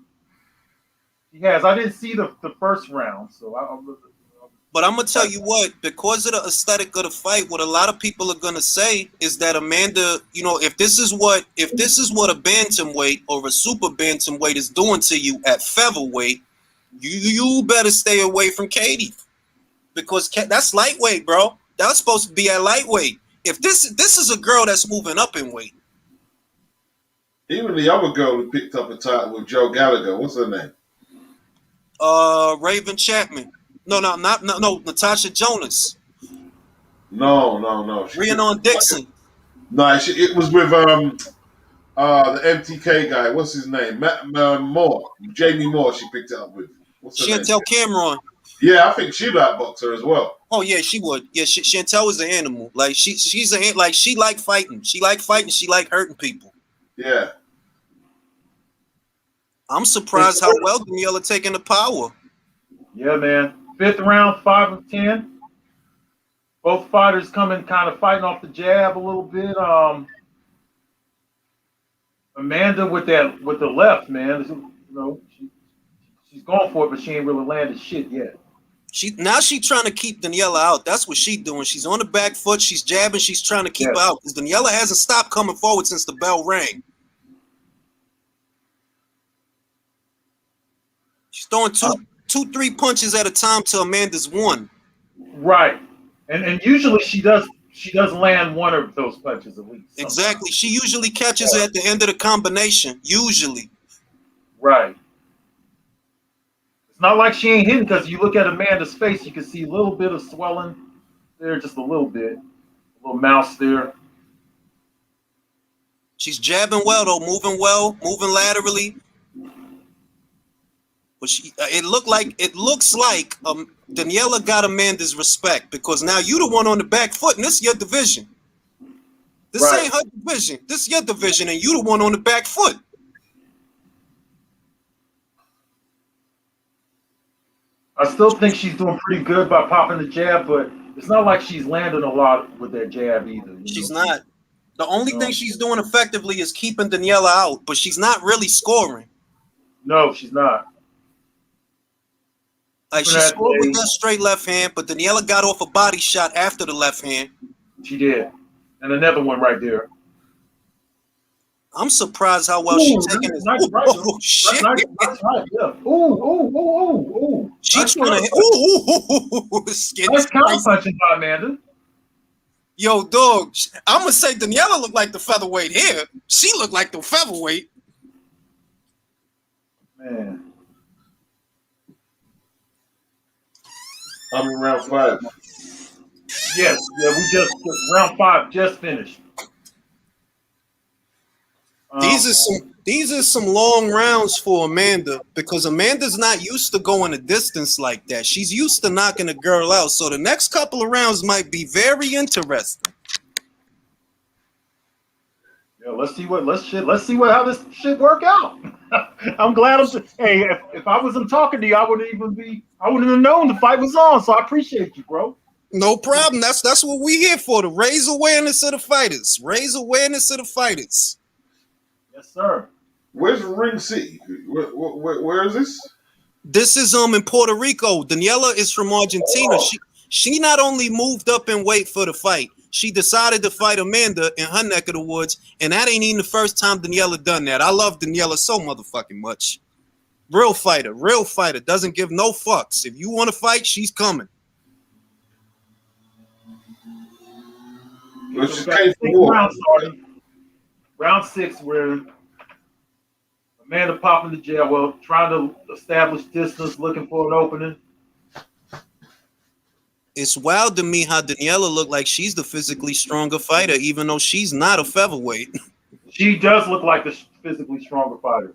S6: didn't see the first round, so
S5: But I'm gonna tell you what, because of the aesthetic of the fight, what a lot of people are gonna say is that Amanda, if this is what a bantamweight or a super bantamweight is doing to you at featherweight, you better stay away from Katie, because that's lightweight, bro. That's supposed to be at lightweight. If this is a girl that's moving up in weight.
S3: Even the other girl who picked up a title with Joe Gallagher, what's her name?
S5: Raven Chapman. No, Natasha Jonas.
S3: No.
S5: Rhiannon Dixon.
S3: No, it was with the MTK guy. What's his name? Moore. Jamie Moore. She picked it up with. What's her name?
S5: Chantel Cameron.
S3: Yeah, I think she'd outbox her as well.
S5: Oh yeah, she would. Yeah, Chantel is an animal. Like she's she like fighting. She like fighting. She like hurting people.
S3: Yeah.
S5: I'm surprised how well Daniela taking the power.
S6: Yeah, man. 5th round, 5 of 10. Both fighters coming kind of fighting off the jab a little bit. Amanda with the left, man. You know, she's going for it, but she ain't really landed shit yet.
S5: She trying to keep Daniela out. That's what she's doing. She's on the back foot. She's jabbing. She's trying to keep her out because Daniela hasn't stopped coming forward since the bell rang. She's throwing two, 3 punches at a time to Amanda's 1.
S6: Right, and usually she does land one of those punches at least.
S5: Exactly. She usually catches it at the end of the combination. Usually.
S6: Right. It's not like she ain't hitting because you look at Amanda's face, you can see a little bit of swelling there, just a little bit, a little mouse there.
S5: She's jabbing well though, moving laterally. But it looks like Daniela got Amanda's respect because now you the one on the back foot and this is your division. This ain't her division. This is your division and you the one on the back foot.
S6: I still think she's doing pretty good by popping the jab, but it's not like she's landing a lot with that jab either.
S5: She's not. The only thing she's doing effectively is keeping Daniela out, but she's not really scoring.
S6: No, she's not.
S5: Like she scored with that straight left hand, but Daniela got off a body shot after the left hand.
S6: She did. And another one right there.
S5: I'm surprised how well she's taking this.
S6: Nice right,
S5: oh, shit.
S6: That's right, yeah. Ooh.
S5: She's trying to
S6: nice counter punching by Amanda.
S5: Yo, dog, I'm going to say Daniela looked like the featherweight here. She looked like the featherweight.
S6: Man.
S3: I'm in round 5.
S6: Yes, we just round 5 just finished.
S5: These are some long rounds for Amanda because Amanda's not used to going a distance like that. She's used to knocking a girl out. So the next couple of rounds might be very interesting.
S6: Yeah, let's see how this shit work out. I'm glad hey, if I wasn't talking to you, I wouldn't have known the fight was on. So I appreciate you, bro.
S5: No problem. That's what we here for, to raise awareness of the fighters. Raise awareness of the fighters.
S6: Yes, sir.
S3: Where's Ring City? Where is this?
S5: This is in Puerto Rico. Daniela is from Argentina. She not only moved up in weight for the fight, she decided to fight Amanda in her neck of the woods, and that ain't even the first time Daniela done that. I love Daniela so motherfucking much. Real fighter, doesn't give no fucks. If you want to fight, she's coming.
S6: Round 6, where Amanda popping the jab, trying to establish distance, looking for an opening.
S5: It's wild to me how Daniela looked like she's the physically stronger fighter, even though she's not a featherweight.
S6: She does look like the physically stronger fighter.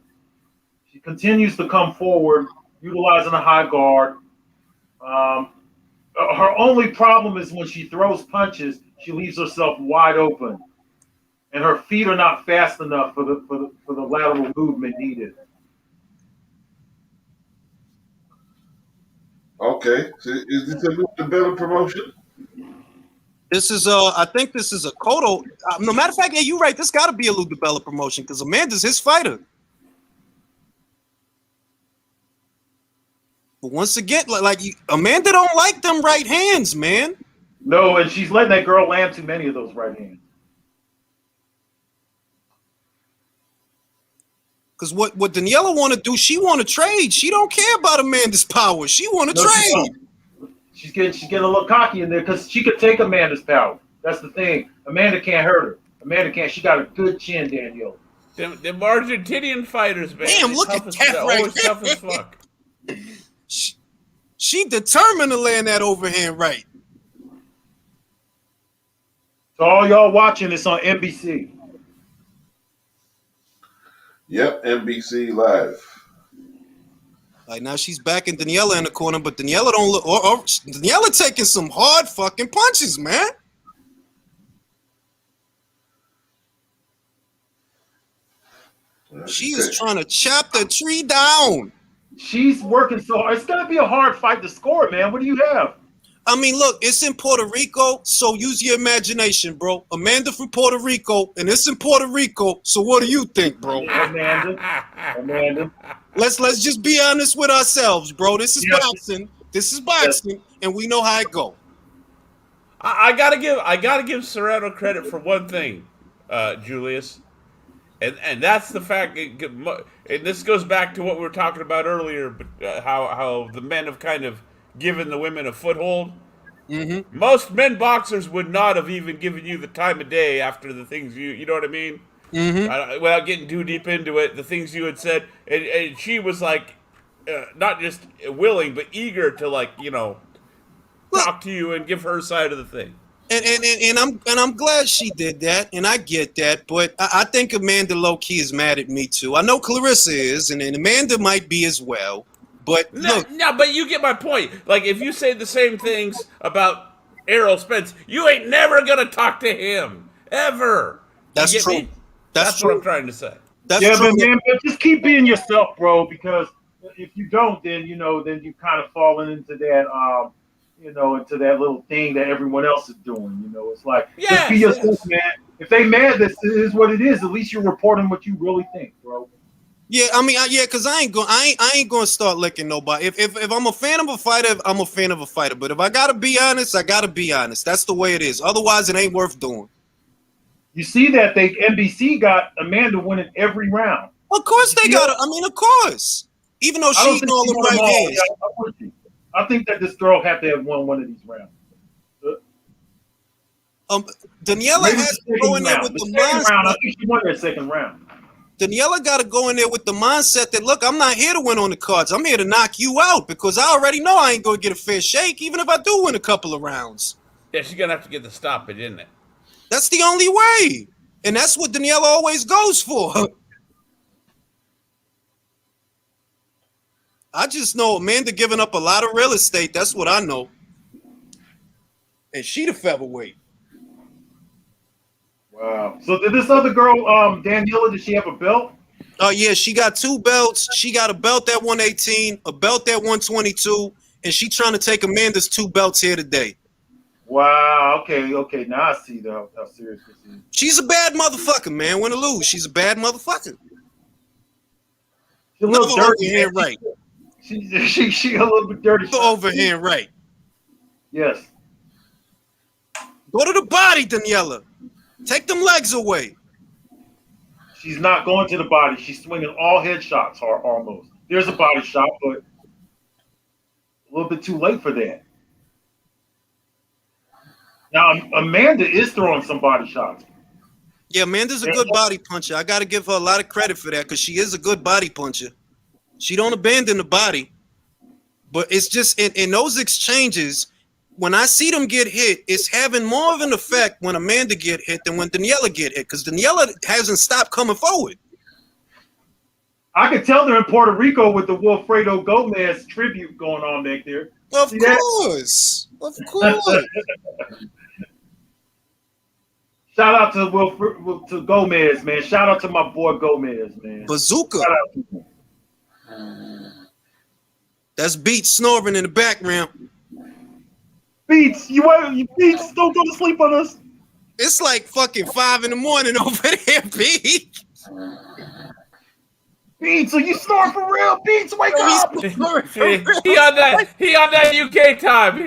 S6: She continues to come forward, utilizing a high guard. Her only problem is when she throws punches, she leaves herself wide open, and her feet are not fast enough for the lateral movement needed.
S3: Okay, so is this a Lou DiBella promotion?
S5: This is I think this is a Cotto. No matter of fact, yeah, you're right. This got to be a Lou DiBella promotion because Amanda's his fighter. But once again, Amanda don't like them right hands, man.
S6: No, and she's letting that girl land too many of those right hands.
S5: Because what Daniela want to do, she want to trade. She don't care about Amanda's power. She want to trade.
S6: She's getting a little cocky in there because she could take Amanda's power. That's the thing. Amanda can't hurt her. Amanda can't. She got a good chin, Danielle.
S4: Them Argentinian fighters, man.
S5: Damn, look at that right there.
S4: Tough as fuck.
S5: She determined to land that overhand right.
S6: So all y'all watching this on NBC.
S3: Yep, NBC Live.
S5: Like now she's back in Daniela in the corner, but Daniela don't look. Or Daniela taking some hard fucking punches, man. She is trying to chop the tree down.
S6: She's working so hard. It's gonna be a hard fight to score, man. What do you have?
S5: I mean, look, it's in Puerto Rico, so use your imagination, bro. Amanda from Puerto Rico, and it's in Puerto Rico. So what do you think, bro?
S6: Amanda.
S5: Let's just be honest with ourselves, bro. This is boxing. This is boxing, and we know how it go.
S4: I gotta give Serrano credit for one thing, Julius, and that's the fact. And this goes back to what we were talking about earlier, but how the men have kind of given the women a foothold.
S5: Mm-hmm.
S4: Most men boxers would not have even given you the time of day after the things you know what I mean.
S5: Mm-hmm.
S4: Without getting too deep into it, the things you had said, and she was like, not just willing but eager to talk to you and give her side of the thing.
S5: And I'm glad she did that, and I get that, but I think Amanda low key is mad at me too. I know Clarissa is, and Amanda might be as well. But
S4: but you get my point. Like if you say the same things about Errol Spence, you ain't never gonna talk to him ever.
S5: That's true.
S4: Me? That's
S5: true.
S4: what I'm trying to say.
S5: That's
S6: true.
S5: But
S6: man, but just keep being yourself, bro. Because if you don't, then you kind of falling into that, into that little thing that everyone else is doing. It's like just be yourself, man. If they mad, this is what it is. At least you're reporting what you really think, bro.
S5: Yeah, I mean, because I ain't gonna start licking nobody. If I'm a fan of a fighter, I'm a fan of a fighter. But if I gotta be honest, I gotta be honest. That's the way it is. Otherwise, it ain't worth doing.
S6: You see that NBC got Amanda winning every round.
S5: Of course they got it. I mean, of course. Even though she's all the right hands.
S6: Yeah, I think that this girl had to have won one of these rounds.
S5: Daniela has to go in there with the mindset.
S6: I think she won that second round.
S5: Daniela got to go in there with the mindset that, look, I'm not here to win on the cards. I'm here to knock you out because I already know I ain't going to get a fair shake, even if I do win a couple of rounds.
S4: Yeah, she's going to have to get the stoppage, isn't it?
S5: That's the only way. And that's what Daniela always goes for. I just know Amanda giving up a lot of real estate. That's what I know. And she the featherweight.
S6: Wow. So did this other girl, Daniela, did she have a belt?
S5: Oh, yeah, she got 2 belts. She got a belt at 118, a belt at 122, and she trying to take Amanda's 2 belts here today.
S6: Wow. Okay. Now I see how serious this is.
S5: She's a bad motherfucker, man. Win or lose, she's a bad motherfucker.
S6: She's a little dirty.
S5: Overhand right.
S6: She a little bit dirty.
S5: Overhand right.
S6: Yes.
S5: Go to the body, Daniela. Take them legs away.
S6: She's not going to the body. She's swinging all head shots, almost. There's a body shot, but a little bit too late for that. Now, Amanda is throwing some body shots.
S5: Yeah, Amanda's a good body puncher. I got to give her a lot of credit for that because she is a good body puncher. She don't abandon the body. But it's just in those exchanges, when I see them get hit, it's having more of an effect when Amanda get hit than when Daniela get hit because Daniela hasn't stopped coming forward.
S6: I could tell they're in Puerto Rico with the Wilfredo Gomez tribute going on back there.
S5: Of course. Of course.
S6: Shout out to Gomez, man. Shout out to my boy Gomez, man.
S5: Bazooka. That's Beats snoring in the background.
S6: Beats, Beats, don't go to sleep on us.
S5: It's like fucking 5 a.m. over there, Beats.
S6: Beats, are you snoring for real? Beats, wake up!
S4: He on that UK time.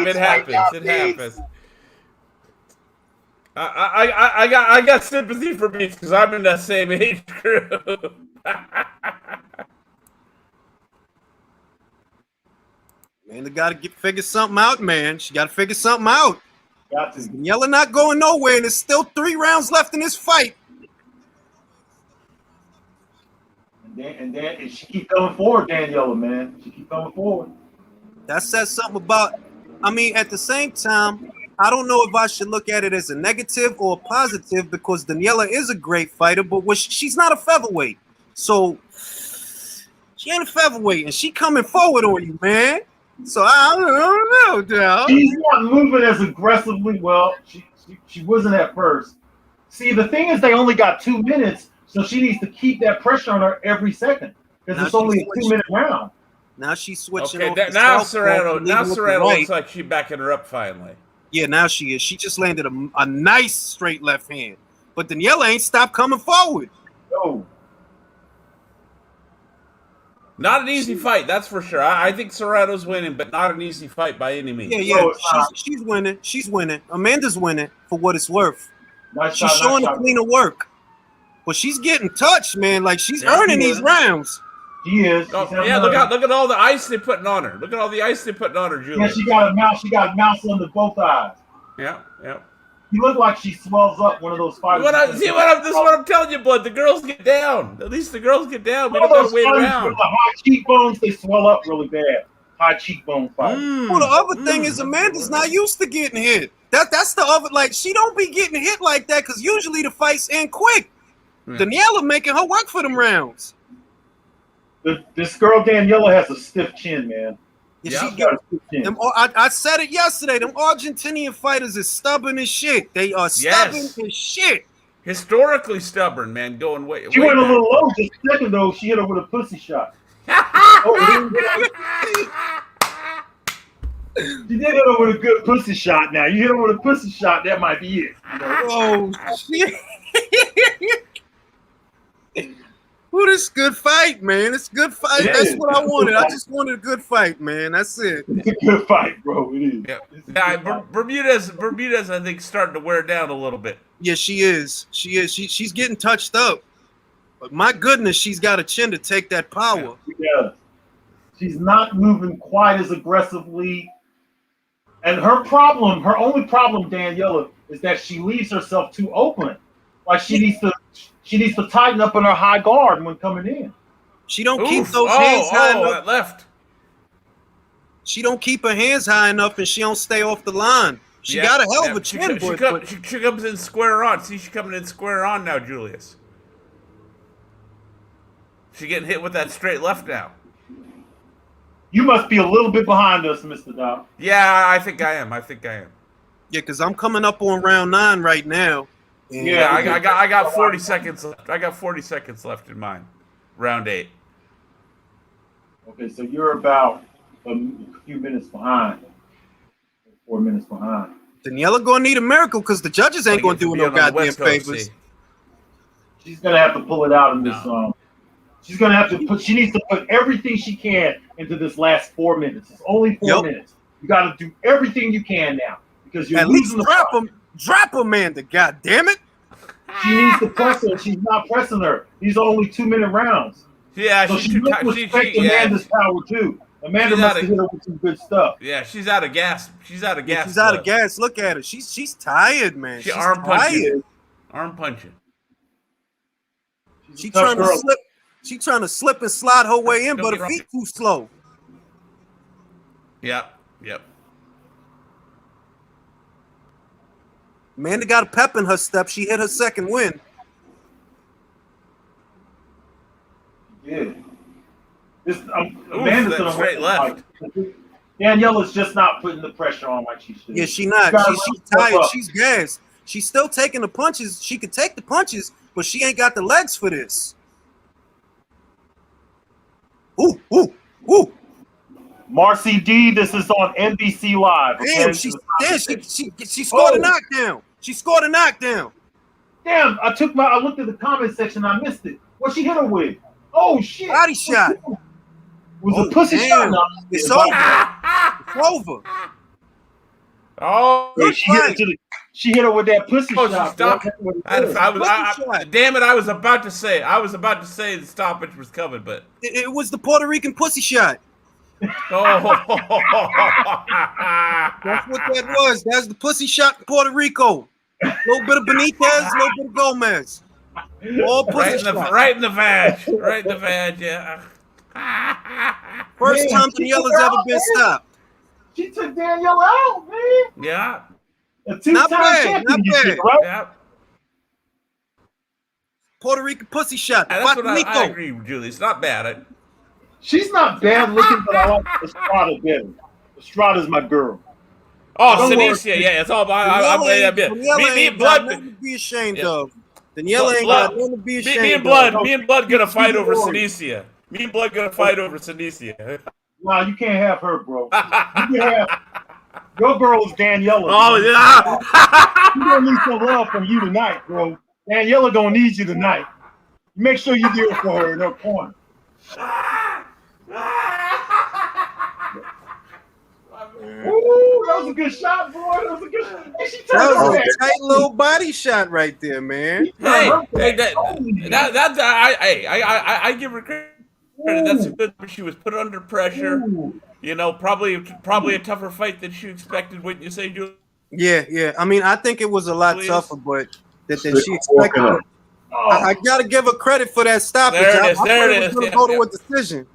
S4: It happens. I got sympathy for Beats because I'm in that same age group.
S5: Man, they got to figure something out, man. She got to figure something out.
S6: Got to.
S5: Daniela not going nowhere, and there's still 3 rounds left in this fight.
S6: And she keep coming forward, Daniela, man. She keep coming forward.
S5: That says something about. I mean, at the same time, I don't know if I should look at it as a negative or a positive because Daniela is a great fighter, but she's not a featherweight. So She ain't a featherweight, and she coming forward on you, man. So I don't know, dog.
S6: She's not moving as aggressively. Well, she wasn't at first. See, the thing is, they only got 2 minutes, so she needs to keep that pressure on her every second because it's only a 2-minute round.
S5: Now she's switching.
S4: Okay, now Serrano looks like she's backing her up finally.
S5: Yeah, now she is. She just landed a nice straight left hand, but Daniela ain't stopped coming forward.
S6: No.
S4: Not an easy fight, that's for sure. I think Serrano's winning, but not an easy fight by any means.
S5: Yeah, she's winning. She's winning. Amanda's winning for what it's worth. She's showing the cleaner work, but she's getting touched, man. Like she's earning these rounds.
S6: She is.
S4: Oh, yeah, look at all the ice they're putting on her. Look at all the ice they're putting on her, Julia.
S6: Yeah, she got a mouse. She got a mouse under both eyes.
S4: Yeah.
S6: You look like she swells up one of those fighters.
S4: This is what I'm telling you, bud. The girls get down. At least the girls get down. We don't gotta wait around.
S6: With the high cheekbones, they swell up really bad. High cheekbone fighters.
S5: Well, the other thing is Amanda's not used to getting hit. That's the other. Like she don't be getting hit like that because usually the fights end quick. Daniela making her work for them rounds.
S6: This girl Daniela has a stiff chin, man.
S5: Yeah, she got a stiff chin. I said it yesterday. Them Argentinian fighters is stubborn as shit. They are stubborn as shit.
S4: Historically stubborn, man. Going way.
S6: She went a little low just a second though. She hit her with a pussy shot. She did hit her with a good pussy shot. Now you hit her with a pussy shot, that might be it. You know?
S5: Oh shit! Well, this is a good fight, man. It's a good fight. That's what I wanted. I just wanted a good fight, man. That's it.
S6: It's a good fight, bro. It is.
S4: Yeah, Bermudez, I think, starting to wear down a little bit.
S5: Yeah, she is. She's getting touched up. But my goodness, she's got a chin to take that power.
S6: Yeah. She's not moving quite as aggressively. And her only problem, Daniela, is that she leaves herself too open. Like she needs to tighten up in her high guard when coming in.
S5: She don't keep those hands high enough.
S4: That left.
S5: She don't keep her hands high enough, and she don't stay off the line. She got a hell of a chin.
S4: She comes in square on. See, she's coming in square on now, Julius. She's getting hit with that straight left now.
S6: You must be a little bit behind us, Mr. Dow.
S4: Yeah, I think I am. Yeah,
S5: because I'm coming up on round 9 right now.
S4: Yeah, I got 40 seconds left. I got 40 seconds left in mine. Round 8.
S6: Okay, so you're about a few minutes behind. 4 minutes behind.
S5: Daniela gonna need a miracle because the judges ain't gonna do no goddamn favors.
S6: She's gonna have to pull it out in this. She's gonna have to put. She needs to put everything she can into this last 4 minutes. It's only 4 minutes. You got to do everything you can now because you're losing the fight.
S5: Drop Amanda, God damn it!
S6: She needs to press her. She's not pressing her. These are only 2-minute rounds.
S4: Yeah,
S6: so she must respect Amanda's power too. Amanda must have hit her with some good stuff.
S4: Yeah, she's out of gas. She's out of gas.
S5: She's out of gas. Look at her. She's tired, man. She's
S4: arm punching. Arm punching.
S5: She's trying to slip. She's trying to slip and slide her way in, but her feet too slow.
S4: Yep.
S5: Amanda got a pep in her step. She hit her second win.
S6: Yeah. Amanda's
S4: that straight left.
S6: Daniela's just not putting the pressure on like she should.
S5: Yeah, she's not. She's tired. She's gassed. She's still taking the punches. She could take the punches, but she ain't got the legs for this. Ooh.
S6: Marcy D, this is on NBC Live.
S5: Damn, she scored a knockdown. She scored a knockdown.
S6: Damn, I looked at the comment section, I missed it. What she hit her with? Oh shit.
S5: Body shot.
S6: Was a pussy shot. No,
S5: it's over.
S4: Oh,
S6: she hit her with that pussy shot.
S4: Damn it! I was about to say the stoppage was coming, but
S5: it was the Puerto Rican pussy shot.
S4: Oh,
S5: that's what that was. That's the pussy shot in Puerto Rico. A little bit of Benitez, a little bit of Gomez. All pussy
S4: right in the vag. Right in the vag. Yeah.
S5: First time Daniela's ever been stopped.
S6: She took Daniela out, man.
S4: Yeah.
S6: A two-time championship, right?
S4: Yeah.
S5: Puerto Rican pussy shot.
S4: That's what I agree with Julie. It's not bad.
S6: She's not bad looking, but I like Estrada better. Estrada's my girl.
S4: Oh, Sinicia, yeah, it's all about.
S5: Daniela ain't got nothing to be ashamed of. Daniela ain't got nothing to be ashamed of.
S4: Me and Blood gonna fight over Sinicia. Me and Blood gonna fight over Sinicia.
S6: Nah, you can't have her, bro. You can have your girl is Daniela.
S4: Oh yeah.
S6: She's gonna need some love from you tonight, bro. Daniela gonna need you tonight. Make sure you do it for her in her corner. Ooh, that was a good shot, boy. That was a good shot.
S5: That was a tight little body shot right there, man.
S4: Hey, I give her credit. That's a good. She was put under pressure. You know, probably a tougher fight than she expected. Wouldn't you say, Julie?
S5: Yeah. I mean, I think it was a lot tougher, but than she expected. I gotta give her credit for that stoppage.
S4: There it is.
S5: Gonna go to a decision.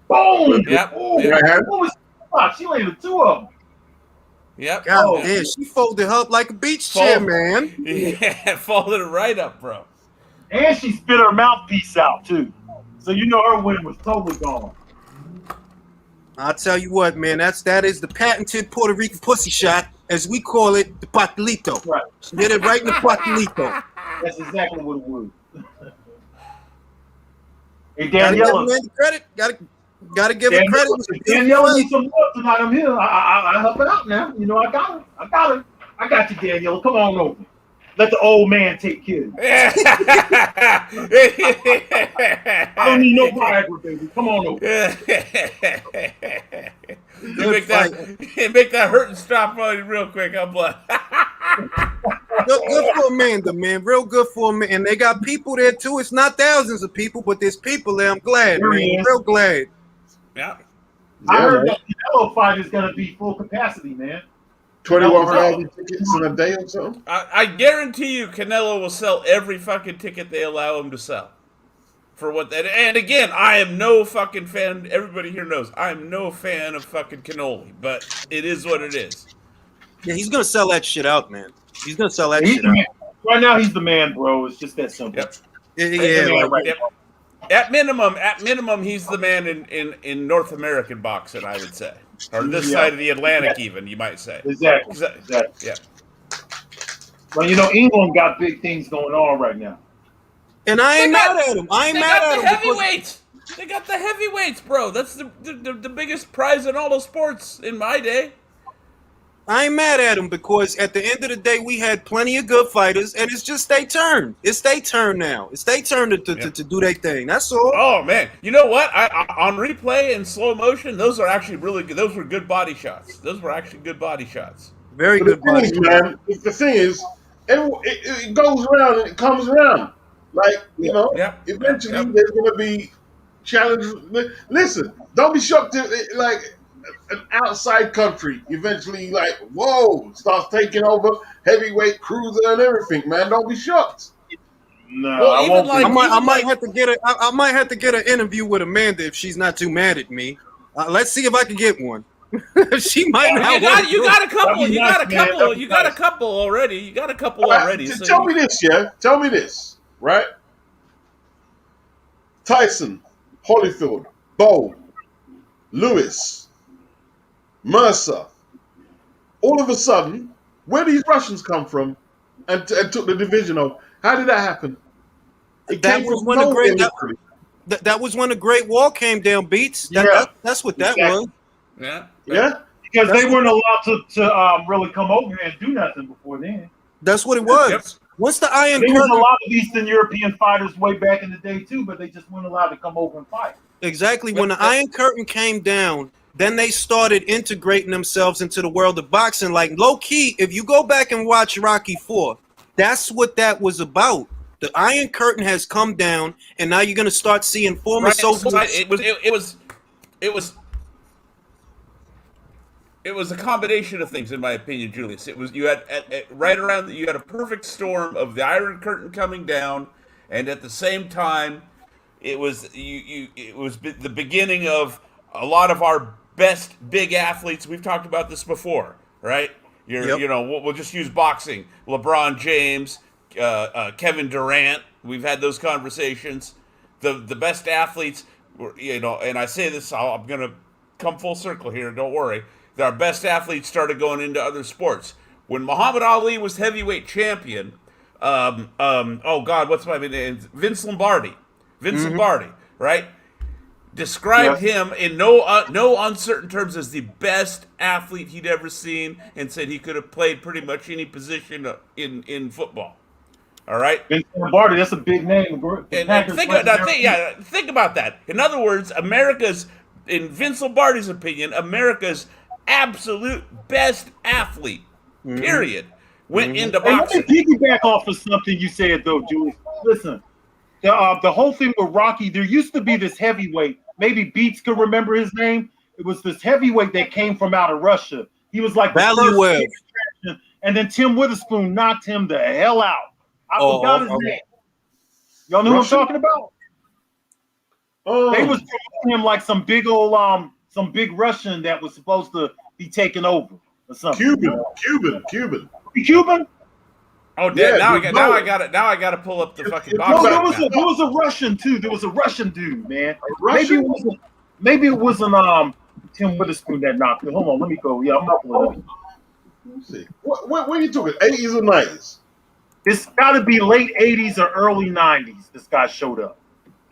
S6: Boom.
S4: Yep.
S6: She landed two of them.
S4: Yep.
S5: God damn, she folded her up like a beach chair, man.
S4: Yeah, folded it right up, bro.
S6: And she spit her mouthpiece out too. So you know her win was totally gone.
S5: I'll tell you what, man. That is the patented Puerto Rican pussy shot, as we call it, the pastelito.
S6: Right.
S5: She did it right in the pastelito.
S6: That's exactly what it was. Hey,
S5: Daniela,
S6: Daniela,
S5: give her credit. Gotta give her credit.
S6: Daniela needs some love tonight. I'm here. I help it out now. You know, I got her. I got you, Daniela. Come on over. Let the old man take care of you. I don't need no Viagra, baby. Come on over.
S4: Make that hurt and stop on you real quick. I'm like,
S5: good for Amanda, man. Real good for me. And they got people there too. It's not thousands of people, but there's people there. I'm glad, man. Real glad.
S4: Yeah.
S6: I heard that Canelo fight is going to be full capacity, man.
S3: 21,000 tickets in a day or something.
S4: I guarantee you, Canelo will sell every fucking ticket they allow him to sell. For what that, and again, I am no fucking fan. Everybody here knows I am no fan of fucking cannoli, but it is what it is.
S5: Yeah, he's gonna sell that shit out, man. He's gonna sell that shit out.
S6: Right now, he's the man, bro. It's just that simple.
S4: Yep.
S5: Yeah.
S4: At minimum, he's the man in North American boxing, I would say, or this side of the Atlantic, even you might say.
S6: Exactly.
S4: Yeah.
S6: Well, you know, England got big things going on right now.
S5: And I ain't mad at him. I ain't mad at him.
S4: Heavyweights. They got the heavyweights, bro. That's the biggest prize in all the sports in my day.
S5: I ain't mad at him because at the end of the day, we had plenty of good fighters, and it's just their turn. It's their turn now. It's their turn to do their thing. That's all.
S4: Oh man, you know what? I on replay in slow motion, those are actually really good. Those were good body shots. Those were actually good body shots.
S5: Very good body shots.
S3: Man, the thing is, it goes around and it comes around. Like, you know, eventually there's going to be challenges. Listen, don't be shocked if, like, an outside country eventually, like, whoa, starts taking over heavyweight, cruiser, and everything, man. Don't be shocked.
S6: No,
S5: well, I might have to get an interview with Amanda if she's not too mad at me. Let's see if I can get one. She might not.
S4: You got a couple. You got a couple already. So
S3: tell me this, Tell me this. Right? Tyson, Holyfield, Bowe, Lewis, Mercer. All of a sudden, where do these Russians come from and took the division of? How did that happen?
S5: That was when the Great Wall came down, Beats. That's what that was.
S4: Yeah.
S6: Because they weren't allowed to really come over here and do nothing before then.
S5: That's what it was. Yep. Once the Iron Curtain,
S6: there was a lot of Eastern European fighters way back in the day too, but they just weren't allowed to come over and fight.
S5: Exactly. When the Iron Curtain came down, then they started integrating themselves into the world of boxing. Like low key, if you go back and watch Rocky IV, that's what that was about. The Iron Curtain has come down, and now you're gonna start seeing former soldiers.
S4: It was a combination of things, in my opinion, Julius. It was you had a perfect storm of the Iron Curtain coming down, and at the same time, it was the beginning of a lot of our best big athletes. We've talked about this before, right? You know, we'll just use boxing. LeBron James, Kevin Durant. We've had those conversations. The best athletes and I say this, I'm going to come full circle here. Don't worry. Our best athletes started going into other sports. When Muhammad Ali was heavyweight champion, oh God, what's my name? Vince Lombardi. Lombardi, right? Described him in no uncertain terms as the best athlete he'd ever seen, and said he could have played pretty much any position in football. All right,
S6: Vince Lombardi, that's a big name.
S4: And think about that. In other words, in Vince Lombardi's opinion, America's absolute best athlete, period, went into boxing.
S6: Let me piggyback off of something you said, though, Julius. Listen, the whole thing with Rocky, there used to be this heavyweight. Maybe Beats could remember his name. It was this heavyweight that came from out of Russia. He was like the first attraction, and then Tim Witherspoon knocked him the hell out. I forgot his name. Y'all know who I'm talking about? They was promoting him like some big old some big Russian that was supposed to be taken over or something.
S3: Cuban.
S6: Cuban?
S4: Oh, yeah, now I got it. Now I got to pull up the fucking box.
S6: No, there was a Russian too. There was a Russian dude, man. Maybe it wasn't Tim Witherspoon that knocked it. Hold on, let me go. Yeah, I'm not pulling it.
S3: Let's see. What are you talking? 80s or 90s?
S6: It's got to be late 80s or early 90s. This guy showed up,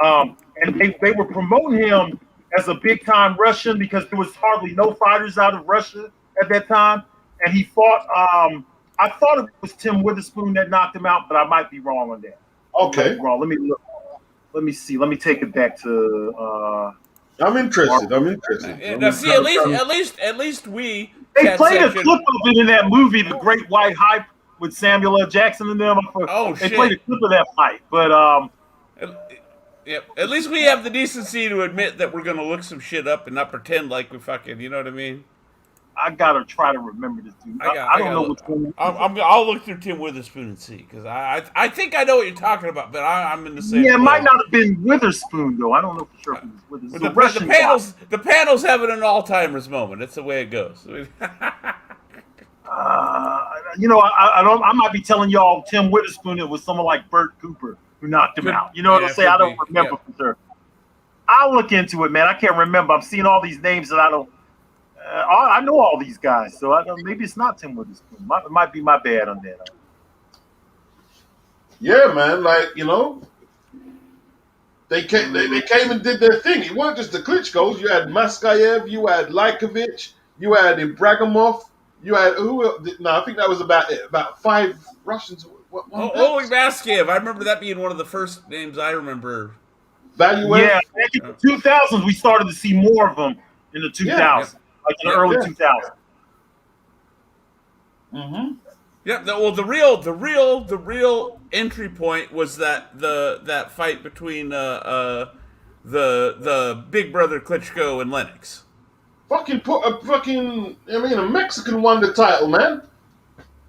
S6: and they were promoting him as a big time Russian because there was hardly no fighters out of Russia at that time, and he fought. I thought it was Tim Witherspoon that knocked him out, but I might be wrong on that.
S3: Okay,
S6: wrong. Let me look. Let me see. Let me take it back to.
S3: I'm interested.
S4: Now, see, at least we.
S6: They played a clip of it in that movie, The Great White Hype, with Samuel L. Jackson and them. They played a clip of that fight, but
S4: at least we have the decency to admit that we're gonna look some shit up and not pretend like we fucking, you know what I mean?
S6: I gotta try to remember this dude. I don't know what's going on.
S4: I'll look through Tim Witherspoon and see, because I think I know what you're talking about, but I'm in the same.
S6: Yeah, it might not have been Witherspoon though. I don't know for sure if it was Witherspoon.
S4: The panel's having an Alzheimer's moment. It's the way it goes.
S6: I might be telling y'all Tim Witherspoon. It was someone like Bert Cooper who knocked him out. You know what I'm saying? I don't remember for sure. I'll look into it, man. I can't remember. I'm seeing all these names that I don't. I know all these guys, so maybe it's not Tim Witherspoon. It might be my bad on that.
S3: Yeah, man. They came and did their thing. It wasn't just the Klitschko's. You had Maskayev, you had Lajkovic, you had Ibragimov, you had I think that was about 5 Russians.
S4: Only Maskayev. I remember that being one of the first names I remember.
S3: Valuev?
S6: Yeah, back in the 2000s, we started to see more of them in the 2000s. Like in the early 2000s.
S3: Mm-hmm.
S4: Yeah. The real entry point was that fight between the Big Brother Klitschko and Lennox.
S3: A Mexican won the title, man.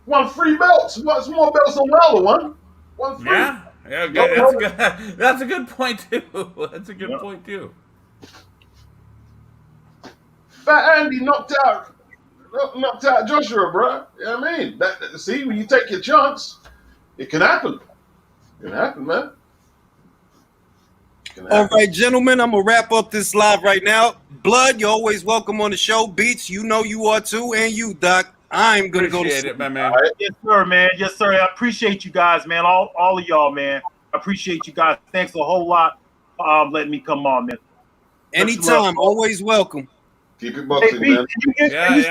S3: Won 3 belts. What's more belts than Wilder won? Won 3.
S4: Yeah. That's a good point too. Point too.
S3: Fat Andy knocked out Joshua, bro. You know what I mean? See, when you take your chance, it can happen. It can happen, man.
S5: All right, gentlemen, I'm going to wrap up this live right now. Blood, you're always welcome on the show. Beats, you know you are too. And you, Doc. I'm going to go to sleep.
S4: Appreciate it, my man.
S6: Right. Yes, sir, man. Yes, sir. I appreciate you guys, man. All of y'all, man. I appreciate you guys. Thanks a whole lot for letting me come on, man.
S5: Anytime. Always welcome.
S3: Keep it boxing, man.
S6: Can you